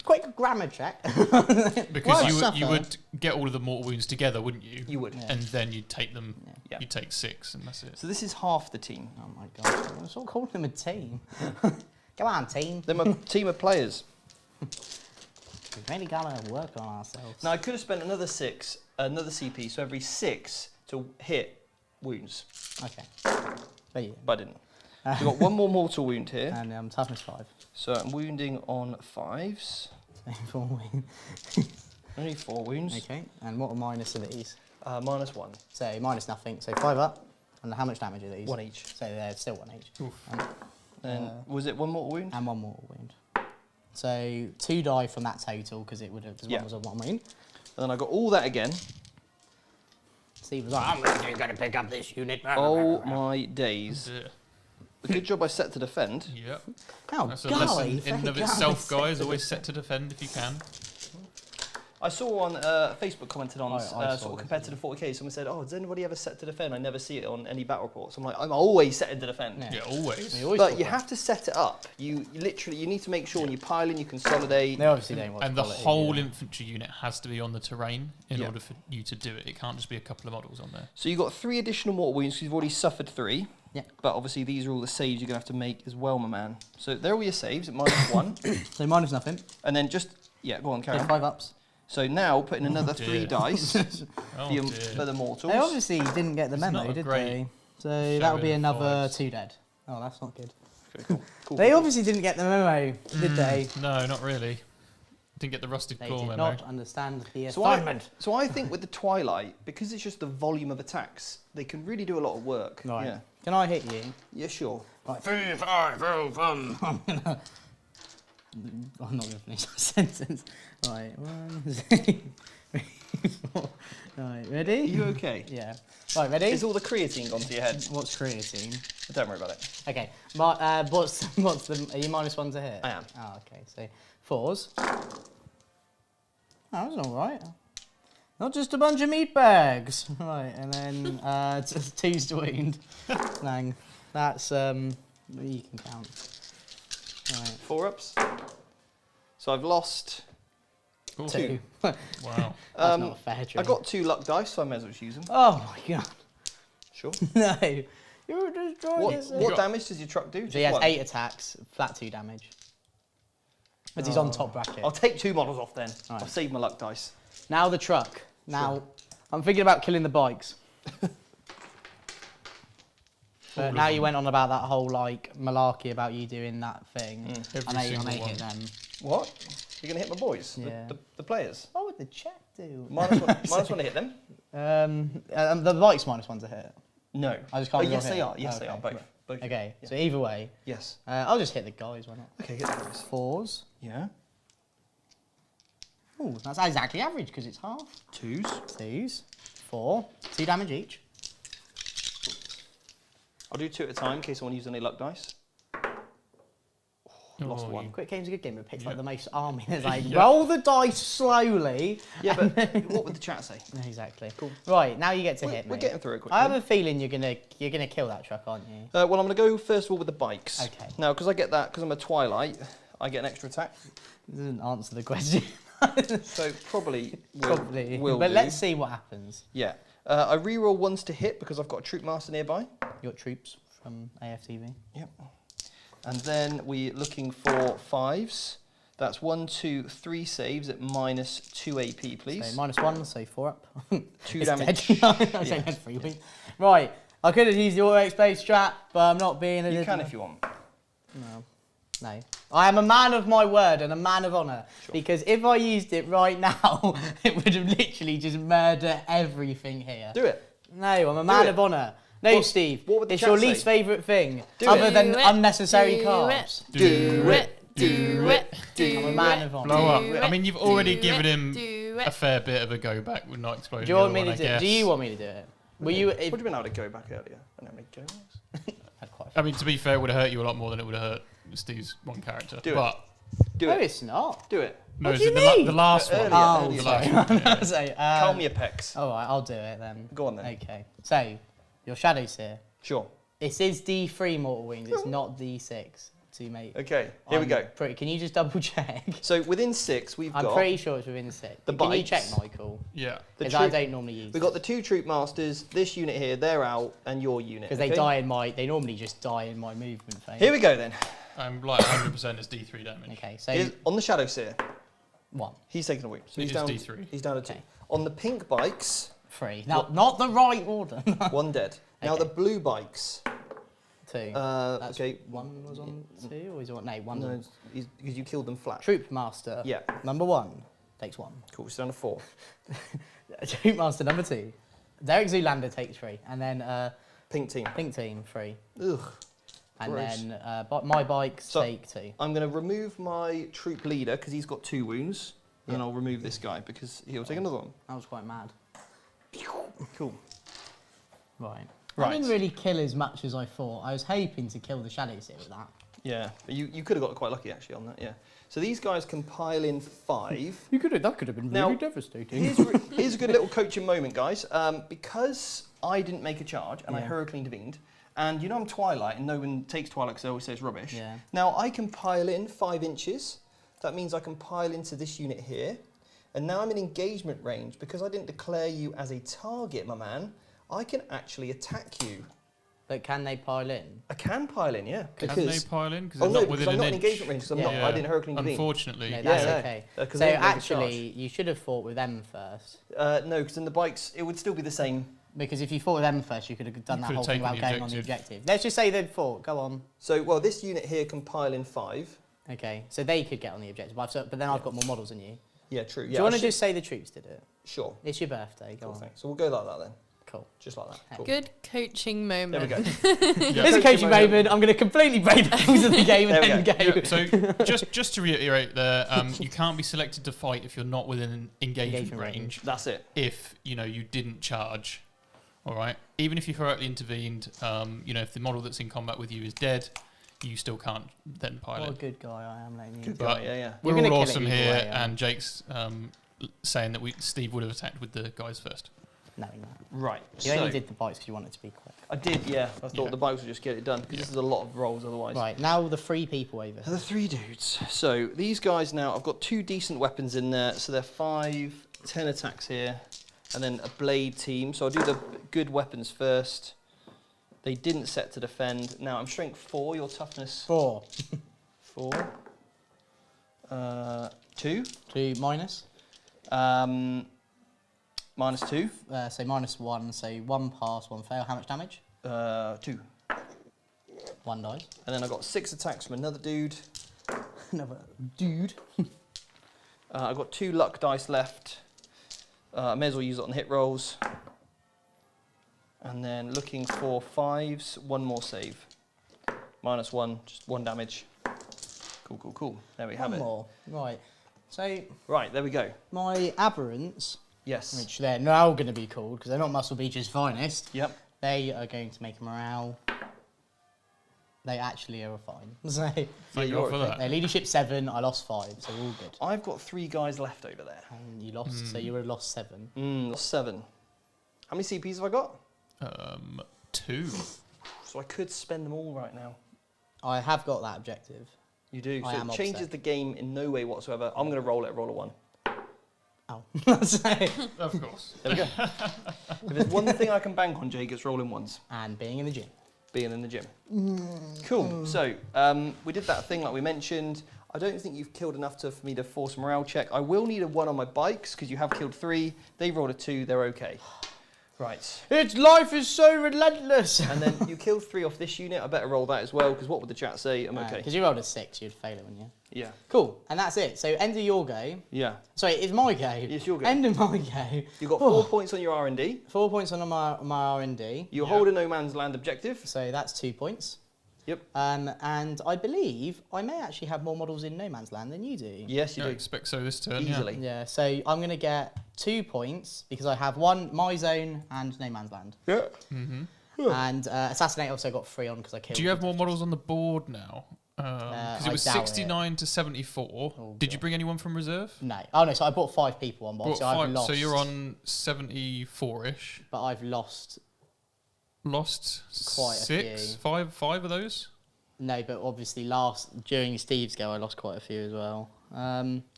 Quick grammar check. Because Why you suffer? would get all of the mortal wounds together, wouldn't you? You would. Yeah. And then you'd take them. Yeah. You'd take 6, and that's it. So this is half the team. Oh my god! I'm sort of calling them a team. Come on, team. They're my team of players. We've really got to work on ourselves. Now I could have spent another CP, so every 6 to hit wounds, Okay. But yeah. but I didn't. So I've got 1 more mortal wound here. And toughness 5. So I'm wounding on 5s. Only 4 wounds. Okay. And what are minus of these? -1. So minus nothing. So 5 up. And how much damage are these? 1 each. So they're still 1 each. Oof. And was it 1 mortal wound? And 1 mortal wound. So 2 die from that total because it would have. Because Yeah. 1 was a 1 wound. And then I got all that again. Steve was like, I'm really going to pick up this unit. Oh my days. Yeah. A good job I set to defend. Oh, That's a golly, lesson in and of thank itself, God. guys. Always set to defend if you can. I saw on Facebook commented on sort of compared to the 40K. Someone said, "Oh, does anybody ever set to defend? I never see it on any battle reports." I'm like, I'm always setting to defend. Yeah, always. But you have to set it up. You need to make sure when you pile in, you consolidate. They obviously don't want And to the whole infantry unit has to be on the terrain in order for you to do it. It can't just be a couple of models on there. So you've got 3 additional mortal wounds because you've already suffered 3. Yeah. But obviously these are all the saves you're going to have to make as well, my man. So they're all your saves at -1. So minus nothing. And then just, go on, carry on. 5 ups. So now put in another 3 dear. dice Oh, for the mortals. They obviously didn't get the It's memo, not a did great they? So show that would be in another fives. 2 dead. Oh, that's not good. Okay, cool. They obviously didn't get the memo, did they? No, not really. Didn't get the rusted They claw did memo. not understand the So assignment. I think with the Twilight, because it's just the volume of attacks, they can really do a lot of work. Right. Yeah. Can I hit you? Yeah, sure. Right. 3, 5, 1. I'm not going to finish that sentence. Right. 1, 2, 3, 4. Right. Ready? Are you okay? Yeah. Right. Ready? Is all the creatine gone to your head? What's creatine? Don't worry about it. Okay. What's the? Are you -1 to hit? I am. Oh, okay. So 4s. That was all right. Not just a bunch of meat bags. Right, and then just 2's to wound. Lang. That's you can count. Right. 4 ups. So I've lost Ooh. 2. Wow. That's not a fair trade. I got 2 luck dice, so I may as well just use them. Oh my god. Sure. No. You were just trying to say. What damage does your truck do? So he has Just 8 attacks, flat 2 damage. But he's on top bracket. I'll take 2 models off then. Right. I'll save my luck dice. Now the truck. Now, I'm thinking about killing the bikes. But now you went on about that whole like malarkey about you doing that thing, Every and they single hit one. them. What? You're going to hit my boys? Yeah. The players? What would the check do? -1 to hit them? The bike's -1 to hit. No. I just can't. yes, hit. they are. Yes, Oh, they are. okay. Both. Okay, Yeah. so either way, Yes. I'll just hit the guys. Why not? Okay, get the guys. 4s. Yeah. Ooh, that's exactly average because it's half. 2s. 2s. 4. 2 damage each. I'll do 2 at a time in case I want to use any luck dice. Lost Oh, 1. Quick game's a good game, but it picks like the most army. It's like Yeah. roll the dice slowly. Yeah, but what would the chat say? Exactly. Cool. Right, now you get to hit me. We're getting through it quickly. I have a feeling you're gonna kill that truck, aren't you? Well, I'm going to go first of all with the bikes. Okay. Now, because I get that, because I'm a Twilight, I get an extra attack. Doesn't answer the question. So probably Probably. will But do. let's see what happens. Yeah. I reroll 1s to hit because I've got a troop master nearby. You got troops from AFTV. Yep. And then we're looking for 5s. That's 1, 2, 3 saves at -2 AP, please. So -1, so 4 up. 2 It's damage. dead. I say had 3 weeks. Right, I could have used the auto-explode strat, but I'm not being a You little... can if you want. No. I am a man of my word and a man of honour. Sure. Because if I used it right now, it would have literally just murdered everything here. Do it. No, I'm a man it. of honour. No, What- Steve. what would the it's chat your say? least favourite thing, Do other it. than Do it. unnecessary Do carbs. Do it. Do it. I'm a man of honour. Blow up. Do I mean, you've already do given it, him do a it. fair bit of a go back with not exploding. Do you want the me other to one, do I it? Do guess. you want me to do it? Were you? Would you have been able to go back earlier? I don't know how many goes. Had quite a I mean, to be fair, it would have hurt you a lot more than it would have hurt Steve's one character. Do it. but Do No, it. it's not. Do it. no, What is do it you the, mean? the last one? Earlier, Oh, earlier. The last one. yeah. So, Calm your pecs. All right, I'll do it then. Go on then. Okay. So, your shadows here. Sure. This is D3 mortal wounds. It's not D6 to make. Okay, here we go. Can you just double check? So within 6, we've I'm got pretty sure it's within 6. The Can you bikes. check, Michael? Yeah. the Because I troop, don't normally use. we've got the 2 troop masters, this unit here, they're out, and your unit. because they okay? die in my. They normally just die in my movement phase. Here we go then. I'm like 100% is D3 damage. Okay, so Here's, on the Shadow Seer, 1, he's taking a wound. So It he's is down, D3. he's down to 2. Okay. On the pink bikes, 3. Now, not the right order. 1 dead. Now Okay. the blue bikes, 2. That's okay. 1 was on 2, or is it what? No, 1. No, because you killed them flat. Troop master. Yeah. Number 1 takes 1. Cool, she's down to 4. Troop master number 2. Derek Zoolander takes 3, and then Pink team. pink team 3, Ugh. and Gross. then my bikes So- take 2. I'm going to remove my troop leader because he's got 2 wounds. And then I'll remove this guy because he'll take another one. I was quite mad. Cool. Right. I Right. didn't really kill as much as I thought. I was hoping to kill the shadows here with that. Yeah, but you could have got quite lucky actually on that. Yeah. So these guys can pile in 5. That could have been Now, really devastating. Here's a good little coaching moment, guys. Because I didn't make a charge and I Hurricane Deveined, and you know I'm Twilight and no one takes Twilight because they always say it's rubbish. Yeah. Now I can pile in 5 inches. That means I can pile into this unit here. And now I'm in engagement range. Because I didn't declare you as a target, my man, I can actually attack you. But can they pile in? I can pile in, yeah. Can they pile in? Because Oh they're no, not because within I'm an not in inch. engagement range, because I didn't Hurricane Devine. Unfortunately. No, that's Yeah, okay. 'cause So they didn't make a actually, you should have fought with them first. No, because in the bikes, it would still be the same. Because if you fought with them first, you could have done You that could whole have thing taken without the going on the objective. objective. Let's just say they'd fought. Go on. So, well, this unit here can pile in 5. Okay, so they could get on the objective, but then I've got more models than you. Yeah, true. Do Yeah, you want to just say the troops did it? Sure. It's your birthday. Go Cool, on. thanks. So we'll go like that then. Cool. Just like that. Cool. Good coaching There moment. we go. Here's a coaching moment. I'm going to completely break the rules of the game and then There go. Yeah, so just to reiterate there, you can't be selected to fight if you're not within an engagement range. That's it. If you didn't charge, all right. Even if you heroically intervened, if the model that's in combat with you is dead, you still can't then pile What a in. good guy I am, lady. Good But guy, yeah. We're You're gonna all kill it awesome either here, way, and Jake's saying that Steve would have attacked with the guys first. No, no. Right. You only did the bikes because you wanted to be quick. I did, yeah. I thought Yeah. the bikes would just get it done, because this is a lot of rolls otherwise. Right, now the 3 people over. So the 3 dudes. So these guys now, I've got 2 decent weapons in there. So they're 5, 10 attacks here, and then a blade team. So I'll do the good weapons first. They didn't set to defend. Now I'm strength 4, your toughness 4. 4. 2. 2 minus. Minus 2. So -1. So 1 pass, 1 fail. How much damage? 2. 1 dies. And then I've got 6 attacks from another dude. Another dude. I've got 2 luck dice left. I may as well use it on hit rolls. And then looking for 5s, 1 more save. -1, just 1 damage. Cool. There we have One it. more. Right. So Right, there we go. my aberrants, Yes. which they're now going to be called because they're not Muscle Beach's finest. Yep. They are going to make a morale. They actually are fine. So Thank you're God for that. their leadership 7. I lost 5, so we're all good. I've got 3 guys left over there. And you lost, so you would have lost 7. Lost 7. How many CPs have I got? 2. So I could spend them all right now. I have got that objective. You do. I So am it changes upset. the game in no way whatsoever. I'm going to roll it, roll a 1. Oh. So- Of course. There we go. If there's one thing I can bank on, Jake, it's rolling 1s. and being in the gym. Being in the gym. Cool. So we did that thing like we mentioned. I don't think you've killed enough for me to force a morale check. I will need a 1 on my bikes because you have killed 3. They rolled a 2. They're okay. Right. Its life is so relentless. And then you killed 3 off this unit. I better roll that as well because what would the chat say? I'm okay. Because you rolled a 6, you'd fail it, wouldn't you? Yeah. Cool. And that's it. So end of your go. Yeah. Sorry, it's my go. It's your go. End of my go. You got 4 points on your R&D. 4 points on my R&D. You hold a no man's land objective. So that's 2 points. Yep. And I believe I may actually have more models in No Man's Land than you do. Yes, you I do. expect so this turn. Easily. Yeah, so I'm going to get 2 points because I have 1 My Zone and No Man's Land. Yeah. And Assassinate also got 3 on because I killed. Do you have more models on the board now? Because I it was doubt it. 69 to 74. Oh, Did you God. bring anyone from reserve? No. Oh, no, so I brought 5 people on board, Brought so I've 5, lost. so you're on 74-ish. But I've lost. Lost Quite a 6? few. 5 of those? No, but obviously during Steve's go, I lost quite a few as well.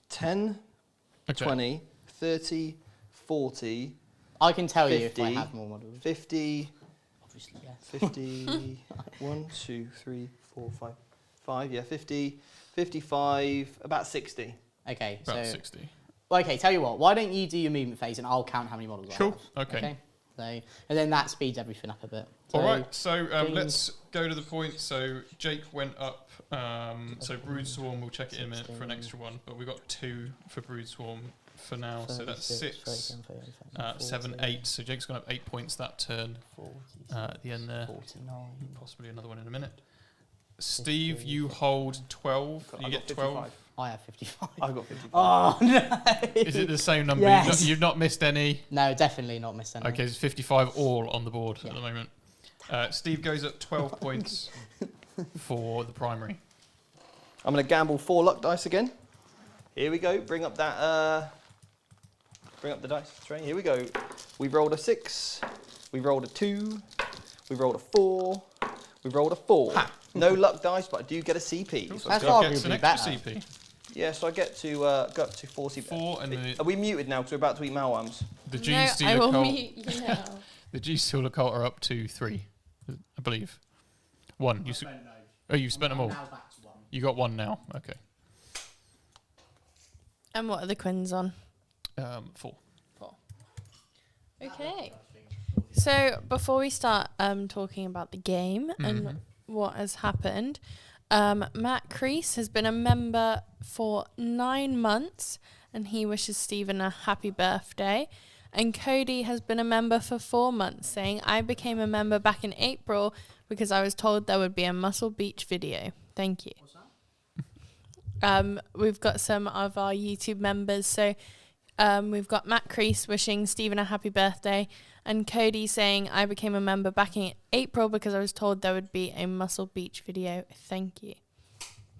10, Okay. 20, 30, 40, I can tell you if I 50. have more models. 50, Obviously, yes. 50, 1, 2, 3, 4, 5, 5, yeah, 50, 55, about 60. Okay, About so 60. okay. Tell you what, why don't you do your movement phase and I'll count how many models I Cool, have. okay. So and then that speeds everything up a bit. So, All right, so things- let's go to the point. So Jake went up. So Broodswarm, we'll check it in a minute for an extra one, but we've got 2 for Broodswarm for now. So that's 6, 7, 8. So Jake's gone up 8 points that turn. At the end there. 49. Possibly another one in a minute. Steve, you hold 12. You I've get got 12. 55. I have 55. I've got 55. Oh no! Is it the same number? Yes. You've not missed any. No, definitely not missed any. Okay, it's 55 all on the board Yeah. at the moment. Steve goes up 12 points for the primary. I'm going to gamble 4 luck dice again. Here we go. Bring up that. Bring up the dice tray. Here we go. We've rolled a 6. We've rolled a 2. We've rolled a 4. We've rolled a 4. Ha. No luck dice, but I do get a CP. So That's Gets arguably an extra better. CP. yeah, so I get to go up to 4 CP. 4 and Are we muted now because we're about to eat malwams? the No, I Genestealer will Cult. mute you now. The Genestealer Cult are up to 3, I believe. 1. You've spent them all. Now back to 1. You got 1 now. Okay. And what are the Quins on? 4. 4. Okay. So before we start talking about the game and what has happened, Matt Crease has been a member for 9 months and he wishes Stephen a happy birthday. And Cody has been a member for 4 months, saying, I became a member back in April because I was told there would be a Muscle Beach video. Thank you. What's that? We've got some of our YouTube members. So we've got Matt Crease wishing Stephen a happy birthday. And Cody saying, I became a member back in April because I was told there would be a Muscle Beach video. Thank you.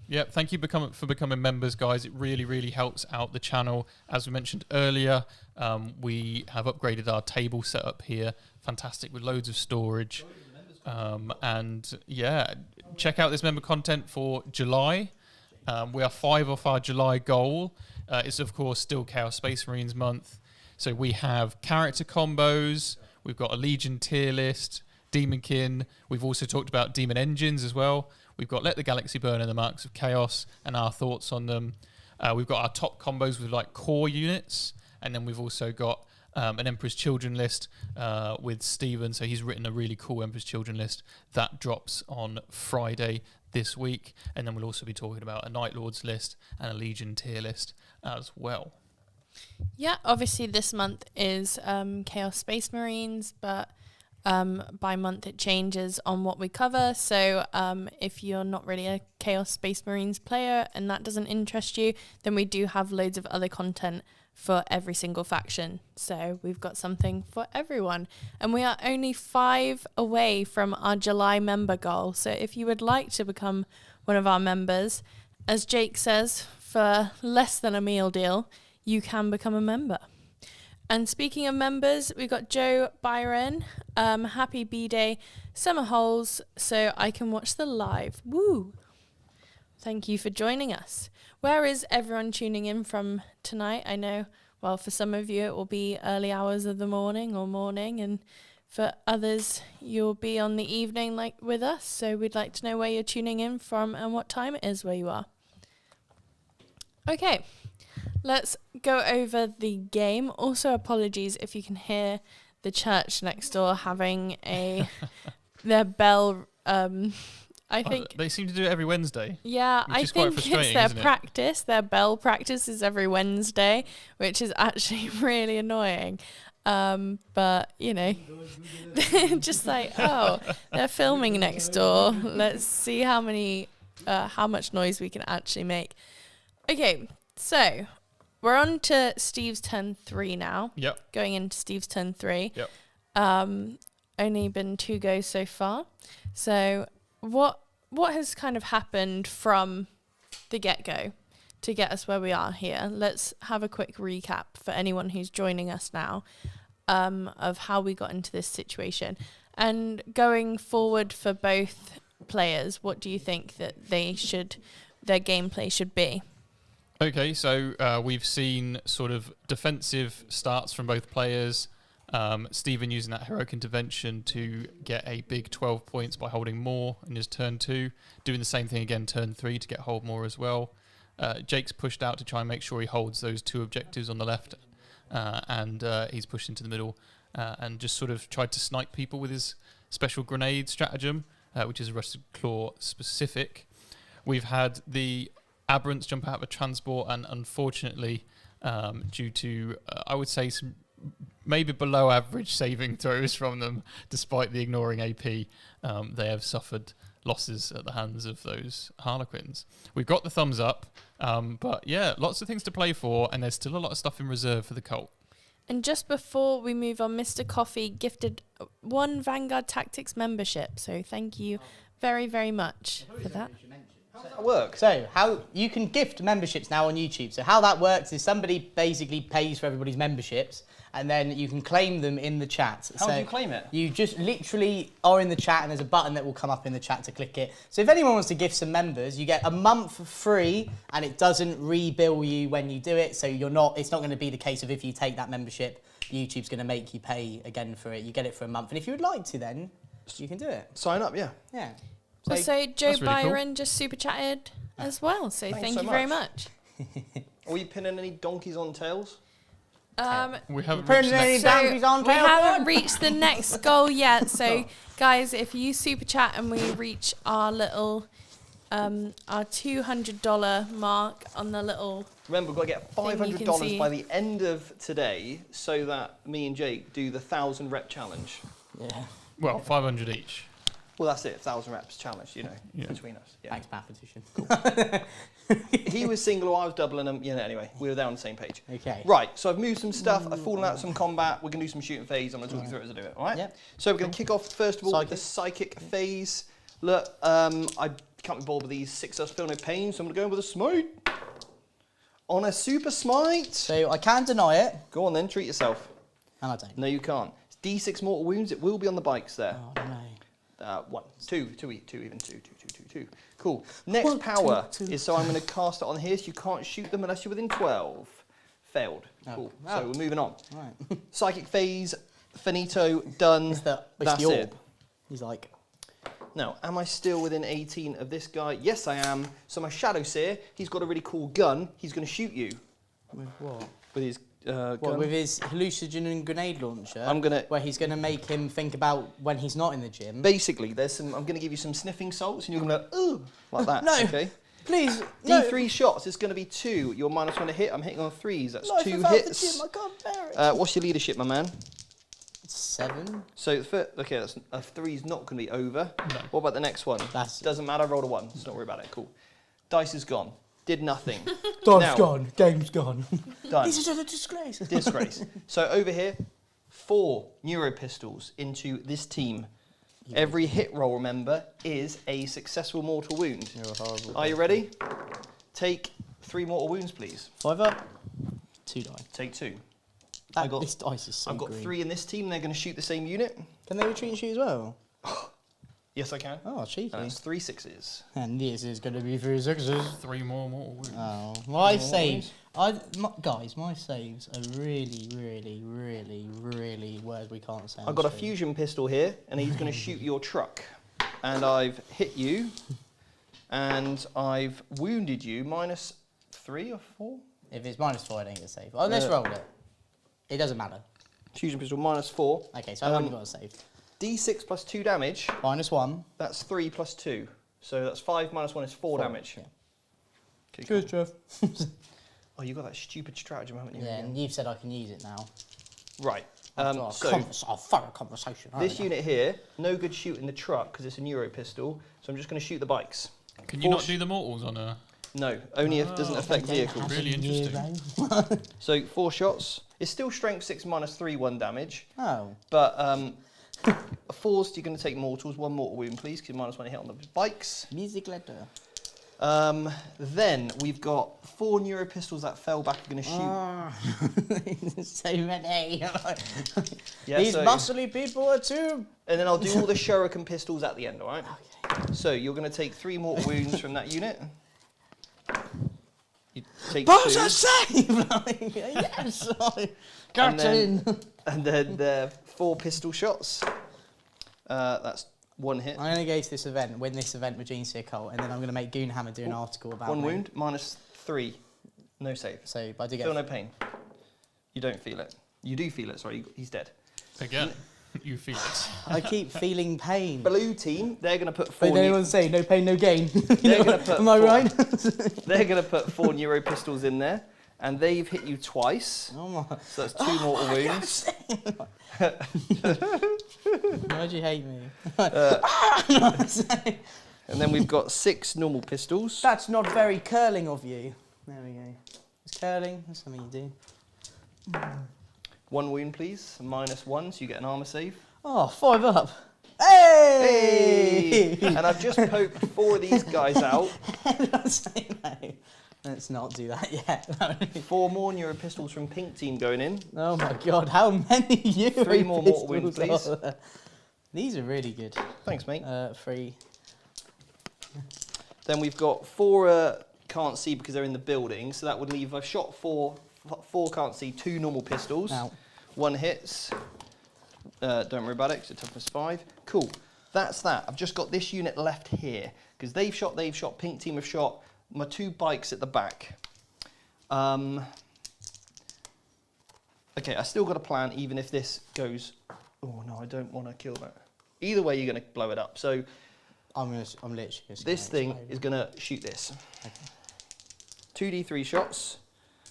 Yeah, thank you for becoming members, guys. It really, really helps out the channel. As we mentioned earlier, we have upgraded our table setup here. Fantastic, with loads of storage. And yeah, check out this member content for July. We are 5 off our July goal. It's, of course, still Chaos Space Marines month. So we have character combos. We've got a Legion tier list, Demonkin. We've also talked about Demon Engines as well. We've got Let the Galaxy Burn and the Marks of Chaos and our thoughts on them. We've got our top combos with like core units. And then we've also got an Emperor's Children list with Stephen. So he's written a really cool Emperor's Children list that drops on Friday this week. And then we'll also be talking about a Night Lords list and a Legion tier list as well. Yeah, obviously this month is Chaos Space Marines, but by month it changes on what we cover. So if you're not really a Chaos Space Marines player and that doesn't interest you, then we do have loads of other content for every single faction. So we've got something for everyone. And we are only 5 away from our July member goal. So if you would like to become one of our members, as Jake says, for less than a meal deal, you can become a member. And speaking of members, we've got Joe Byron. Happy B-Day, summer holes, so I can watch the live. Woo! Thank you for joining us. Where is everyone tuning in from tonight? I know, well, for some of you it will be early hours of the morning, and for others you'll be on the evening like with us. So we'd like to know where you're tuning in from and what time it is where you are. Okay. Let's go over the game. Also, apologies if you can hear the church next door having their bell. I think they seem to do it every Wednesday. Yeah, which I is quite think it's frustrating, their isn't it? practice. Their bell practice is every Wednesday, which is actually really annoying. But you know, just like, oh, they're filming next door. Let's see how much noise we can actually make. Okay, so we're on to Steve's turn 3 now. Yep. Going into Steve's turn 3. Yep. Only been 2 goes so far. So what has kind of happened from the get-go to get us where we are here? Let's have a quick recap for anyone who's joining us now of how we got into this situation. And going forward for both players, what do you think that their gameplay should be? Okay, so we've seen sort of defensive starts from both players. Stephen using that heroic intervention to get a big 12 points by holding more in his turn 2. Doing the same thing again turn 3 to get hold more as well. Jake's pushed out to try and make sure he holds those 2 objectives on the left. And he's pushed into the middle and just sort of tried to snipe people with his special grenade stratagem, which is Rusted Claw specific. We've had the Aberrants jump out of a transport, and unfortunately, due to, I would say, some maybe below average saving throws from them, despite the ignoring AP, they have suffered losses at the hands of those Harlequins. We've got the thumbs up, but yeah, lots of things to play for, and there's still a lot of stuff in reserve for the cult. And just before we move on, Mr. Coffee gifted 1 Vanguard Tactics membership, so thank you very, very much for that. How does that work? So how you can gift memberships now on YouTube. So how that works is somebody basically pays for everybody's memberships, and then you can claim them in the chat. How do you claim it? You just literally are in the chat, and there's a button that will come up in the chat to click it. So if anyone wants to gift some members, you get a month free, and it doesn't re-bill you when you do it. So it's not going to be the case of if you take that membership, YouTube's going to make you pay again for it. You get it for a month, and if you would like to, then you can do it. Sign up, yeah. Yeah. Also, Joe really Byron cool. just super chatted as well. So Thanks thank so you very much. Are you pinning any donkeys on tails? We haven't Putting reached the any next. donkeys on we tail haven't board? reached the next goal yet. So guys, if you super chat and we reach our little our $200 mark on the little Remember, we've got to get Thing you can $500 see. by the end of today so that me and Jake do the 1,000 rep challenge. Yeah. Well, 500 each. Well, that's it, 1,000 reps challenge, Yeah. between us. Yeah. Thanks, mathematician. He was single, I was doubling them. Anyway, we were there on the same page. Okay. Right, so I've moved some stuff, I've fallen out some combat, we're going to do some shooting phase, I'm going to talk you through it as I do it, alright? Yep. So we're going to kick off, first of all, with the Psychic. psychic phase. Look, I can't be bothered with these 6 us feel no pain, so I'm going to go in with a smite. On a super smite. So I can deny it, Go on then, treat yourself. and I don't. No, you can't. It's D6 mortal wounds, it will be on the bikes there. Oh, no. 1, 2, 2, even 2. Cool. Next 1, 2, power 2. is so I'm going to cast it on here, so you can't shoot them unless you're within 12. Failed. Cool. Oh. So we're moving on. Right. Psychic phase, finito, done. It's the That's orb. it. He's like, Now, am I still within 18 of this guy? Yes, I am. So my Shadow Seer, he's got a really cool gun. He's going to shoot you with what? with his What, gun. with his hallucinogen and grenade launcher? I'm gonna- Where he's gonna make him think about when he's not in the gym. Basically, I'm going to give you some sniffing salts, and you're going to go, ooh, like that. No. Okay. Please, no. D3 shots, it's going to be 2. You're -1 to hit. I'm hitting on 3s. That's Life 2 without hits. the gym, I can't bear it. What's your leadership, my man? 7. So, okay, that's a 3's not going to be over. What about the next one? Doesn't matter, roll a 1. Let's not worry about it. Cool. Dice is gone. Did nothing. Dice gone. Game's gone. Done. This is a disgrace. Disgrace. So over here, 4 neuro pistols into this team. Every hit roll, remember, is a successful mortal wound. You're a horrible. Are you ready? Take 3 mortal wounds, please. 5 up. 2 die. Take 2. This dice is so I've got green. 3 in this team. They're going to shoot the same unit. Can they retreat and shoot as well? Yes, I can. Oh, cheeky. And that's 3 6s. And this is going to be 3 6s. 3 more mortal wounds. Oh, my saves. Guys, my saves are really, really, really, really words we can't say. I've got a fusion pistol here, and he's going to shoot your truck. And I've hit you, and I've wounded you -3 or 4. If it's -4, I don't get a save. Oh, let's roll it. It doesn't matter. Fusion pistol -4. Okay, so I've only got a save. D6 plus 2 damage. -1. That's 3 plus 2. So that's 5 minus 1 is 4 damage. Yeah. Okay, Good, Jeff. Oh, you got that stupid stratagem, haven't you? Yeah, and you've said I can use it now. Right. After So our thorough conversation. this unit here, no good shooting the truck because it's a neuro pistol. So I'm just going to shoot the bikes. Can you not do the mortals on a... No, only if it doesn't affect vehicles. Really interesting. So 4 shots. It's still strength 6 minus 3, 1 damage. Oh. But 4s, you're going to take mortals. 1 mortal wound, please, because -1 hit on the bikes. Music letter. Then we've got 4 neuro pistols that fell back are going to shoot. So many. Yeah, These so- muscly people are too. And then I'll do all the shuriken pistols at the end, all right? Okay. So you're going to take 3 mortal wounds from that unit. You take 2. Boss a save! Yes! And Got then- in. And then the 4 pistol shots. That's 1 hit. I'm going to go to this event, win this event with Genestealer Cult, and then I'm going to make Goonhammer do an article about 1 me. wound, -3. No save. So, but I do get... Feel no pain. You don't feel it. You do feel it, sorry, he's dead. Again, you feel it. I keep feeling pain. Blue team, they're going to put 4... But then everyone say, no pain, no gain. They're going to put Am I 4 right? They're going to put 4 neuro pistols in there, and they've hit you twice. Oh my... So that's 2 mortal wounds. Why'd you hate me? And then we've got 6 normal pistols. That's not very curling of you. There we go. It's curling. That's something you do. 1 wound, please. -1, so you get an armor save. Oh, 5 up. Hey! Hey! And I've just poked 4 of these guys out. Let's not do that yet. 4 more Neuro pistols from Pink Team going in. Oh my god, how many Euro 3 more mortal wounds, pistols please. are there? These are really good. Thanks, mate. 3. Then we've got 4 can't see because they're in the building, so that would leave. I've shot 4 can't see, 2 normal pistols. Ow. 1 hits. Don't worry about it, because it's toughness 5. Cool. That's that. I've just got this unit left here because they've shot. Pink Team have shot. My 2 bikes at the back. Okay, I still got a plan, even if this goes. Oh no, I don't want to kill that. Either way, you're going to blow it up. So I'm literally just this thing is going to shoot this. Okay. 2d3 shots.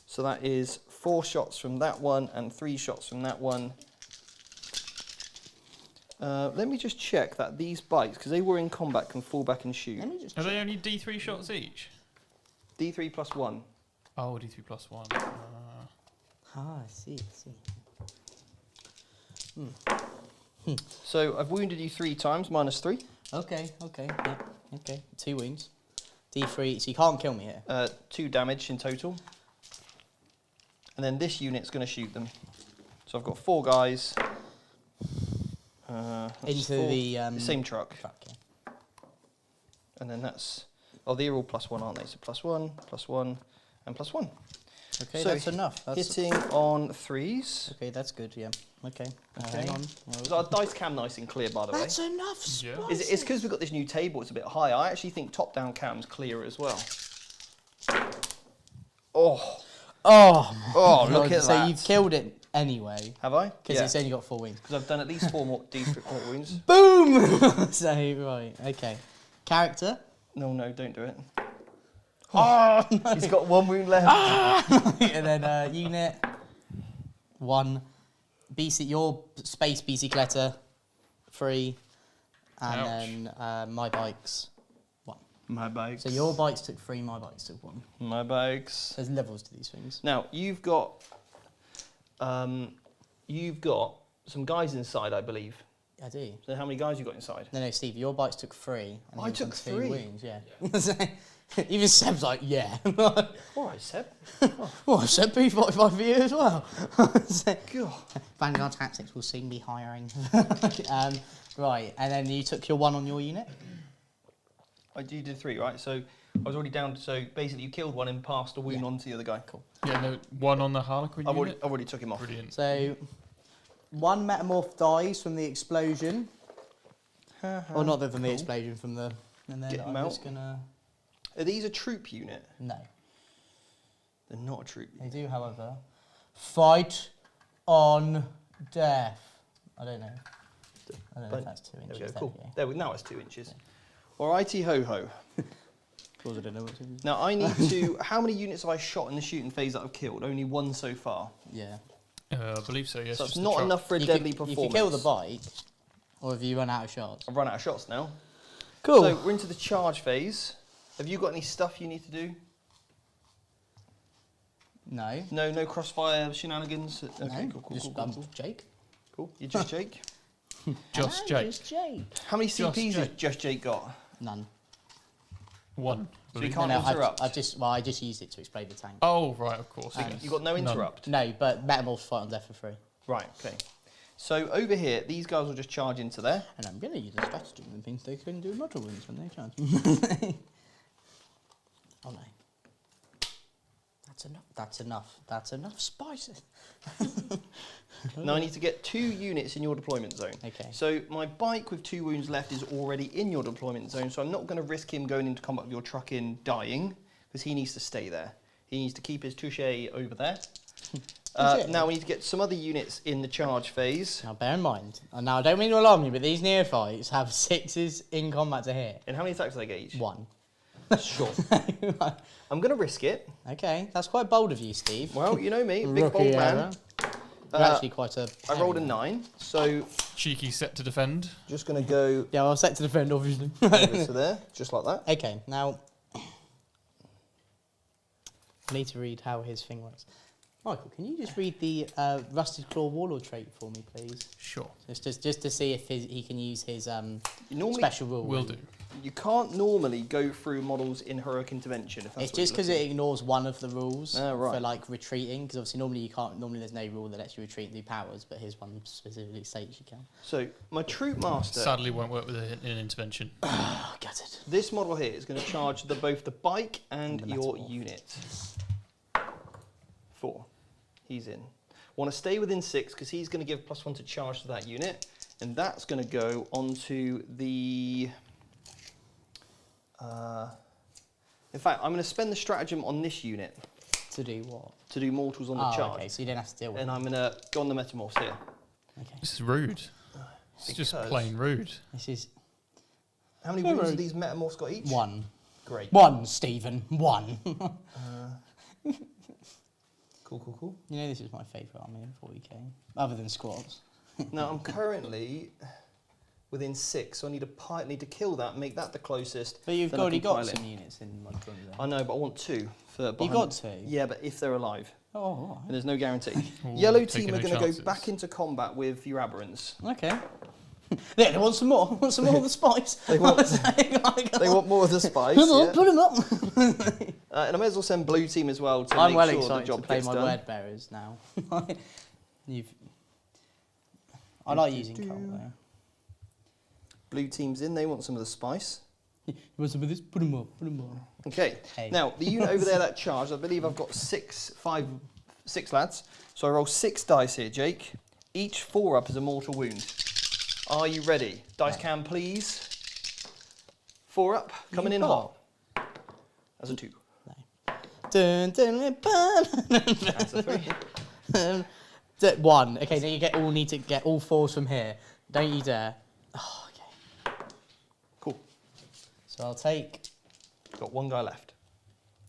So that is 4 shots from that one and 3 shots from that one. Let me just check that these bikes, because they were in combat, can fall back and shoot. Let me just Are they only D3 shots each? D3 plus 1. Oh, D3 plus 1. I see. So I've wounded you 3 times, -3. Okay, yeah, okay. 2 wounds. D3, so you can't kill me here. 2 damage in total. And then this unit's going to shoot them. So I've got 4 guys. Into 4, the same truck. yeah. And then that's. Oh, they're all +1, aren't they? So +1, +1, and +1. Okay, So that's enough. That's hitting on 3s. okay, that's good, yeah. Okay. Okay. Hang on. Is our dice cam nice and clear, by the way? That's enough Yeah. spice. It's because we've got this new table, it's a bit higher. I actually think top-down cam's clearer as well. Oh, Oh, look at so that. you've killed it anyway, Have I? because it's only got 4 wounds. Because I've done at least 4 more D3 wounds. Boom! So, right, okay. Character. No, don't do it. Oh, he's got 1 wound left. And then unit. 1. BC, your space BC Cletter. 3. And Ouch. then my bikes. 1. My bikes. So your bikes took 3, my bikes took 1. My bikes. There's levels to these things. Now, you've got some guys inside, I believe. I do. So how many guys you got inside? No, Steve, your bikes took 3. And I yours took on 2 3? wounds, yeah. Even Seb's like, yeah. All right, Seb. Well, I said P45 for you as well. God. Vanguard Tactics will soon be hiring. Right, and then you took your 1 on your unit? You did 3, right? So I was already down. So basically, you killed 1 and passed a wound Yeah. on to the other guy. Cool. Yeah, no, 1 on the Harlequin I've unit. already took him off. Brilliant. So, 1 metamorph dies from the explosion. Or not from the explosion, from the... And then Get him I'm out. just going to... Are these a troop unit? No. They're not a troop They unit. do, however, fight on death. I don't know. I don't know if that's 2 inches. There we go. There Cool. we go. There we now it's 2 inches. Alrighty ho ho. Course I don't know what to do. Now I need to. How many units have I shot in the shooting phase that I've killed? Only 1 so far. Yeah. I believe so, yes. So it's just the not truck. enough for a You deadly could, performance. You could kill the bike, or have you run out of shots? I've run out of shots now. Cool. So we're into the charge phase. Have you got any stuff you need to do? No. No crossfire shenanigans. Okay, No. cool. Just Jake. Cool. You're just Jake. Just Hello, Jake. Just Jake. How many Just CPs has Jake. just Jake got? None. 1. So you believe. can't I've interrupt. I just used it to explode the tank. Oh, right, of course. So yes. you got no None. interrupt. No, but metamorphs fight on death for free. Right. Okay. So over here, these guys will just charge into there. And I'm going to use a stratagem and things they can do mortal wounds when they charge. Oh no. That's enough spices. Now I need to get 2 units in your deployment zone. Okay. So my bike with 2 wounds left is already in your deployment zone, so I'm not going to risk him going into combat with your truck in dying, because he needs to stay there. He needs to keep his touche over there. Touche. Now we need to get some other units in the charge phase. Now bear in mind, and now I don't mean to alarm you, but these neophytes have 6s in combat to hit. And how many attacks do they get each? 1. Sure. I'm going to risk it. Okay, that's quite bold of you, Steve. Well, you know me, big Rookie bold man. error. You're actually quite a... I rolled a 9, so Cheeky set to defend. just going to go Yeah, well, set to defend, obviously. over to there, just like that. Okay, now... I need to read how his thing works. Michael, can you just read the Rusted Claw Warlord trait for me, please? Sure. Just to see if he can use his Normally, special rule. Will do. You can't normally go through models in Heroic Intervention. If that's It's what just you're because looking it ignores one of the rules right. for like retreating. Because obviously normally you can't. Normally there's no rule that lets you retreat and do powers, but his one specifically states you can. So my Troop Master. Sadly, won't work with an intervention. Oh, get it. This model here is going to charge both the bike and The your metal. unit. 4. He's in. Want to stay within 6 because he's going to give +1 to charge to that unit, and that's going to go onto the. In fact, I'm going to spend the stratagem on this unit To do what? to do mortals on the Oh, charge, okay. So you didn't have to deal with and it. I'm going to go on the metamorphs here. Okay. This is rude. It's just Because- plain rude. This is How many wounds have these metamorphs got each? 1. Great. 1, Stephen. 1. Cool. You know this is my favourite army in 40k, other than squads. Now I'm currently within 6, so I need to kill that, make that the closest. But you've then I already can got pile in. some units in my corner there. I know, but I want 2 for. You behind- got 2? Yeah, but if they're alive, Oh, all and there's no guarantee. Ooh, Yellow taking team are no going to go chances. back into combat with your aberrants. right. Okay. Yeah, they want some more. Want some more of the spice. They want- They want more of the spice. Come on, Yeah. put them up. And I may as well send blue team as well to I'm make well sure the excited to job play gets my done. word bearers now. I like using cult though. Blue team's in. They want some of the spice. You want some of this? Put them up. Put them on. Okay. Hey. Now the unit over there that charged, I believe I've got 6 lads. So I roll 6 dice here, Jake. Each 4 up is a mortal wound. Are you ready? Dice cam, please. 4 up, coming in hot. As a 2. Dun, dun, dun, That's a 3. 1. Okay, then you need to get all 4s from here. Don't you dare. Oh, okay. Cool. So I'll take. Got 1 guy left.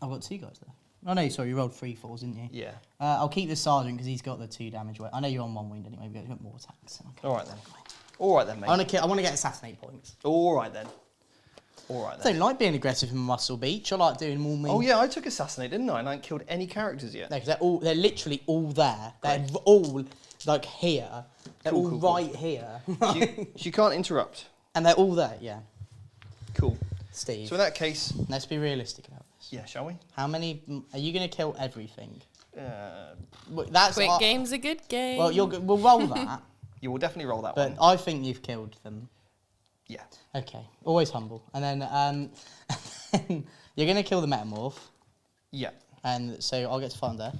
I've got 2 guys there. Oh no, sorry, you rolled 3 4s, didn't you? Yeah. I'll keep the sergeant because he's got the 2 damage. I know you're on 1 wound anyway. We've got more attacks. Okay. All right then. All right then, mate. I want to get assassinate points. All right then. All right I then. don't like being aggressive in Muscle Beach. I like doing more. Oh yeah, I took assassinate, didn't I? And I haven't killed any characters yet. No, because they're literally all there. They're all like here. They're Cool, all cool, cool. right here. She can't interrupt. And they're all there, yeah. Cool. Steve, So in that case, let's be realistic about this. yeah, shall we? How many are you going to kill everything? Uh, Well, that's Quick game's a good game. Well, we'll roll that, you will definitely roll that but one. I think you've killed them. Yeah. Okay, always humble. And then you're going to kill the metamorph, Yeah. and so I'll get to find death.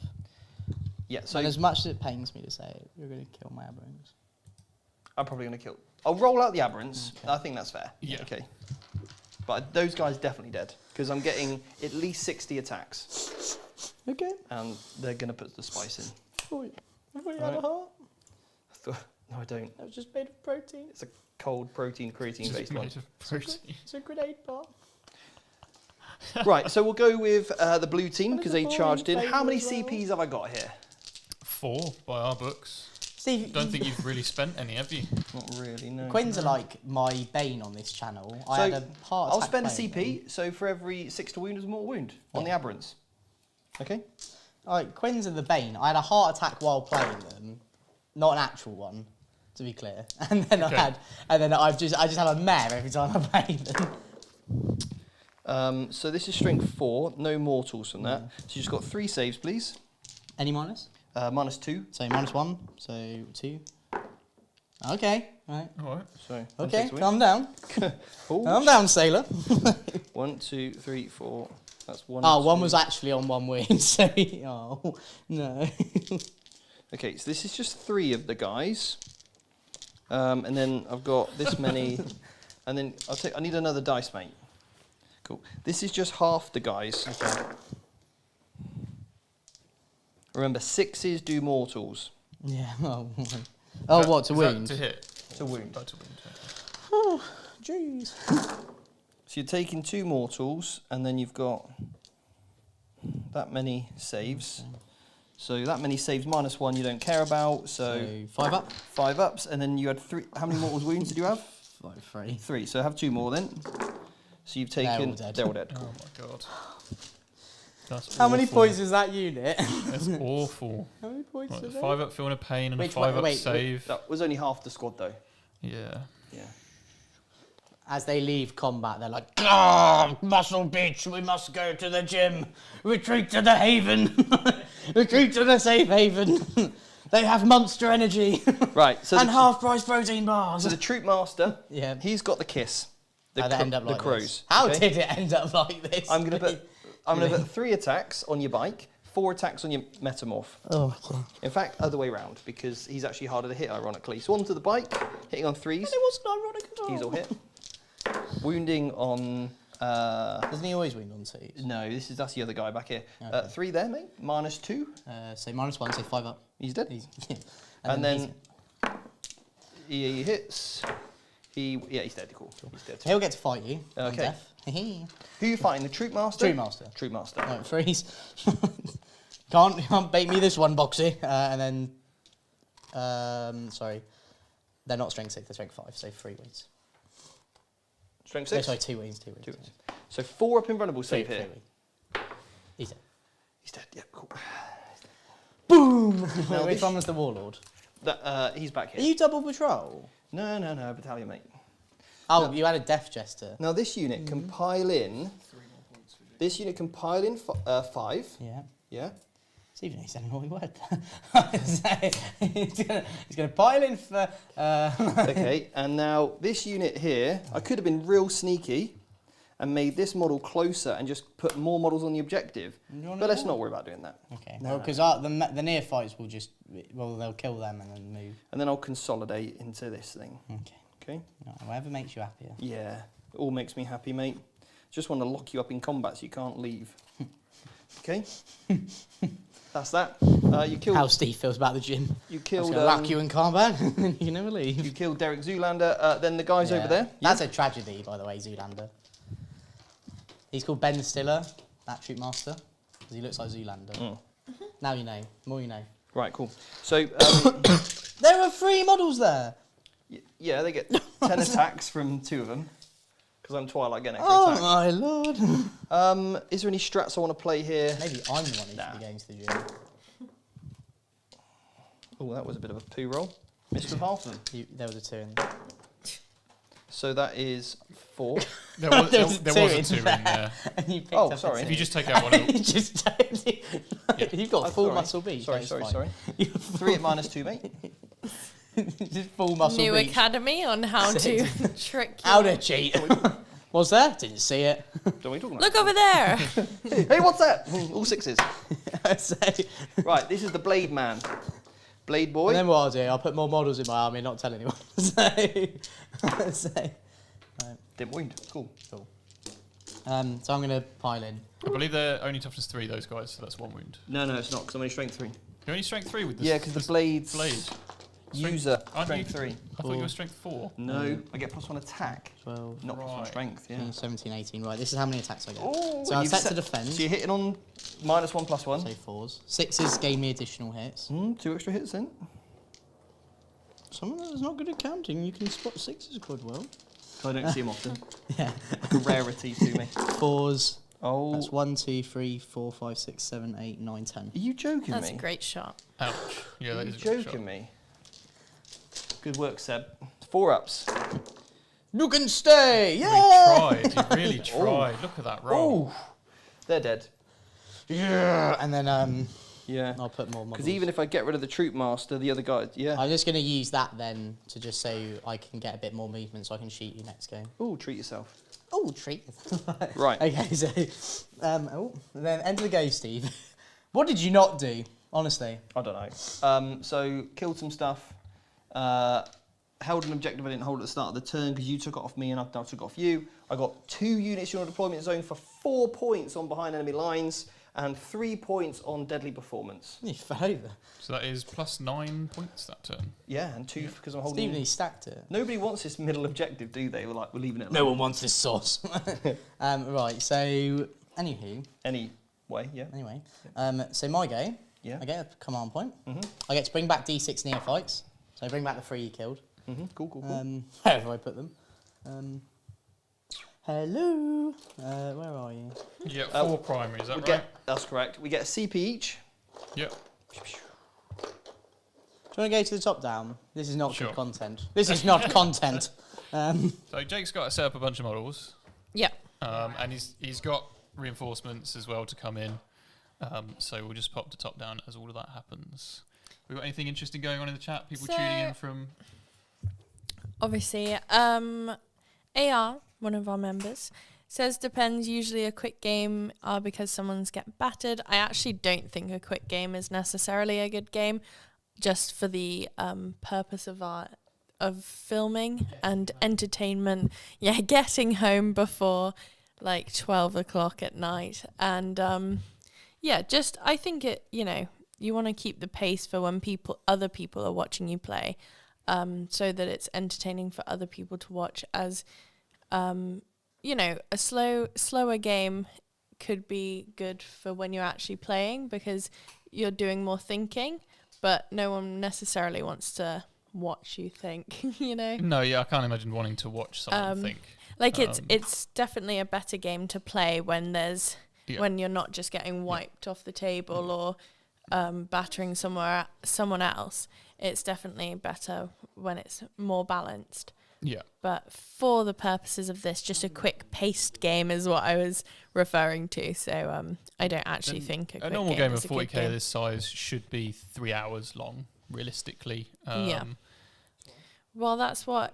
Yeah. So And as much as it pains me to say it, you're going to kill my aberrants. I'm probably going to kill. I'll roll out the aberrants. Okay. I think that's fair. Yeah. Okay. But those guys definitely dead because I'm getting at least 60 attacks, Okay. and they're going to put the spice in. Oh, have we had Alright. a heart? No, I don't. That was just made of protein. It's a cold protein creatine Just based one. made of protein. It's a grenade bar. Right. So we'll go with the blue team What because is a they charged in. boring How many favour as well? CPs have I got here? 4 by our books. Steve, Don't think you've really spent any, have you? Not really. No. Quins are like my bane on this channel. I So, had a heart I'll attack spend a playing CP, them. so for every 6 to wound is a mortal wound on the Yeah. aberrants. Okay? Alright, Quins are the bane. I had a heart attack while playing them, not an actual one, to be clear. And then Okay. I just have a mare every time I play them. So this is strength 4, no mortals from that. So you just got 3 saves, please. Any minus? -2. So -1, so 2. Okay, right. All right. So Okay, 6 wounds. calm down. Oh, Calm down, sailor. 1, 2, 3, 4. That's 1. Oh, one 2. was actually on 1 wing, so oh no. Okay, so this is just 3 of the guys. And then I've got this many. And then I need another dice, mate. Cool. This is just half the guys. Okay. Remember, 6s do mortals. Yeah. Oh, what to Is that wound? To hit. To wound. Oh, to wound. Okay. Oh, jeez. So you're taking 2 mortals, and then you've got that many saves. So that many saves -1 you don't care about. So 5 up. 5 ups, and then you had 3. How many mortals wounds did you have? 3. 3. So have 2 more then. So you've taken. all dead. They're all dead. Oh Cool. my god. That's How many awful. points is that unit? That's awful. How many points Right, is it? 5 up feeling a pain and Which a 5 one- up wait, save. That was only half the squad though. Yeah. Yeah. As they leave combat, they're like, "Ah, muscle bitch, we must go to the gym. Retreat to the haven. Retreat to the safe haven. They have monster energy Right. So and the, half-price protein bars." so the troop master, Yeah. he's got the kiss. How'd it end up like crows. this? How okay? did it end up like this? I'm gonna put 3 attacks on your bike, 4 attacks on your metamorph. Oh, In fact, other way round, because he's actually harder to hit, ironically. So onto the bike, hitting on 3s. it wasn't ironic at all. He's all hit. Wounding on. Doesn't he always wound on 2s? No, that's the other guy back here. Okay. 3 there, mate. -2. So -1, so 5 up. He's dead. Yeah. And then he hits. He's dead. Cool. He's dead. He'll get to fight you. on Okay. death. Hee-hee. Who are you fighting? The troop master. Troop master. Troop master. Right, freeze. Can't bait me this one, Boxy. And then, sorry, they're not strength 6, they're strength 5, so 3 wins. Strength No, 6. sorry, 2 wins, 2 wins. 2 wins. So 4 up invulnerable save Three here. wins. He's dead. He's dead. Yep. Cool. Boom! Now Which this- one was the warlord? He's back Are here. you double patrol? No, battalion mate. Oh, you had a death jester. Now this unit can pile in. This unit can pile in 5. Yeah. Yeah. Stephen, he said an naughty word. he's going to pile in for... Okay, and now this unit here, I could have been real sneaky and made this model closer and just put more models on the objective. You wanna But let's do not worry about doing that. Okay, No, well, no. because the neophytes will just... Well, they'll kill them and then move. And then I'll consolidate into this thing. Okay. Okay? Right, whatever makes you happier. Yeah, it all makes me happy, mate. Just want to lock you up in combat so you can't leave. Okay? That's that. You killed. How Steve feels about the gym. You I was killed. going to lock you in combat and you never leave. You killed Derek Zoolander. Then the guys Yeah. over there. That's a tragedy, by the way, Zoolander. He's called Ben Stiller, that troop master, because he looks like Zoolander. Mm. Now you know. More you know. Right, cool. So There are 3 models there. yeah, they get 10 attacks from 2 of them. Because I'm Twilight getting extra Oh attack. my lord. Is there any strats I want to play here? Maybe I'm the one who Nah. should be going to the gym. Oh, that was a bit of a poo roll. Missed with half of them. There was a 2 in there. So that is 4. There was, There was there was a two 2 in in there. there. And you picked Oh, up a sorry. If 2. you just take out one of them. You just You've got Oh, full sorry. muscle beach. Sorry, that's sorry, fine. sorry. 3 at -2, mate. Just full muscle New beach. academy on how to trick you. How to cheat. Was there? Didn't see it. Don't we talking about? Look over there. Hey, what's that? All 6s. So, Right, this is the Blade Man. Blade Boy. and then what I'll do, I'll put more models in my army, not tell anyone. So, Didn't wound. Cool. cool. So I'm going to pile in. I believe they're only toughness 3, those guys, so that's 1 wound. No, it's not, because I'm only strength 3. You're only strength 3 with this. Yeah, because the Blade's blade. user, Aren't you- strength 3. I thought you were strength 4. No, I get +1 attack, 12, not +1 Right. strength, yeah. 17, 18. Right, this is how many attacks I get. Oh, so I'll you've set to set- defend. So you're hitting on -1 +1. So 4s. 6s gave me additional hits. 2 extra hits then. Someone that's not good at counting, you can spot 6s quite well. I don't see him often. Yeah. Like a rarity to me. 4s. Oh, That's 1, 2, 3, 4, 5, 6, 7, 8, 9, 10. are you joking That's me? a great shot. Ouch. Yeah, Are that you is a good shot. joking me? Good work, Seb. 4 ups. You can stay! You Yeah! tried. You really tried. Look at that roll. Oh, they're dead. Yeah! And then Yeah. I'll put more models. Because even if I get rid of the troop master, the other guy, yeah. I'm just going to use that then to just so I can get a bit more movement so I can shoot you next game. Oh, treat yourself. Oh, treat. Right. Okay, so then end of the game, Steve. What did you not do? Honestly. I don't know. So killed some stuff. Held an objective I didn't hold at the start of the turn because you took it off me and I took it off you. I got 2 units in your deployment zone for 4 points on behind enemy lines and 3 points on deadly performance. You fell over. So that is +9 points that turn. Yeah, and 2 because I'm holding. Stephen, he stacked it. Nobody wants this middle objective, do they? We're like, we're leaving it. No alone. one wants this sauce. Right, so, anywho, Anyway, yeah. anyway. So my go, Yeah. I get a command point. Mhm. I get to bring back D6 neophytes. So I bring back the 3 you killed. Cool. Wherever I put them. Hello. Where are you? You get 4 primary, is that right? That's correct. We get a CP each. Yep. Do you want to go to the top down? This is not Sure. good content. This is not content. So Jake's got to set up a bunch of models. Yeah. And he's got reinforcements as well to come in. So we'll just pop the top down as all of that happens. We got anything interesting going on in the chat? People tuning in from... Obviously, AR, one of our members, says depends, usually a quick game because someone's getting battered. I actually don't think a quick game is necessarily a good game, just for the purpose of filming and entertainment. Yeah, getting home before like 12 o'clock at night. And I think you want to keep the pace for when other people are watching you play, so that it's entertaining for other people to watch. As a slower game could be good for when you're actually playing because you're doing more thinking, but no one necessarily wants to watch you think, No, yeah, I can't imagine wanting to watch someone think. Like it's definitely a better game to play when when you're not just getting wiped off the table or battering someone else. It's definitely better when it's more balanced. Yeah. But for the purposes of this, just a quick paced game is what I was referring to. So I don't actually think a normal game of 40k this size should be 3 hours long, realistically. Yeah. Well,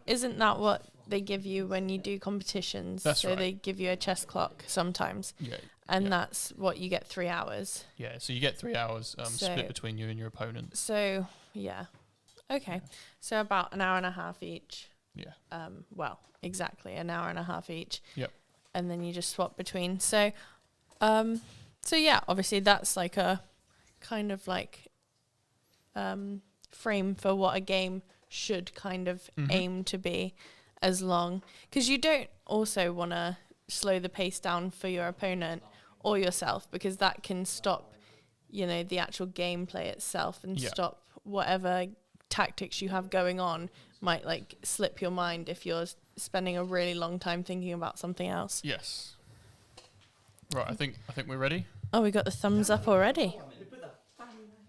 isn't that what they give you when you do competitions? That's right. They give you a chess clock sometimes. Yeah. And that's what you get, 3 hours. Yeah, so you get 3 hours split between you and your opponent. So, yeah. Okay. So about an hour and a half each. Yeah. Exactly an hour and a half each. Yep. And then you just swap between. So yeah, obviously that's like a kind of like frame for what a game should kind of aim to be as long. Because you don't also want to slow the pace down for your opponent or yourself, because that can stop, the actual gameplay itself and stop whatever tactics you have going on. Might like slip your mind if you're spending a really long time thinking about something else. Yes. Right, I think we're ready. Oh, we got the thumbs up already.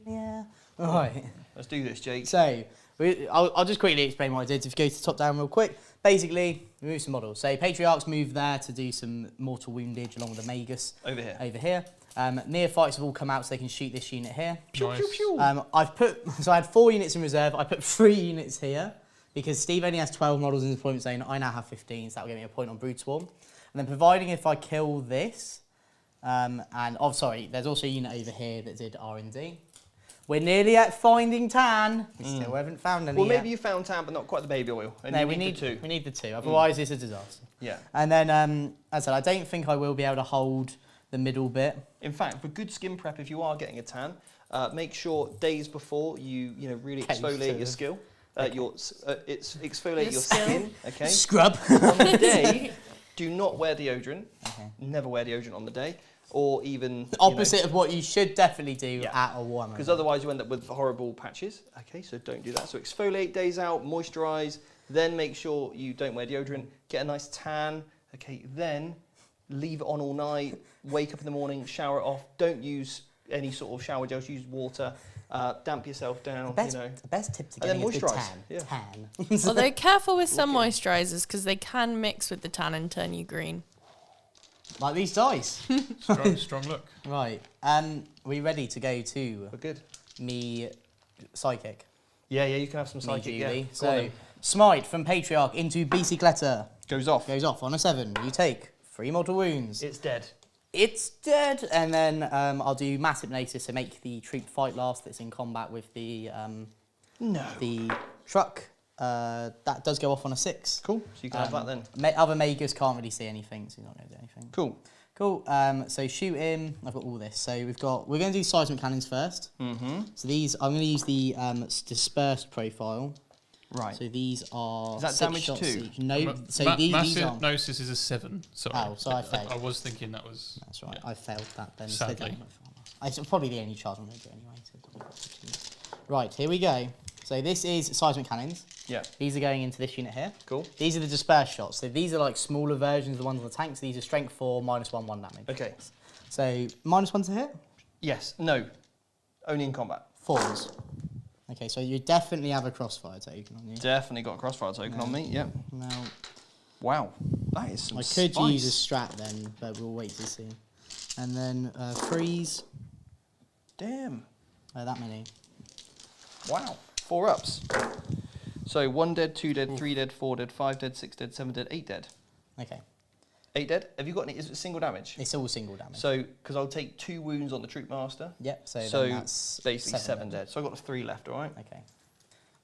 Yeah. All right. Let's do this, Jake. So I'll just quickly explain what I did. If you go to top down real quick, basically we move some models. So Patriarchs moved there to do some mortal woundage along with the Magus. Over here. Neophytes have all come out so they can shoot this unit here. Nice. I had 4 units in reserve. I put 3 units here because Steve only has 12 models in his deployment zone. I now have 15, so that will give me a point on Brood Swarm. And then providing if I kill this, there's also a unit over here that did R&D. We're nearly at finding tan. We still haven't found any Well, yet. maybe you found tan, but not quite the baby oil. And No, you we need the 2. We need the 2. Otherwise, it's a disaster. Yeah. And then, as I said, I don't think I will be able to hold the middle bit. In fact, for good skin prep, if you are getting a tan, make sure days before you really exfoliate your skill. Exfoliate your skin. Okay. Scrub. On the day, do not wear deodorant. Okay. Never wear deodorant on the day. Or even... The opposite of what you should definitely do at a Warhammer. Because otherwise you end up with horrible patches. Okay, so don't do that. So exfoliate days out, moisturise, then make sure you don't wear deodorant, get a nice tan. Okay, then leave it on all night, wake up in the morning, shower it off. Don't use any sort of shower gels, use water. Damp yourself down, The best tip to and getting then a good moisturise. tan. Yeah. Tan. Although careful with some moisturisers because they can mix with the tan and turn you green. Like these dice. Strong look. Right. We ready to go to We're good. me psychic? Yeah, you can have some psychic. Julie. Yeah. So Smite from Patriarch into Bicycletta. Goes off. Goes off on a 7. You take 3 mortal wounds. It's dead. It's dead. And then I'll do Mass Hypnosis to make the troop fight last that's in combat with the the truck. That does go off on a 6. Cool. So you can have that then. Other Magus can't really see anything, so he's not going to do anything. Cool. Cool. So shoot him. I've got all this. So we're going to do seismic cannons first. Mm-hmm. So these, I'm going to use the dispersed profile. Right. So these are Is that 6 damage shots 2? each. No. So Mass these are. Hypnosis is a 7. Sorry. Oh, so I failed. I was thinking that was... That's right. I failed that then. Sadly. It's probably the only charge I'm going to do anyway. So right. Here we go. So this is seismic cannons. Yeah. These are going into this unit here. Cool. These are the dispersed shots. So these are like smaller versions of the ones on the tanks. These are strength 4, -1 damage. Okay. So -1 to hit? Yes. No. Only in combat. 4s. Okay, so you definitely have a crossfire token on you. Definitely got a crossfire token on me. Yep. Now, Wow. That is some I could spice. use a strat then, but we'll wait to see. And then freeze. Damn. That many. Wow. 4 ups. So 1 dead, 2 dead, 3 dead, 4 dead, 5 dead, 6 dead, 7 dead, 8 dead. Okay. 8 dead. Have you got any? Is it single damage? It's all single damage. So, because I'll take 2 wounds on the troop master. Yep, so So then that's basically 7 dead. So I've got 3 left, all right? Okay.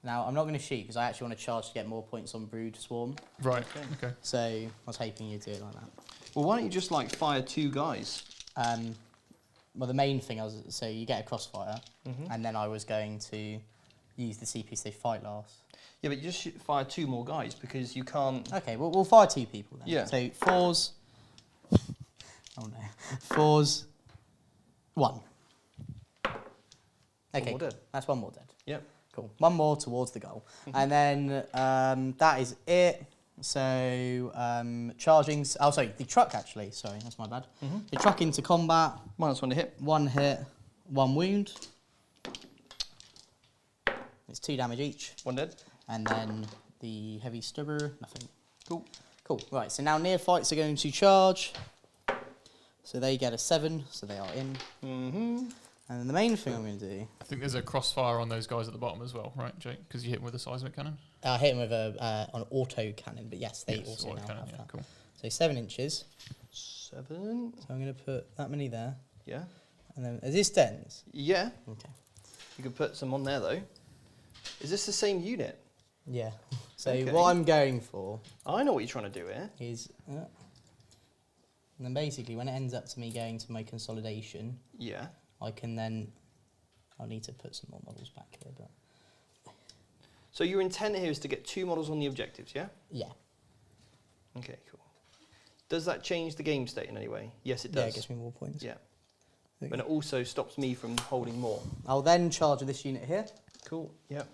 Now, I'm not going to shoot because I actually want to charge to get more points on Brood Swarm. Right. Okay. So I was hoping you'd do it like that. Well, why don't you just like fire 2 guys? Well, the main thing so you get a crossfire, and then I was going to use the CP so they fight last. Yeah, but you just fire 2 more guys because you can't. Okay, well, we'll fire 2 people then. Yeah. So 4s. Oh no. 4s. 1. Okay. more dead. That's 1 more dead. Yep. Cool. 1 more towards the goal. And then that is it. So charging. Oh, sorry, the truck actually. Sorry, that's my bad. The truck into combat. -1 to hit. 1 hit, 1 wound. It's 2 damage each. 1 dead. And then the heavy stubber, nothing. Cool. Cool. Right, so now neophytes are going to charge. So they get a 7, so they are in. And then the main thing I'm going to do... I think there's a crossfire on those guys at the bottom as well, right, Jake? Because you hit them with a seismic cannon. I hit them with an auto cannon, but yes, they Yes, also auto now cannon, have yeah, that. cool. So 7 inches. 7. So I'm going to put that many there. Yeah. And then, is this dens? Yeah. Okay. You could put some on there though. Is this the same unit? Yeah. So Okay. what I'm going for I know what you're trying to do here. is... and then basically, when it ends up to me going to my consolidation, Yeah. I can then... I'll need to put some more models back here, but... So your intent here is to get 2 models on the objectives, yeah? Yeah. Okay, cool. Does that change the game state in any way? Yes, it does. Yeah, it gives me more points. Yeah. Okay. But it also stops me from holding more. I'll then charge with this unit here. Cool, yep.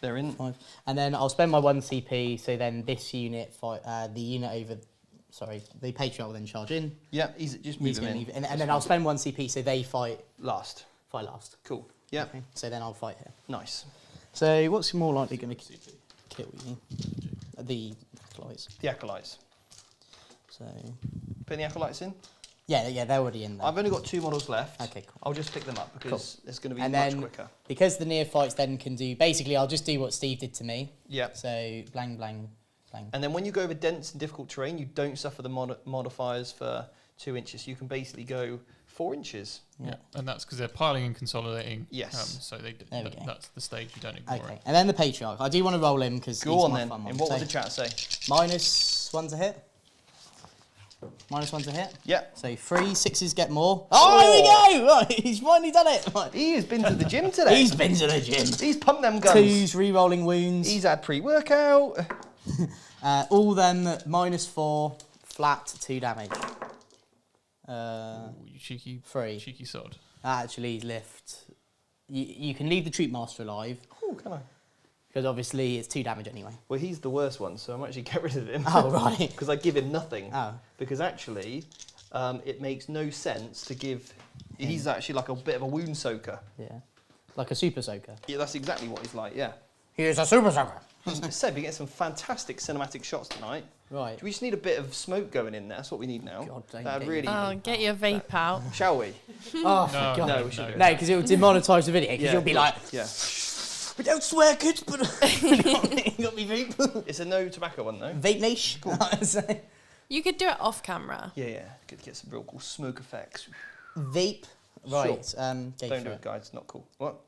They're in. 5. And then I'll spend my 1 CP, so then this unit fight... the unit over... Sorry, the Patriarch will then charge in. Yeah, just move He's them going in. to and then I'll spend 1 CP, so they fight Last. last. Cool. Yeah. Okay. So then I'll fight here. Nice. So what's more likely going to kill you? The acolytes. The acolytes. So Put the acolytes in. yeah, they're already in there. I've only got 2 models left. Okay, cool. I'll just pick them up because it's going to be And much then quicker. because the neophytes then can do basically, I'll just do what Steve did to me. Yeah. So blang blang blang. And then when you go over dense and difficult terrain, you don't suffer the modifiers for 2 inches. You can basically go 4 inches. Yeah, and that's because they're piling and consolidating. Yes. So There we go. that's the stage you don't ignore Okay, it. and then the Patriarch. I do want to roll him because Go he's on my then. fun one. And what So would the chat say? -1 to hit. -1 to hit. Yeah. So 3 6s get more. Oh, here we go! Right, he's finally done it. Right. He has been to the gym today. He's been to the gym. He's pumped them guns. 2s, re-rolling wounds. He's had pre-workout. All them -4, flat 2 damage. Ooh, you cheeky, 3. cheeky sod. Actually, lift. You can leave the troop master alive Oh, can I? because obviously it's 2 damage anyway. Well, he's the worst one, so I might actually get rid of him. Oh right. Because I give him nothing. Oh. Because actually, it makes no sense to give... He's actually like a bit of a wound soaker. Yeah. Like a super soaker. Yeah, that's exactly what he's like, yeah. He is a super soaker. Seb, you get some fantastic cinematic shots tonight. Right. We just need a bit of smoke going in there. That's what we need now. God, don't That'd get really... Oh, get your vape out. Shall we? Oh, for No, God. No, we should do it. No, because it will demonetise the video. Because Yeah, you'll be cool. like, Yeah. we don't swear, kids, but you got me vape. It's a no tobacco one, though. Vape niche. You could do it off camera. Yeah, yeah. Could get some real cool smoke effects. Vape. Right. Go Don't for do it, guys. It's not cool. What?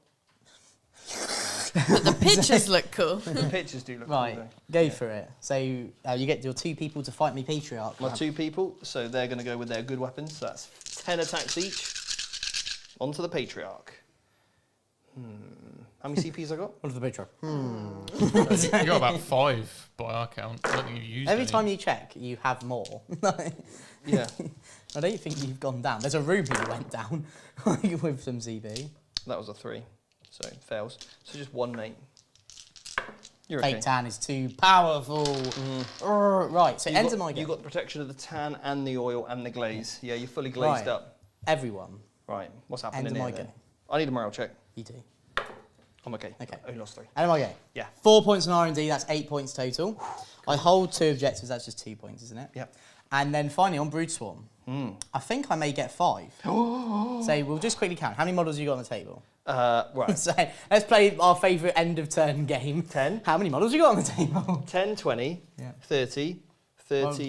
But the pictures look cool. The pictures do look Right. cool, Go for it. So you get your 2 people to fight me, Patriarch. though. My 2 people, so they're going to go with their good weapons. So that's 10 attacks each. Onto the Patriarch. How many CPs I got? What is the Patriarch? You got about 5 by our count. I don't think you've used Every any. time you check, you have more. Yeah. I don't think you've gone down. There's a ruby that went down with some CB. That was a 3. So fails. So just 1, mate. You're Fake okay. tan is too powerful. Right, so enter my game. You've got the protection of the tan and the oil and the glaze. Yeah, you're fully glazed Right. up. Everyone, Right, what's happening enter here my then? game. I need a morale check. You do. I'm okay. Okay. I only lost 3. Enter my game. Yeah. 4 points on R&D, that's 8 points total. I hold 2 objectives, that's just 2 points, isn't it? Yep. And then finally on Brood Swarm, I think I may get 5. So we'll just quickly count. How many models have you got on the table? Right. So let's play our favourite end of turn game. 10. How many models have you got on the table? 10, 20, Yeah. 30, 30. Well,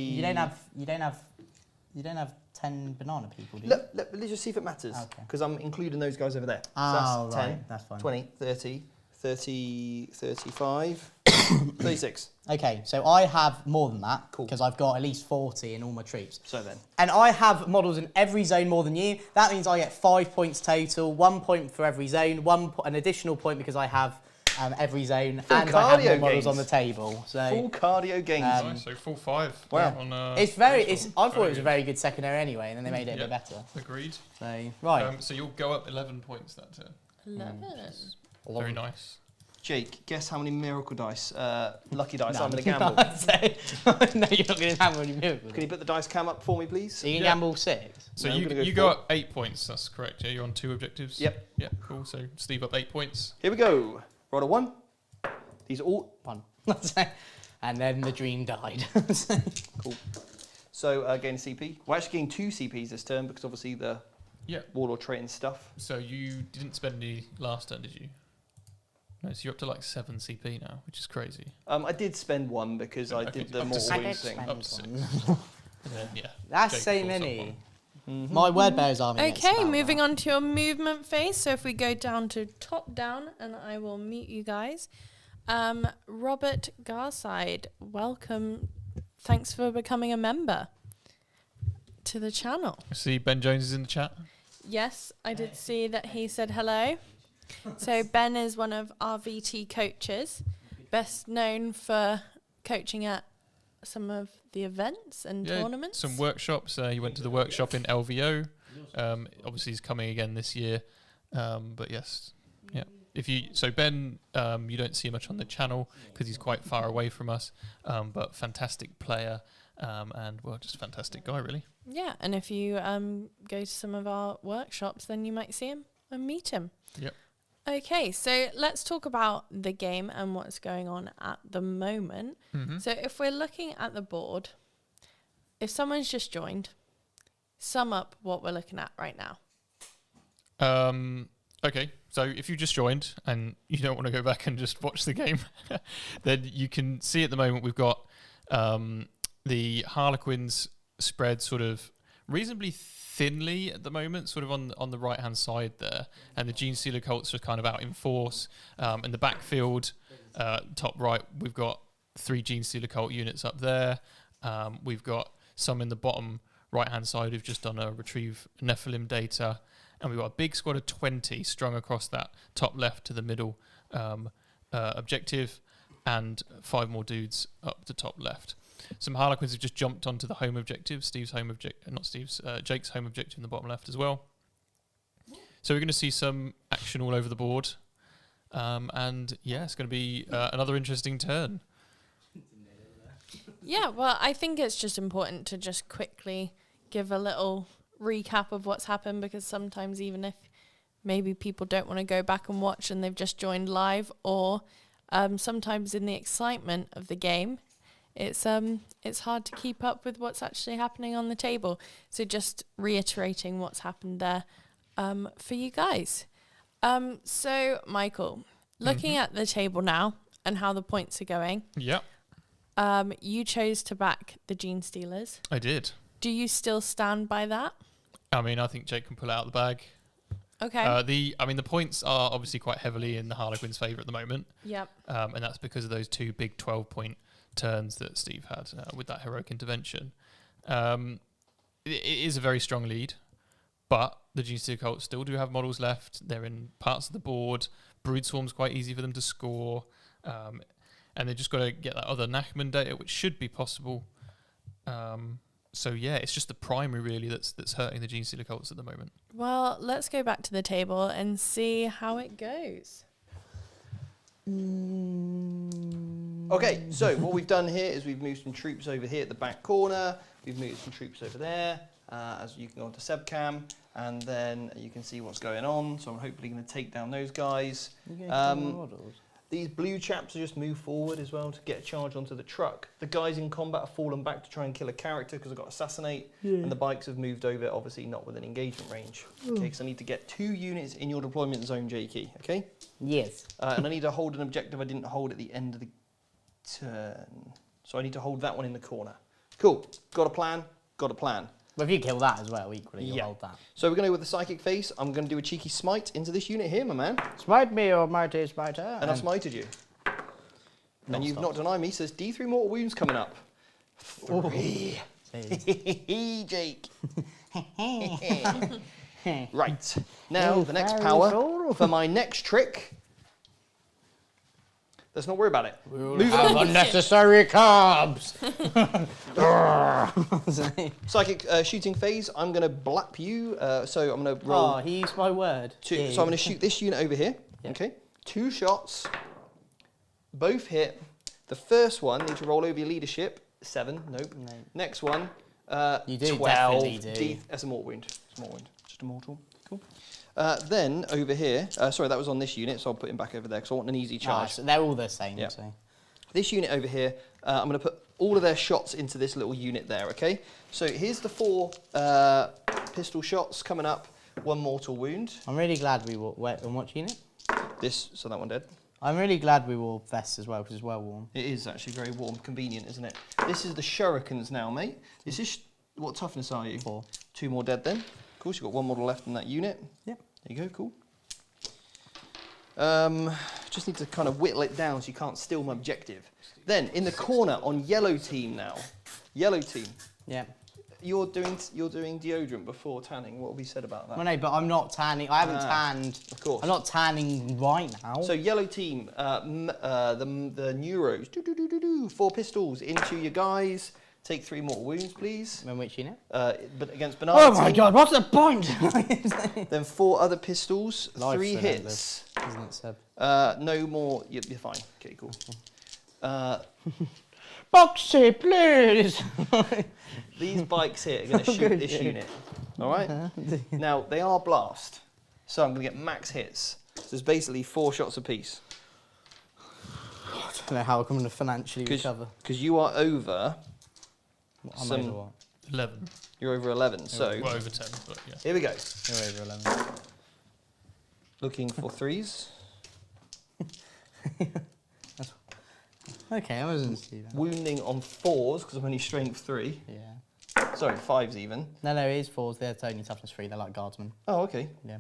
you don't have 10 banana people, do you? Let's just see if it matters. Okay. Because I'm including those guys over there. So Oh, that's right, 10, that's fine. 20, 30, 30, 35, 36. Okay, so I have more than that Cool. because I've got at least 40 in all my troops. So then. And I have models in every zone more than you. That means I get 5 points total, 1 point for every zone, an additional point because I have every zone, Full and I have more cardio models gains. on the table. So Full cardio gains. Nice, so full 5. Wow. On, it's very. Brood It's. Swarm. I thought Very it was a good. very good secondary anyway, and then they made it a Yeah. bit better. Agreed. So right. So you'll go up 11 points that turn. 11. Very nice. Jake, guess how many miracle dice, lucky dice No, I'm going to gamble. no, you're not going to hammer any miracles. Can you put the dice cam up for me, please? So you can Yeah. gamble 6. So No, I'm you, gonna go you go 4. up 8 points, that's correct, yeah? You're on 2 objectives? Yep. Yeah, cool. So Steve up 8 points. Here we go. Roll a 1. These are all 1. And then the dream died. cool. So gain a CP. We're actually getting 2 CPs this turn because obviously the Yeah. warlord trait and stuff. So you didn't spend any last turn, did you? No, so you're up to like 7 CP now, which is crazy. I did spend 1 because I Okay, did the up to more 6. wounds thing. Up to 6. Yeah. That's Jake so pulls up many. one. My word bearers army. gets Okay, spelled moving out. on to your movement phase. So if we go down to top down, and I will mute you guys. Robert Garside, welcome. Thanks for becoming a member to the channel. I see Ben Jones is in the chat. Yes, I did see that he said hello. So Ben is one of our VT coaches, best known for coaching at some of the events and tournaments. Some workshops. He went to the workshop in LVO. Obviously, he's coming again this year. But yes, yeah. So Ben, you don't see much on the channel because he's quite far away from us. But fantastic player, and well, just fantastic guy, really. Yeah, and if you go to some of our workshops, then you might see him and meet him. Yep. Okay, so let's talk about the game and what's going on at the moment. Mm-hmm. So if we're looking at the board, if someone's just joined, sum up what we're looking at right now. Okay, so if you just joined and you don't want to go back and just watch the game, then you can see at the moment we've got the Harlequins spread sort of reasonably thinly at the moment, sort of on the right hand side there, and the Genestealer Cults are kind of out in force. In the backfield, top right, we've got 3 Genestealer Cult units up there. We've got some in the bottom right hand side who've just done a retrieve Nephilim data, and we've got a big squad of 20 strung across that top left to the middle objective, and 5 more dudes up the top left. Some Harlequins have just jumped onto the home objective, Jake's home objective in the bottom left as well. So we're going to see some action all over the board. And yeah, it's going to be another interesting turn. Yeah, well, I think it's just important to just quickly give a little recap of what's happened, because sometimes even if maybe people don't want to go back and watch and they've just joined live, or sometimes in the excitement of the game, it's hard to keep up with what's actually happening on the table. So just reiterating what's happened there for you guys. So Michael, looking at the table now and how the points are going, Yeah, you chose to back the Genestealers. I did. Do you still stand by that? I mean, I think Jake can pull it out of the bag. Okay. The points are obviously quite heavily in the Harlequins' favour at the moment. Yep. And that's because of those 2 big 12-point turns that Steve had with that heroic intervention. It is a very strong lead, but the Genestealer Cult still do have models left. They're in parts of the board. Brood Swarm's quite easy for them to score. And they've just got to get that other Nachman data, which should be possible. So yeah, it's just the primary really that's hurting the Genestealer Cults at the moment. Well, let's go back to the table and see how it goes. Okay, so what we've done here is we've moved some troops over here at the back corner. We've moved some troops over there. As you can go onto Sebcam, and then you can see what's going on. So I'm hopefully going to take down those guys. These blue chaps are just move forward as well to get a charge onto the truck. The guys in combat have fallen back to try and kill a character because I've got assassinate, and the bikes have moved over, obviously not within engagement range. Okay, because I need to get 2 units in your deployment zone, Jakey. Okay. Yes. And I need to hold an objective I didn't hold at the end of the turn, so I need to hold that one in the corner. Cool. Got a plan. Got a plan. But if you kill that as well, equally, you'll hold that. So we're going to go with the psychic face. I'm going to do a cheeky smite into this unit here, my man. Smite me, or mighty smiter. And I've smited you. And you've not denied me, so there's D3 mortal wounds coming up. 3. Jake. Right. Now, the next power for my next trick. Let's not worry about it. Move on. Unnecessary carbs. Psychic shooting phase. I'm going to blap you. So I'm going to roll. Oh, he used my word. 2. So I'm going to shoot this unit over here. Yeah. Okay. 2 shots. Both hit. The first one, need to roll over your leadership. 7. Nope. No. Next one. You do 12. definitely do. That's a mortal wound. It's a mortal wound. Just a mortal. Cool. Then over here, sorry, that was on this unit, so I'll put him back over there because I want an easy charge. So they're all the same. Yep. So. This unit over here, I'm going to put all of their shots into this little unit there, okay? So here's the 4 pistol shots coming up, 1 mortal wound. I'm really glad we wore. On what unit? So that one dead. I'm really glad we wore vests as well because it's well warm. It is actually very warm, convenient, isn't it? This is the shurikens now, mate. Is this, what toughness are you? 4. 2 more dead then. Of course, you've got 1 model left in that unit. Yep. There you go, cool. Just need to kind of whittle it down so you can't steal my objective. Then, in the corner on yellow team now. Yellow team. Yeah. You're doing deodorant before tanning. What have we said about that? Well, no, but I'm not tanning. I haven't tanned. Of course. I'm not tanning right now. So yellow team, the Neuros, 4 pistols into your guys. Take 3 mortal wounds, please. In which unit? But against Bernard. Oh my God! What's the point? Then 4 other pistols, Life's 3 so hits. Isn't it, Seb? No more. You're fine. Okay, cool. Boxy, please. These bikes here are going to shoot this unit. All right. Now they are blast, so I'm going to get max hits. So there's basically 4 shots apiece. I don't know how I'm going to financially recover. Because you are over. I'm over what? 11. You're over 11. So Well, over 10, but yeah. here we go. You're over 11. Looking for 3s. Okay, I wasn't see that. Wounding on 4s because I'm only strength 3. Yeah. Sorry, 5s even. No, it is 4s. They're only toughness 3. They're like guardsmen. Oh, okay. Yeah.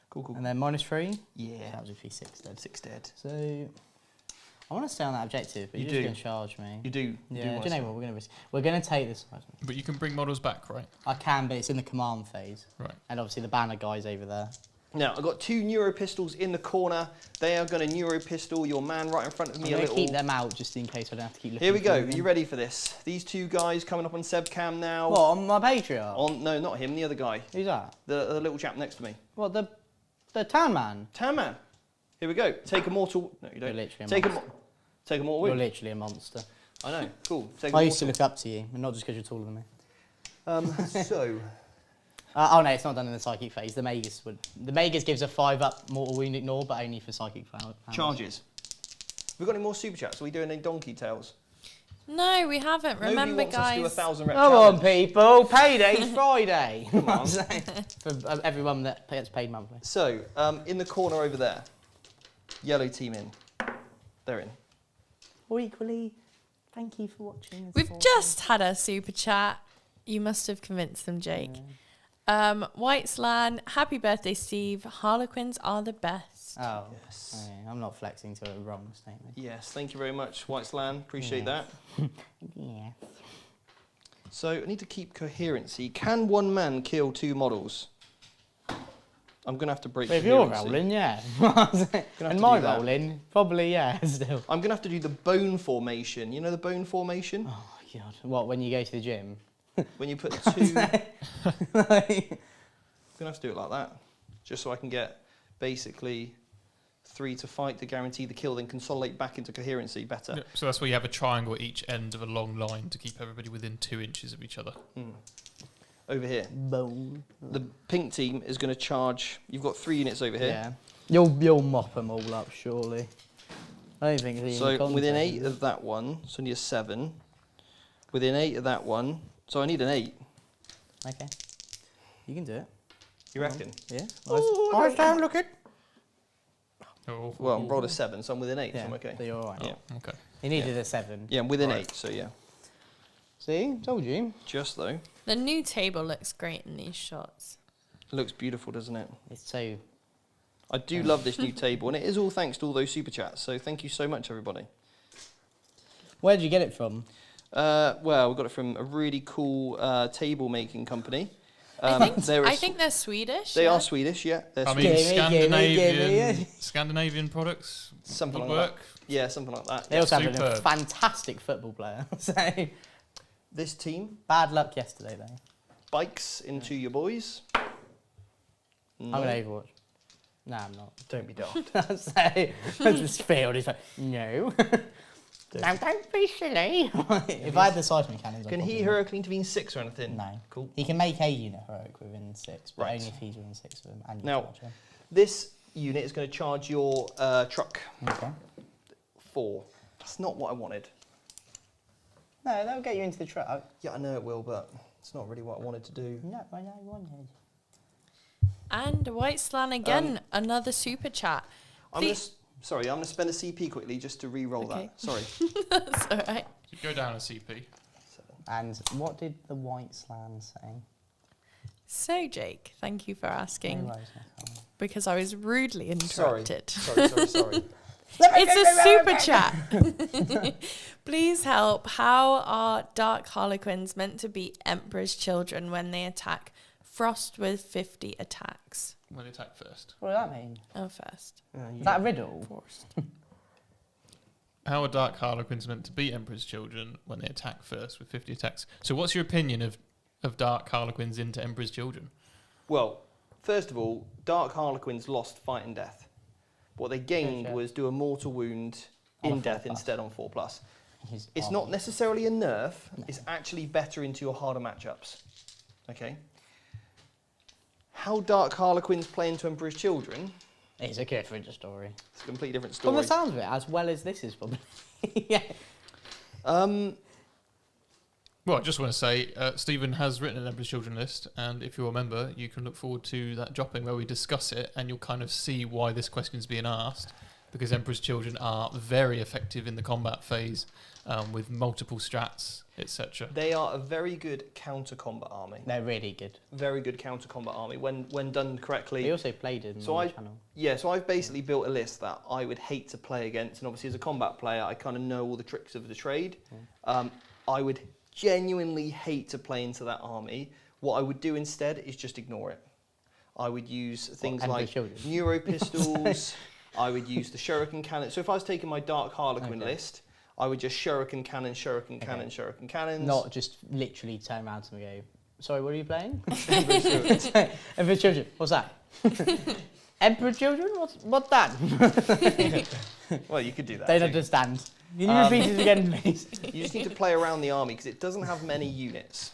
Cool. And then -3. Yeah. That was if he's 6 dead. 6 dead. So I want to stay on that objective, but You you're just do. going to charge me. You do. Yeah. Do you know what? We're going to take this. But you can bring models back, right? I can, but it's in the command phase. Right. And obviously the banner guy's over there. Now, I've got 2 neuro pistols in the corner. They are going to neuro pistol your man right in front of me I'm a going to little. keep them out just in case I don't have to keep looking. Here we go. for Are them. you ready for this? These 2 guys coming up on Sebcam now. What, on my Patreon? No, not him. The other guy. Who's that? The little chap next to me. What, the town man? Tan man. Here we go. Take a mortal. No, you don't. You're literally a Take a monster. Take a mortal You're wound. literally a monster. I know. Cool. Take a I used to mortal. look up to you, and not just because you're taller than me. So. Oh no, it's not done in the psychic phase. The Magus would. The Magus gives a 5-up mortal wound ignore, but only for psychic powers. Charges. Have we got any more super chats? Are we doing any donkey tales? No, we haven't. Nobody Remember, wants us to do guys. 1,000 rep Come on, challenge. people! Payday's Friday. Come on. For everyone that gets paid monthly. So, in the corner over there, yellow team in. They're in. Or equally, thank you for watching. and We've supporting. just had a super chat. You must have convinced them, Jake. Whitesland, happy birthday, Steve. Harlequins are the best. Oh, Yes. okay. I'm not flexing to a wrong statement. Yes, thank you very much, Whitesland. Appreciate Yeah. that. Yeah. So, I need to keep coherency. Can one man kill 2 models? I'm going to have to break But if you're coherency. rolling, yeah. to And my do that. rolling, probably, yeah, still. I'm going to have to do the bone formation. You know the bone formation? Oh, God. What, when you go to the gym? When you put 2... I'm going to have to do it like that. Just so I can get basically 3 to fight to guarantee the kill, then consolidate back into coherency better. Yep, so that's where you have a triangle at each end of a long line to keep everybody within 2 inches of each other. Over here. Boom. The pink team is going to charge. You've got 3 units over here. Yeah. You'll mop them all up, surely. I don't think it's even So within content. 8 of that one, so I need a 7. Within 8 of that one, so I need an 8. Okay. You can do it. You reckon? Yeah. I don't look it. Oh, Well, I rolled a 7, so I'm within 8, Yeah. so I'm okay. So you're alright. Yeah. okay. You needed a 7. Yeah, I'm within Right. 8, so yeah. See? Told you. Just though. The new table looks great in these shots. It looks beautiful, doesn't it? It's so... I do love this new table, and it is all thanks to all those super chats, so thank you so much, everybody. Where did you get it from? Well, we got it from a really cool table making company. I they're a think they're Swedish. They yeah? are Swedish, yeah. They're I Swedish. mean, Gimme, gimme, gimme. Scandinavian products Something would like work. that. Yeah, something like that. They also have a superb. fantastic football player. So, This team bad luck yesterday, though. bikes into your boys. I'm going to Overwatch. No, I'm not. Don't be daft. So, this field is like, no. Now, don't be silly. If I had the seismic cannons, I'd Can probably he Hurricane intervene 6 or anything? No. Cool. He can make a unit heroic within 6, but Right. only if he's within 6 of them. And you Now- charge him. This unit is going to charge your truck Okay. 4. That's not what I wanted. No, that'll get you into the truck. Yeah, I know it will, but it's not really what I wanted to do. No, I know you wanted. And White Slan again, another super chat. I'm just sorry. I'm going to spend a CP quickly just to re-roll Okay. that. Sorry. That's all right. So go down a CP. And what did the white slan say? So, Jake, thank you for asking, No worries, no problem. because I was rudely Sorry. interrupted. Sorry. It's a super chat. Please help. How are Dark Harlequins meant to be Emperor's children when they attack Frost with 50 attacks? When they attack first. What does that mean? Oh, first. Is that a riddle? Forced. How are Dark Harlequins meant to beat Emperor's children when they attack first with 50 attacks? So what's your opinion of Dark Harlequins into Emperor's children? Well, first of all, Dark Harlequins lost Fight and Death. What they gained Sure. was do a mortal wound On a in 4+. death instead on 4+. His It's arm. not necessarily a nerf. It's actually better into your harder matchups. Okay. How Dark Harlequins play into Emperor's children? It's a different story. It's a completely different From story. the sounds of it, as well as this is probably. Yeah. Well, I just want to say, Stephen has written an Emperor's Children list, and if you're a member, you can look forward to that dropping where we discuss it, and you'll kind of see why this question's being asked, because Emperor's Children are very effective in the combat phase, with multiple strats, etc. They are a very good counter-combat army. They're really good. Very good counter-combat army when done correctly. We also played it So on I- the channel. Yeah, so I've basically built a list that I would hate to play against, and obviously as a combat player, I kind of know all the tricks of the trade. I would genuinely hate to play into that army. What I would do instead is just ignore it. I would use things Emperor's like Children? Neuro Pistols, I would use the Shuriken Cannon. So if I was taking my Dark Harlequin Okay. list, I would just Shuriken Cannon, Shuriken Cannon, Shuriken Cannons. Not just literally turn around to me and go, sorry, what are you playing? Emperor's Children. Emperor's Children, what's that? Emperor's Children? What's that? Well, you could do that. Don't too. understand. Can you repeat it again, please? You just need to play around the army because it doesn't have many units.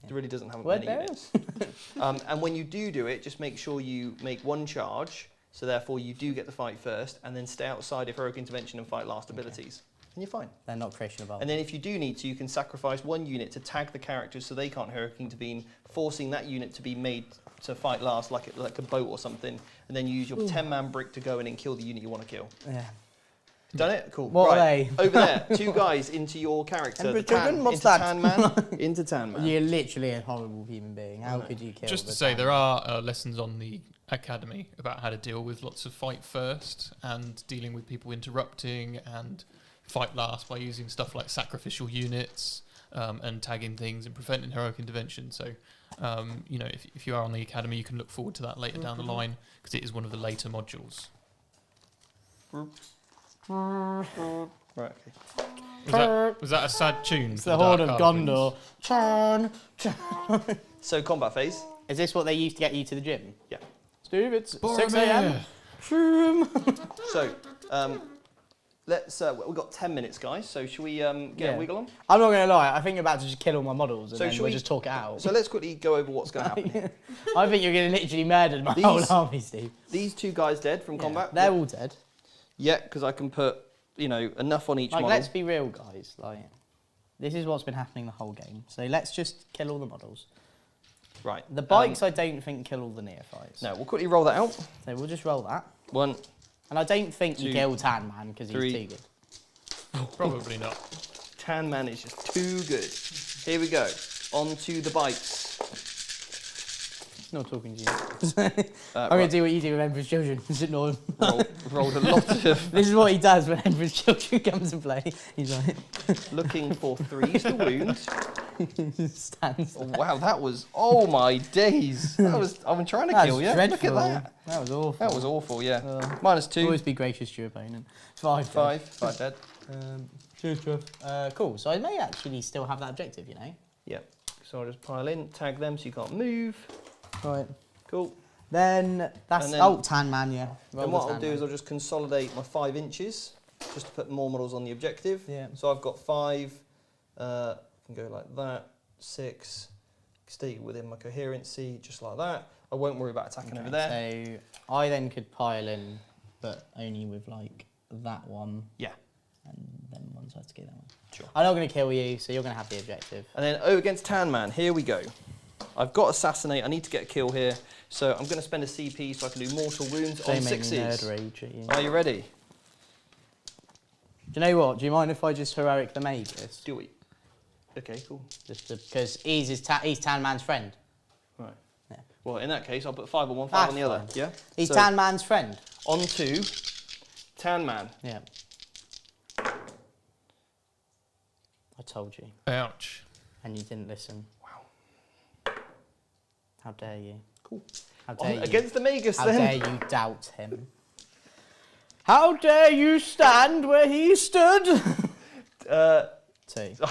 It really doesn't have Word many bearers? units. And when you do it, just make sure you make one charge, so therefore you do get the fight first, and then stay outside of heroic intervention and fight last abilities. And you're fine. They're not creation of art. And then if you do need to, you can sacrifice one unit to tag the characters so they can't heroic intervene, forcing that unit to be made to fight last like a boat or something, and then you use your 10-man brick to go in and kill the unit you want to kill. Yeah. Done it? Cool. What are right. they? Over there, 2 guys into your character. Emperor's the tan, Children? What's into that? Tan Man. Into Tan Man. You're literally a horrible human being. How know. could you kill Just to the say, tank? there are lessons on the Academy about how to deal with lots of fight first and dealing with people interrupting and fight last by using stuff like sacrificial units and tagging things and preventing heroic intervention. So, if you are on the Academy, you can look forward to that later down the line because it is one of the later modules. Right, okay. Was that a sad tune? It's for the Dark Horde of Harlequins? Gondor. Churn. So combat phase. Is this what they used to get you to the gym? Yeah. Steve, it's 6 Boromir. a.m. So, we've got 10 minutes, guys. So should we get a wiggle on? I'm not going to lie. I think you're about to just kill all my models, and So then should we'll we- just talk it out. So let's quickly go over what's going to happen here. I think you're going to literally murder my whole army, Steve. These 2 guys dead from combat? They're all dead. Yeah, because I can put, enough on each Like, model. let's be real, guys. Like, this is what's been happening the whole game. So let's just kill all the models. Right. The bikes, I don't think kill all the neophytes. No, we'll quickly roll that out. So we'll just roll that. 1, And I don't think you 2, kill Tan Man because he's 3. too good. Probably not. Tan Man is just too good. Here we go. On to the bikes. Not talking to you. I'm going to do what you do with Emperor's Children. Just ignore him. Rolled a lot of... This is what he does when Emperor's Children comes to play. He's like... Looking for 3s to wound. stands Oh, there. wow, that was... Oh, my days. I've been trying to That kill was you. dreadful. Look at that. That was awful. That was awful, yeah. -2. Always be gracious to your opponent. 5. 5 dead. Cheers, Jeff. Cool. So I may actually still have that objective, you know? Yeah. So I'll just pile in, tag them so you can't move. Right. Cool. Then that's... And then- oh, Tan Man, yeah. Roll Then the what I'll Tan do Man. is I'll just consolidate my 5 inches just to put more models on the objective. Yeah. So I've got 5, I can go like that, 6, stay within my coherency, just like that. I won't worry about attacking over there. So I then could pile in, but only with like that one. Yeah. And then one, so I have to get that one. Sure. I'm not going to kill you, so you're going to have the objective. And then, against Tan Man, here we go. I've got Assassinate, I need to get a kill here. So I'm going to spend a CP so I can do mortal wounds on Don't make me 6s. nerd rage at you. Are you ready? Do you know what? Do you mind if I just heroic the Magus? Do we? Okay, cool. Just because he's Tan Man's friend. Right. Yeah. Well, in that case, I'll put 5 on one, 5 That's on the other. fine. Yeah? He's So, Tan Man's friend. On to Tan Man. Yeah. I told you, Ouch. and you didn't listen. Wow. How dare you? Cool. How dare you? Against the Magus How then. dare you doubt him? How dare you stand where he stood? 2. I'm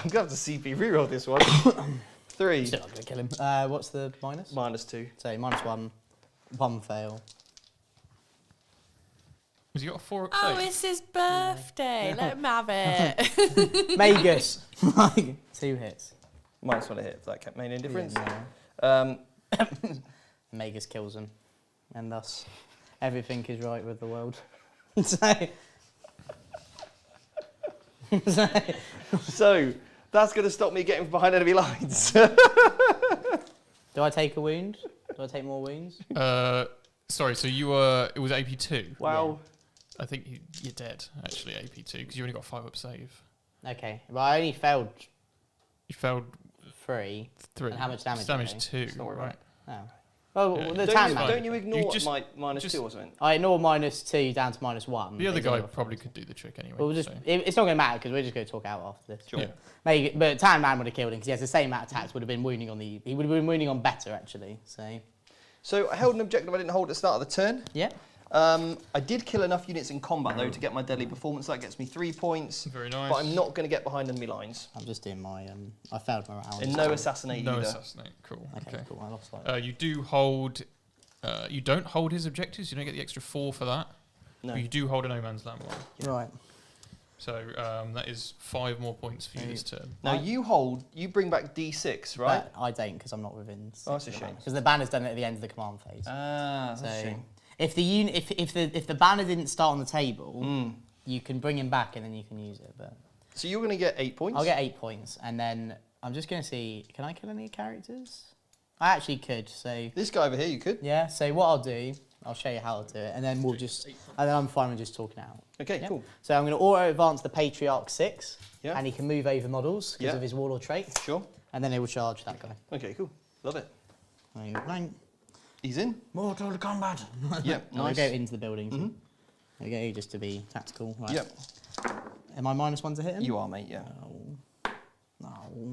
going to have to CP reroll this one. 3. Still not going to kill him. What's the minus? -2. So -1. 1 fail. Has he got a 4 up Oh, save? it's his birthday. Let him have it. Magus. 2 hits. -1 a hit for that main indifference. Yeah, Magus kills him. And thus, everything is right with the world. So, that's going to stop me getting behind enemy lines. Do I take a wound? Do I take more wounds? Sorry, so you were... It was AP2. Wow. I think you're dead, actually, AP2, because you only got 5 up save. Okay. Well, I only failed You failed 3. 3. And how much damage? Damage did 2, not worry right. Oh. Well, Yeah. the Don't Tan you, Man. don't you ignore You just- my -2 just- or something? I ignore -2 down to -1. The other It's guy all- probably could do the trick anyway. We'll just, so. it's not going to matter because we're just going to talk out after this. Sure. Yeah. Maybe, but Tan Man would have killed him because he has the same amount of attacks. Would have been wounding on the. He would have been wounding on better actually. So So, I held an objective I didn't hold at the start of the turn. yeah. I did kill enough units in combat though to get my deadly performance. That gets me 3 points. Very nice. But I'm not going to get behind enemy lines. I'm just doing my. I failed my round. And no assassinate No either. assassinate. Cool. Okay, cool. I lost like. You do hold... you don't hold his objectives. You don't get the extra 4 for that. No. But you do hold a no man's land one. Right. So that is 5 more points for you this turn. Now you bring back D6, right? But I don't because I'm not within. Oh, that's a shame. Because the banner's done it at the end of the command phase. Ah, that's a So shame. if the banner didn't start on the table, you can bring him back and then you can use it. But So you're going to get 8 points? I'll get 8 points, and then I'm just going to see. Can I kill any characters? I actually could. So This guy over here, you could. yeah. So what I'll do, I'll show you how I'll do it, and then we'll just. And then I'm fine with just talking out. Okay, Yeah. cool. So I'm going to auto advance the Patriarch 6, Yeah. and he can move over models because Yeah. of his warlord trait, Sure. and then he will charge that guy. Okay, cool. Love it. Blank. He's in. Mortal combat. Yep, I'll nice. go into the buildings. There we go, just to be tactical. Right. Yep. Am I -1 to hit him? You are, mate, yeah. No.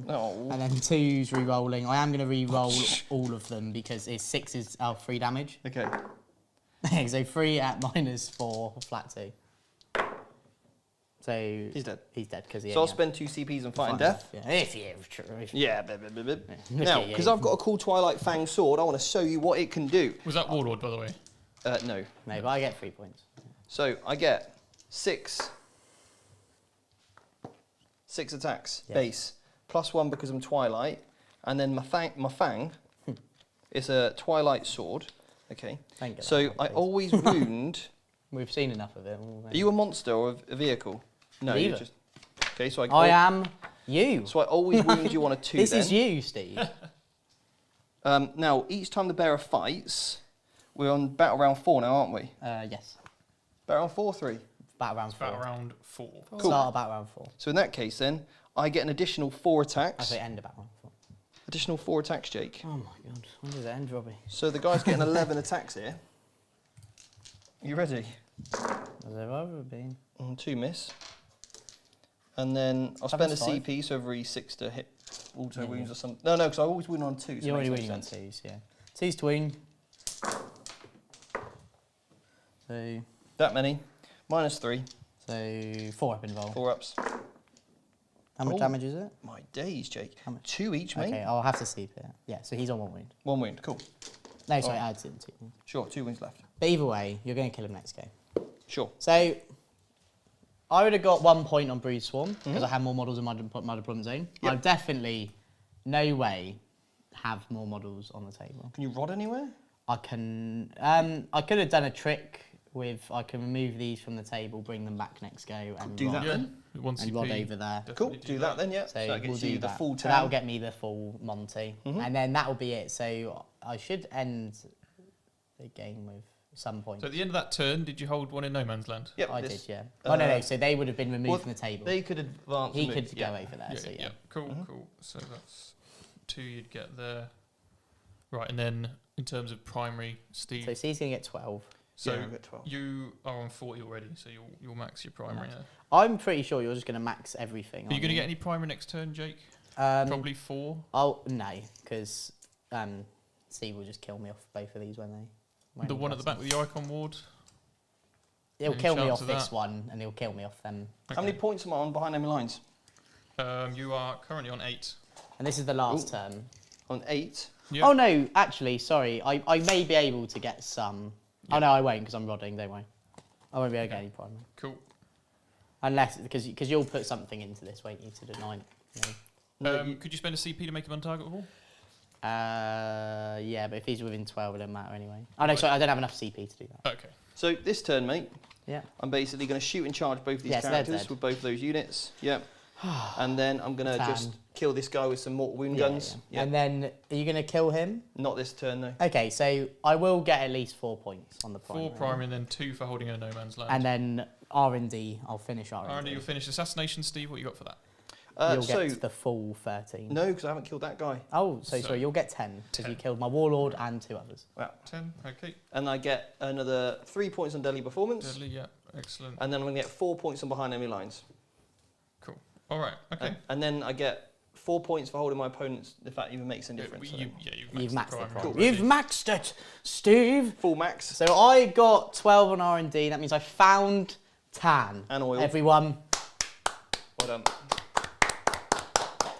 Oh. And then 2's re-rolling. I am going to re-roll all of them because it's 6's 3 damage. Okay. So 3 at -4, flat 2. So He's dead. He's dead because he. So I'll spend 2 CPs and fight in death. Yeah. If you. Yeah. Blah, blah, blah, blah. Look Now, at because you. I've got a cool Twilight Fang sword, I want to show you what it can do. Was that Warlord, by the way? No. No, but I get 3 points. So I get 6 attacks base, +1 because I'm Twilight, and then my fang is a Twilight sword. Okay. Thank you. So I always wound. We've seen enough of it. Are you a monster or a vehicle? No, you're Neither. just. Okay, so I am you. So I always wound you on a 2. This then. is you, Steve. Now, each time the bearer fights, we're on battle round 4 now, aren't we? Yes. Battle round 4 or 3? Battle round 4. About around 4. Cool. Start of battle round 4. So in that case, then I get an additional 4 I attacks. say end of battle round 4. Additional 4 attacks, Jake. Oh my god. When does it end, Robbie? So the guy's getting 11 attacks here. You ready? Has there ever been? 2 miss. And then I'll spend a Seven's 5. CP, so every 6 to hit auto Yeah, wounds yeah. or something. No, because I always wound on 2. So it You're already makes no winning on sense. 2s, yeah. 2's to wound. So, That many. -3. so 4 up involved. 4 ups. How much Oh. damage is it? My days, Jake. How much? 2 each, mate. Okay, I'll have to sleep it. Yeah, so he's on 1 wound. 1 wound. Cool. No, sorry, Oh. adds it to 2. Sure, 2 wounds left. But either way, you're going to kill him next game. Sure. So, I would have got 1 point on Brood Swarm because I had more models in my deployment zone. Yep. I've definitely, no way, have more models on the table. Can you rod anywhere? I can. I could have done a trick with. I can remove these from the table, bring them back next go, and Do rod, that Yeah, then. 1 and CP. rod over there. Cool. Definitely Do that then, yeah. So that we'll gets do you the that. full So 10. that'll get me the full Monty, Mhm. and then that'll be it. So I should end the game with some points. So at the end of that turn, did you hold 1 in No Man's Land? Yep, I this- did, yeah. Oh no, uh, no. So they would have been removed well, from the table. They could advance. He and could move, go over there. So yeah. Cool, Mhm. cool. So that's 2 you'd get there. Right, and then in terms of primary, Steve. So C's gonna get 12. So Yeah, I've got 12. you are on 40 already, so you'll max your primary. Nice. there. I'm pretty sure you're just gonna max everything. Are you aren't going to get any primary next turn, Jake? Probably 4. Oh no, because C will just kill me off both of these when they. The one at the back with the icon ward. He'll Any kill me chance off of this that? one, and he'll kill me off them. How many points am I on behind enemy lines? You are currently on 8. And this is the last Ooh. turn. On 8. Yeah. Oh no, actually, sorry, I may be able to get some. Yeah. Oh no, I won't because I'm rodding. Don't worry. I won't be able to get any primary. Cool. Unless because you'll put something into this, won't you, to deny? No. Could you spend a CP to make him untargetable? Yeah, but if he's within 12, it doesn't matter anyway. Oh no, sorry, I don't have enough CP to do that. Okay. So this turn, mate, Yeah. I'm basically going to shoot and charge both of these Yes, they're characters dead. with both of those units. Yep. And then I'm going to Tan. just kill this guy with some mortal wound Yeah, guns. yeah. Yep. And then are you going to kill him? Not this turn, though. Okay, so I will get at least 4 points on the primary. 4 primary and then 2 for holding a No Man's Land. And then R&D, I'll finish R&D. R&D, you'll finish Assassination, Steve. What you got for that? You'll So, get the full 13. no, because I haven't killed that guy. Oh, So- sorry, you'll get 10 because you 10. killed my Warlord and 2 others. Wow. 10. Okay. And I get another 3 points on Deadly Performance. Deadly, yeah. Excellent. And then I'm going to get 4 points on behind enemy lines. Cool. All right. Okay. And then I get 4 points for holding my opponents, if that even makes any difference. I think. You've You've maxed the primary primary. already. You've maxed it, Steve. Full max. So I got 12 on R&D. That means I found tan. And oil. Everyone. Well done.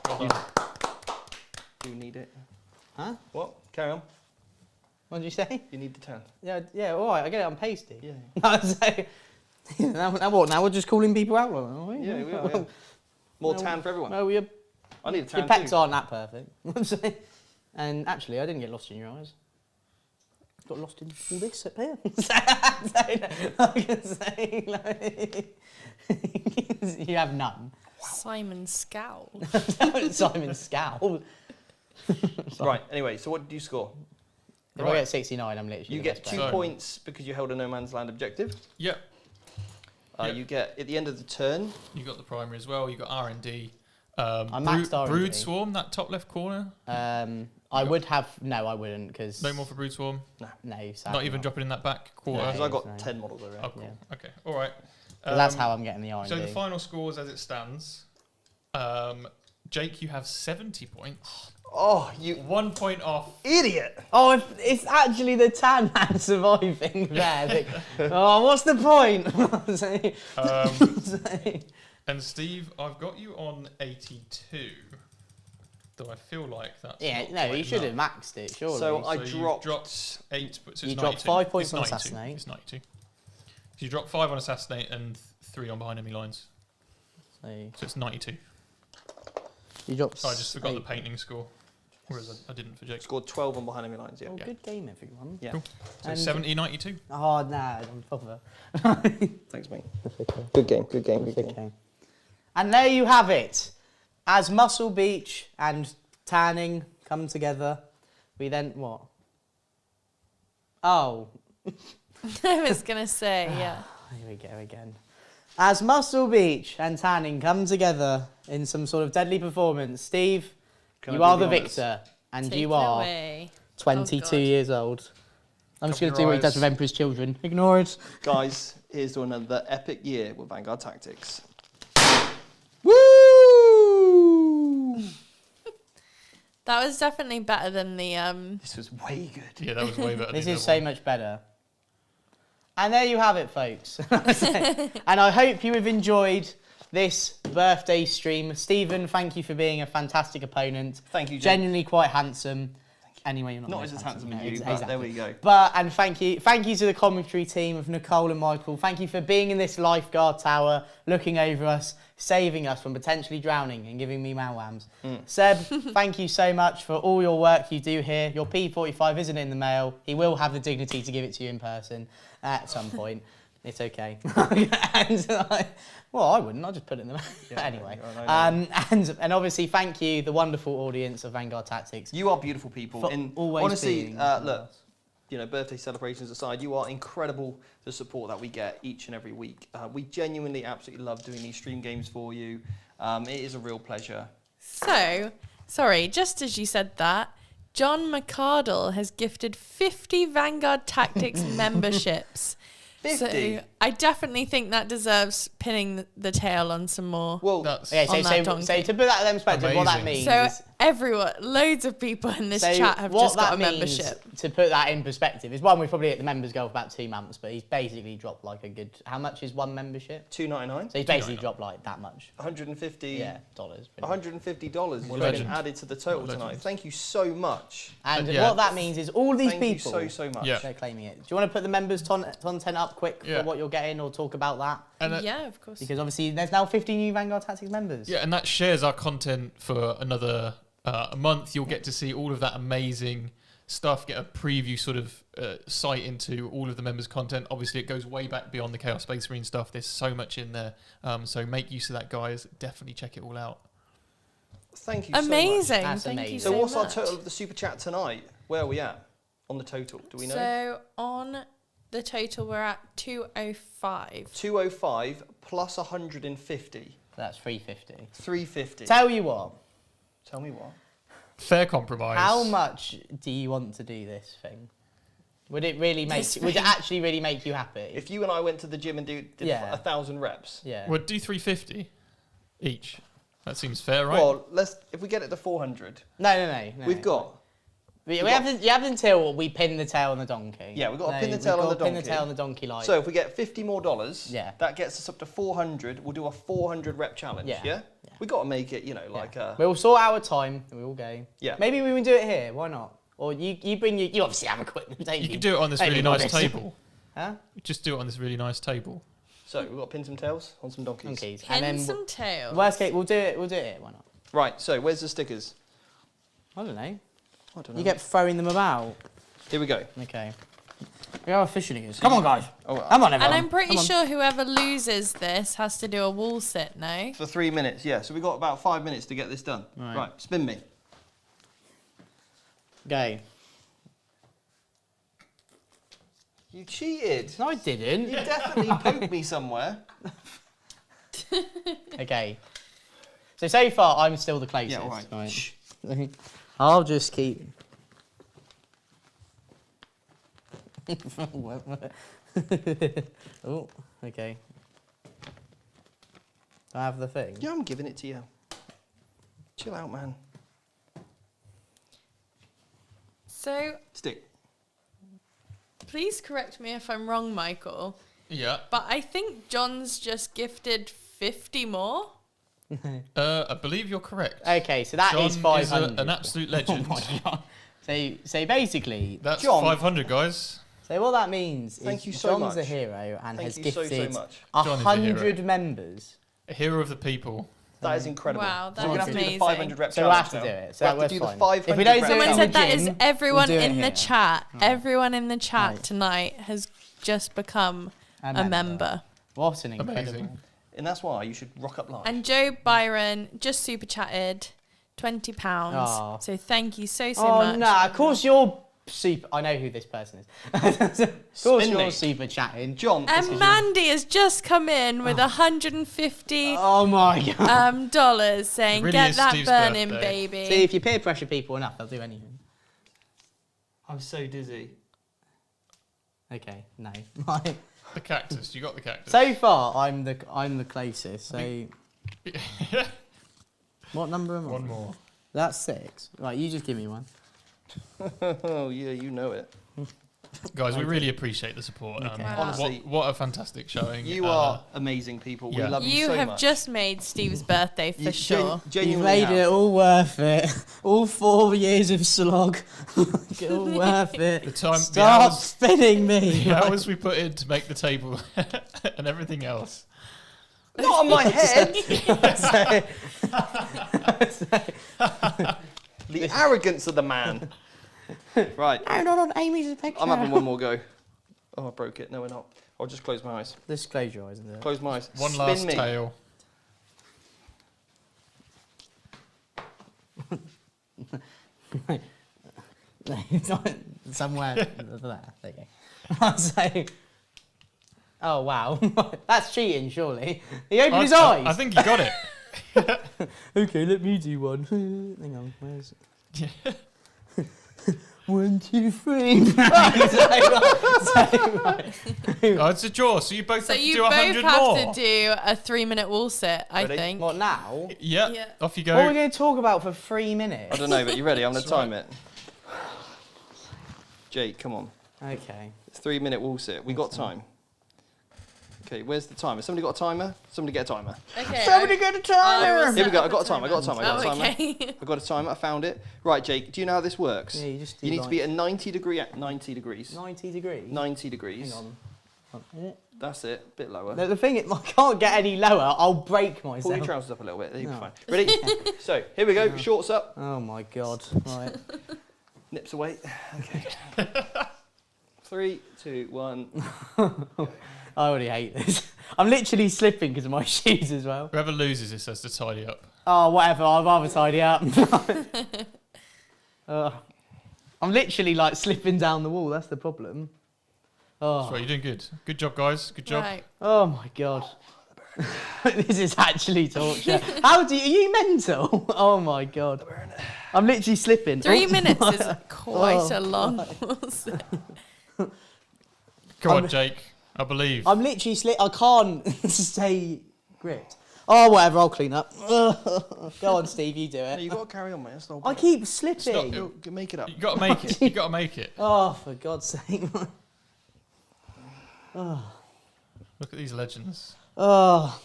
Well done. You need it. Huh? What? Carry on. What did you say? You need the 10. Yeah, all right. I get it on pasty. Yeah. No, so, now what? Now we're just calling people out, are we? Yeah, we are. Yeah. More No, tan for everyone. No, your I need a tan pecs too. aren't that perfect. And actually, I didn't get lost in your eyes. Got lost in all this up here. I can say, like, you have none. Simon Scowl. Simon Scowl. Right, anyway, so what did you score? If I Right. get 69, I'm literally You the get best 2 player. So- points because you held a no man's land objective. Yeah. Yeah. You get, at the end of the turn, You got the primary as well. You got R&D. I maxed R&D. Brood Swarm, that top left corner. I would have... No, I wouldn't, because... No more for Brood Swarm. No, Not sadly even dropping in that back quarter. No. because I got no. 10 models over Oh, there. cool. Yeah. Okay. All right. So that's how I'm getting the R&D. So the final scores as it stands. Jake, you have 70 points. Oh, you 1 point off. idiot! Oh, it's actually the tan man surviving there. Oh, what's the point? And Steve, I've got you on 82. Though I feel like that's Yeah, not no, quite you should have enough. maxed it, surely. So I you dropped- dropped 8, but so You it's dropped 92. 5 points It's on 92. Assassinate. It's 92. So you dropped 5 on Assassinate and 3 on behind enemy lines. So So it's 92. you dropped. So I just forgot the 8. painting score, whereas I didn't for Jake. Scored 12 on behind enemy lines, yeah. Oh, Yeah. good game, everyone. Yeah. Cool. So And- 70, 92. Oh, nah, don't bother. Thanks, mate. Good game, good game, good game. Okay. And there you have it. As Muscle Beach and Tanning come together, we then what? Oh, I was gonna say, yeah. here we go again. As Muscle Beach and Tanning come together in some sort of deadly performance, Steve, Can you I are be the honest? victor, and Take you it are away. 22 God. years old. I'm just going to Cover do what he your does eyes. with Emperor's Children. Ignore it. Guys, here's to another epic year with Vanguard Tactics. Woo! That was definitely better than the This was way good. Yeah, that was way better. This than is the so other one. much better. And there you have it, folks. And I hope you have enjoyed this birthday stream. Stephen, thank you for being a fantastic opponent. Thank you, Jake. Genuinely quite handsome. Anyway, you're not Not most as handsome as no, you, exactly. but there we go. But, and thank you to the commentary team of Nicole and Michael. Thank you for being in this lifeguard tower, looking over us, saving us from potentially drowning and giving me malwams. Seb, thank you so much for all your work you do here. Your P45 isn't in the mail. He will have the dignity to give it to you in person at some point. It's okay. Well, I wouldn't. I'll just put it in the mail. Anyway. And obviously, thank you, the wonderful audience of Vanguard Tactics. You are beautiful people. For And always honestly, being look, you know, birthday celebrations aside, you are incredible, the support that we get each and every week. We genuinely absolutely love doing these stream games for you. It is a real pleasure. So, sorry, just as you said that, John McCardle has gifted 50 Vanguard Tactics memberships. 50? So I definitely think that deserves pinning the tail on some more. Well, That's Okay, On that so donkey. to put that in perspective, what that Amazing. means So is... everyone, loads of people in this chat have what just got that a means, membership. to put that in perspective, is one, we've probably hit the members goal for about 2 months, but he's basically dropped like a good... How much is one membership? $2.99, So he's basically dropped like that much. $150. Yeah, dollars. $150 has been Legend. added to the total What a tonight. legend. Thank you so much. And Yeah. what that means is all these Thank people... you so much. Yeah. They're claiming it. Do you want to put the members' content up quick Yeah. for what you're getting or talk about that? And Yeah, of course. Because obviously there's now 50 new Vanguard Tactics members. yeah, and that shares our content for another a month. You'll get to see all of that amazing stuff, get a preview sort of sight into all of the members' content. Obviously, it goes way back beyond the Chaos Space Marine stuff. There's so much in there. So make use of that, guys. Definitely check it all out. Thank you Amazing. That's Thank amazing. you so so much. So what's much. our total of the super chat tonight? Where are we at on the total? Do we know? So on the total, we're at 205. 205 plus 150. That's 350. 350. Tell you what, Tell me what. Fair compromise. how much do you want to do this thing? Would it really make? This Would it thing? actually really make you happy? If you and I went to the gym and did Yeah. 1,000 reps. Yeah. We'll do 350 each. That seems fair, right? Well, if we get it to 400, No. we've got. We got- have you have until we pin the tail on the donkey. Yeah, we've got to No, pin the we've tail on got the to pin the donkey. tail on the donkey like. So if we get $50 more, Yeah. that gets us up to 400. We'll do a 400 rep challenge. Yeah. Yeah. Yeah. We got to make it, you know, like a. We'll sort out a time and we'll go. Yeah. Maybe we can do it here. Why not? Or you bring you obviously have equipment. Don't you can do it on this Don't really you, nice Boris? table. Huh? Just do it on this really nice table. So we've got to pin some tails on some donkeys. Donkeys. Pin And then some tails. worst case, we'll do it here. Why not? Right. So where's the stickers? I don't know. I don't know. You get throwing them about. Here we go. Okay. We are officially is. Come on, guys. Oh, Come on, And everyone. I'm pretty Come on. sure whoever loses this has to do a wall sit, no? For 3 minutes. Yeah. So we've got about 5 minutes to get this done. Right. Spin me. Go. You cheated. No, I didn't. You definitely poked me somewhere. Okay. So far, I'm still the closest. Yeah. All right. Shh. I'll just keep. Oh, okay. Do I have the thing? Yeah, I'm giving it to you. Chill out, man. So Stick. please correct me if I'm wrong, Michael, Yeah. but I think John's just gifted 50 more. I believe you're correct. Okay, so that John is 500. is an absolute legend. Oh my God. So basically, That's John. 500, guys. so what that means Thank is you so John's a much. hero and Thank has you so gifted much. John is a hero. 100 members. A hero of the people. That is incredible. Wow, so we're that's going to have to do the amazing. 500 rep So we'll have challenge to do now. it. So We'll have we're to do the fine. 500 If we don't do reps. it Someone in said the that is gym, everyone we'll do it in the here. chat. Everyone in the chat Right. tonight has just become a member. What an incredible. Amazing. And that's why you should rock up live. And Joe Byron just super chatted £20. Aw. So thank you so Oh much. no! Of course you're super. I know who this person is. Of course Spin you're me. super chatting. John, this is And Mandy has just come in with $150 Oh my God! dollars saying, It really "Get is that Steve's burning, birthday. baby." See, if you peer pressure people enough, they'll do anything. I'm so dizzy. Okay, no. The cactus. You got the cactus. So far, I'm the closest. So what number am I? One more. That's 6. Right, you just give me one. Oh, yeah, you know it. Guys, we really appreciate the support. Okay. Wow. Honestly, what a fantastic showing. You are amazing people. yeah. We love you You so have much. just made Steve's birthday for sure. You've Genuinely made have. it all worth it. All 4 years of slog. All worth it. The time- the Stop hours- spinning me. the hours we put in to make the table and everything else. Not on my head. The arrogance of the man. Right, No, not on Amy's picture. I'm having one more go. Oh, I broke it. No, we're not. I'll just close my eyes. Just close your eyes and do it. Close my eyes. One Spin last me. tail. No, it's not somewhere there. There you go. So, oh wow, that's cheating, surely. He opened his eyes. I think you got it. Okay, let me do one. Hang on, where's it? 1, 2, 3. Oh, it's a draw, so you both So have to you do both 100 have more. to do a 3-minute wall sit, I Ready? think. What now? Yeah, Yeah. off you What are we go. going to talk about for 3 minutes? I don't know, but you ready? I'm going to That's time it. Jake, come on. Okay. It's 3-minute wall sit. We got time. Okay, where's the timer? Somebody got a timer? Somebody get a timer. Okay. Somebody get a timer. Here we go. I got a timer. I got a timer. I got a Oh, timer. okay. I got a timer. I found it. Right, Jake. Do you know how this works? Yeah, you just do You need to like be at 90 degrees. 90 degrees. 90 degrees. Hang on. That's it. Bit lower. The thing is, I can't get any lower. I'll break Pull myself. your trousers up a little bit. You'll be No. fine. Ready? So here we go. Shorts up. Oh my god. Right. Nips away. Okay. 3, 2, 1. I already hate this. I'm literally slipping because of my shoes as well. Whoever loses this has to tidy up. Oh, whatever. I'd rather tidy up. I'm literally like slipping down the wall. That's the problem. That's Oh, right, you're doing good. Good job, guys. Good job. Right. oh my god. This is actually torture. How do you? Are you mental? Oh my god. I'm literally slipping. 3 Oh, minutes is quite Oh, a long wall sit. Come on, Jake. I believe. I'm literally I can't stay gripped. Oh, whatever. I'll clean up. Go on, Steve. You do No, it. you got to carry on, mate. That's not. I keep slipping. Stop. You make it up. You got to make it. You got to make it. Oh, for God's sake. Oh. Look at these legends. Oh.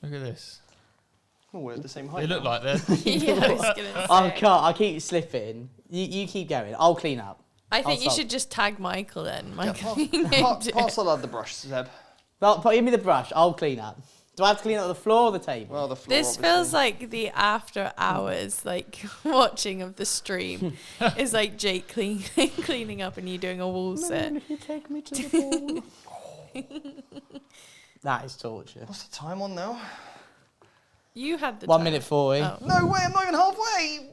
Look at this. Oh, we're at the same height. They look now. like they're. Yeah, I was gonna I say. can't. I keep slipping. You keep going. I'll clean up. I think I'll you stop. should just tag Michael then. Yeah, Michael. pass the lad the brush, Zeb. Give me the brush. I'll clean up. Do I have to clean up the floor or the table? Well, the floor. This obviously. feels like the after hours, like watching of the stream. Is like Jake cleaning up and you doing a wall sit. If you take me to the pool. That is torture. What's the time on now? You had the 1 time. minute 40. Oh. No way! I'm not even halfway.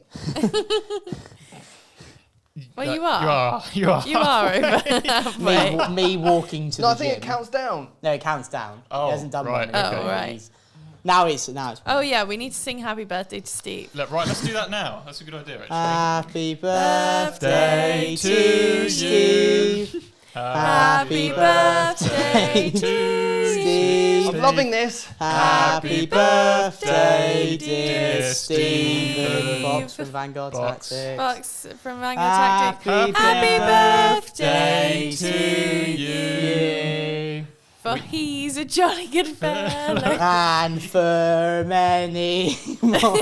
Well, you are. You are. You are. You are over halfway. Me walking to No, the I think gym. it counts down. No, it counts down. Oh, It hasn't done right, 1 minute. okay. Oh, right. He's- Now it's. Oh yeah, we need to sing happy birthday to Steve. Right, let's do that now. That's a good idea, actually. Happy birthday to to Steve. Happy birthday to Steve. I'm loving this. Happy birthday, dear dear Stephen. Steve. Fox from Vanguard Box. Tactics. Fox from Vanguard Tactics. Happy Happy birthday birthday to you. For he's a jolly good fellow. And for many more.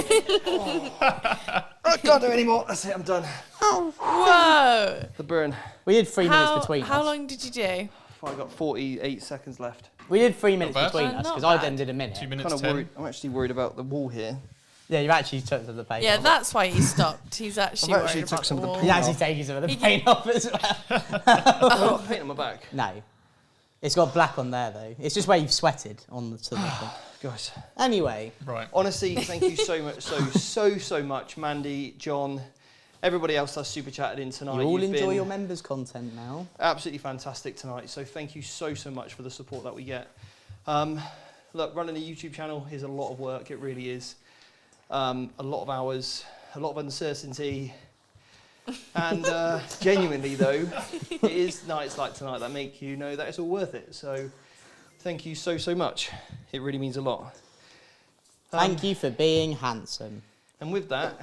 I can't do any more. That's it, I'm done. Whoa. The burn. We did 3 minutes between us. How long did you do? I've got 48 seconds left. We did 3 minutes bad. between Oh, us not because I bad. then did a minute. 2 minutes Kind of 10. worried. I'm actually worried about the wall here. Yeah, you've actually took some of the paint Yeah, off. that's why he stopped. He's actually I've actually worried took about some of the wall. He's actually taking some of the He paint off as well. I've got paint on my back. No. It's got black on there though. It's just where you've sweated on the thing. Guys. Anyway. Right. Honestly, thank you so much, so much, Mandy, John, everybody else that's super chatted in tonight. You all You've enjoy been your members' content now. absolutely fantastic tonight. So thank you so much for the support that we get. Look, running a YouTube channel is a lot of work. It really is. A lot of hours, a lot of uncertainty. And genuinely though, it is nights like tonight that make you know that it's all worth it. So thank you so much. It really means a lot. Thank you for being handsome. And with that,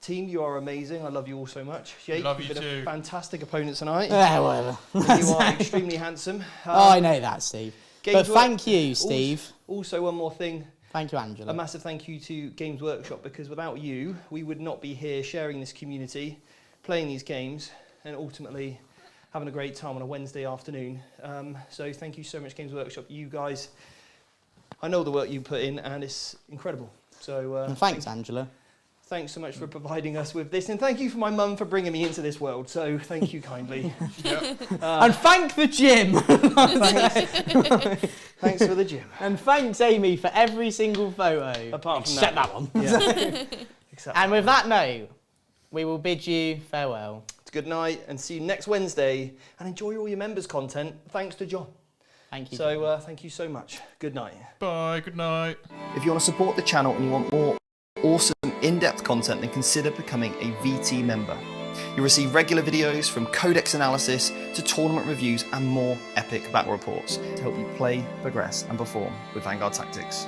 team, you are amazing. I love you all so much. Jake, Love you've you been too. a fantastic opponent tonight. Yeah, whatever. You are extremely handsome. Oh, I know that, Steve. Games But Work- thank you, Steve. Also, one more thing. Thank you, A Angela. massive thank you to Games Workshop, because without you, we would not be here sharing this community, playing these games, and ultimately having a great time on a Wednesday afternoon. So thank you so much, Games Workshop. You guys, I know the work you put in, and it's incredible. So And thanks, Angela. thanks so much for providing us with this, and thank you for my mum for bringing me into this world. So thank you kindly. And thank the gym. Thanks for the gym. And thanks, Amy, for every single photo. Apart from Except that one. Yeah. Except And with that note, we will bid you farewell. good night, and see you next Wednesday. And enjoy all your members' content. Thanks to John. Thank you. So thank you so much. Good night. Bye. Good night. If you want to support the channel and you want more awesome in-depth content, then consider becoming a VT member. You'll receive regular videos from codex analysis to tournament reviews and more epic battle reports to help you play, progress and perform with Vanguard Tactics.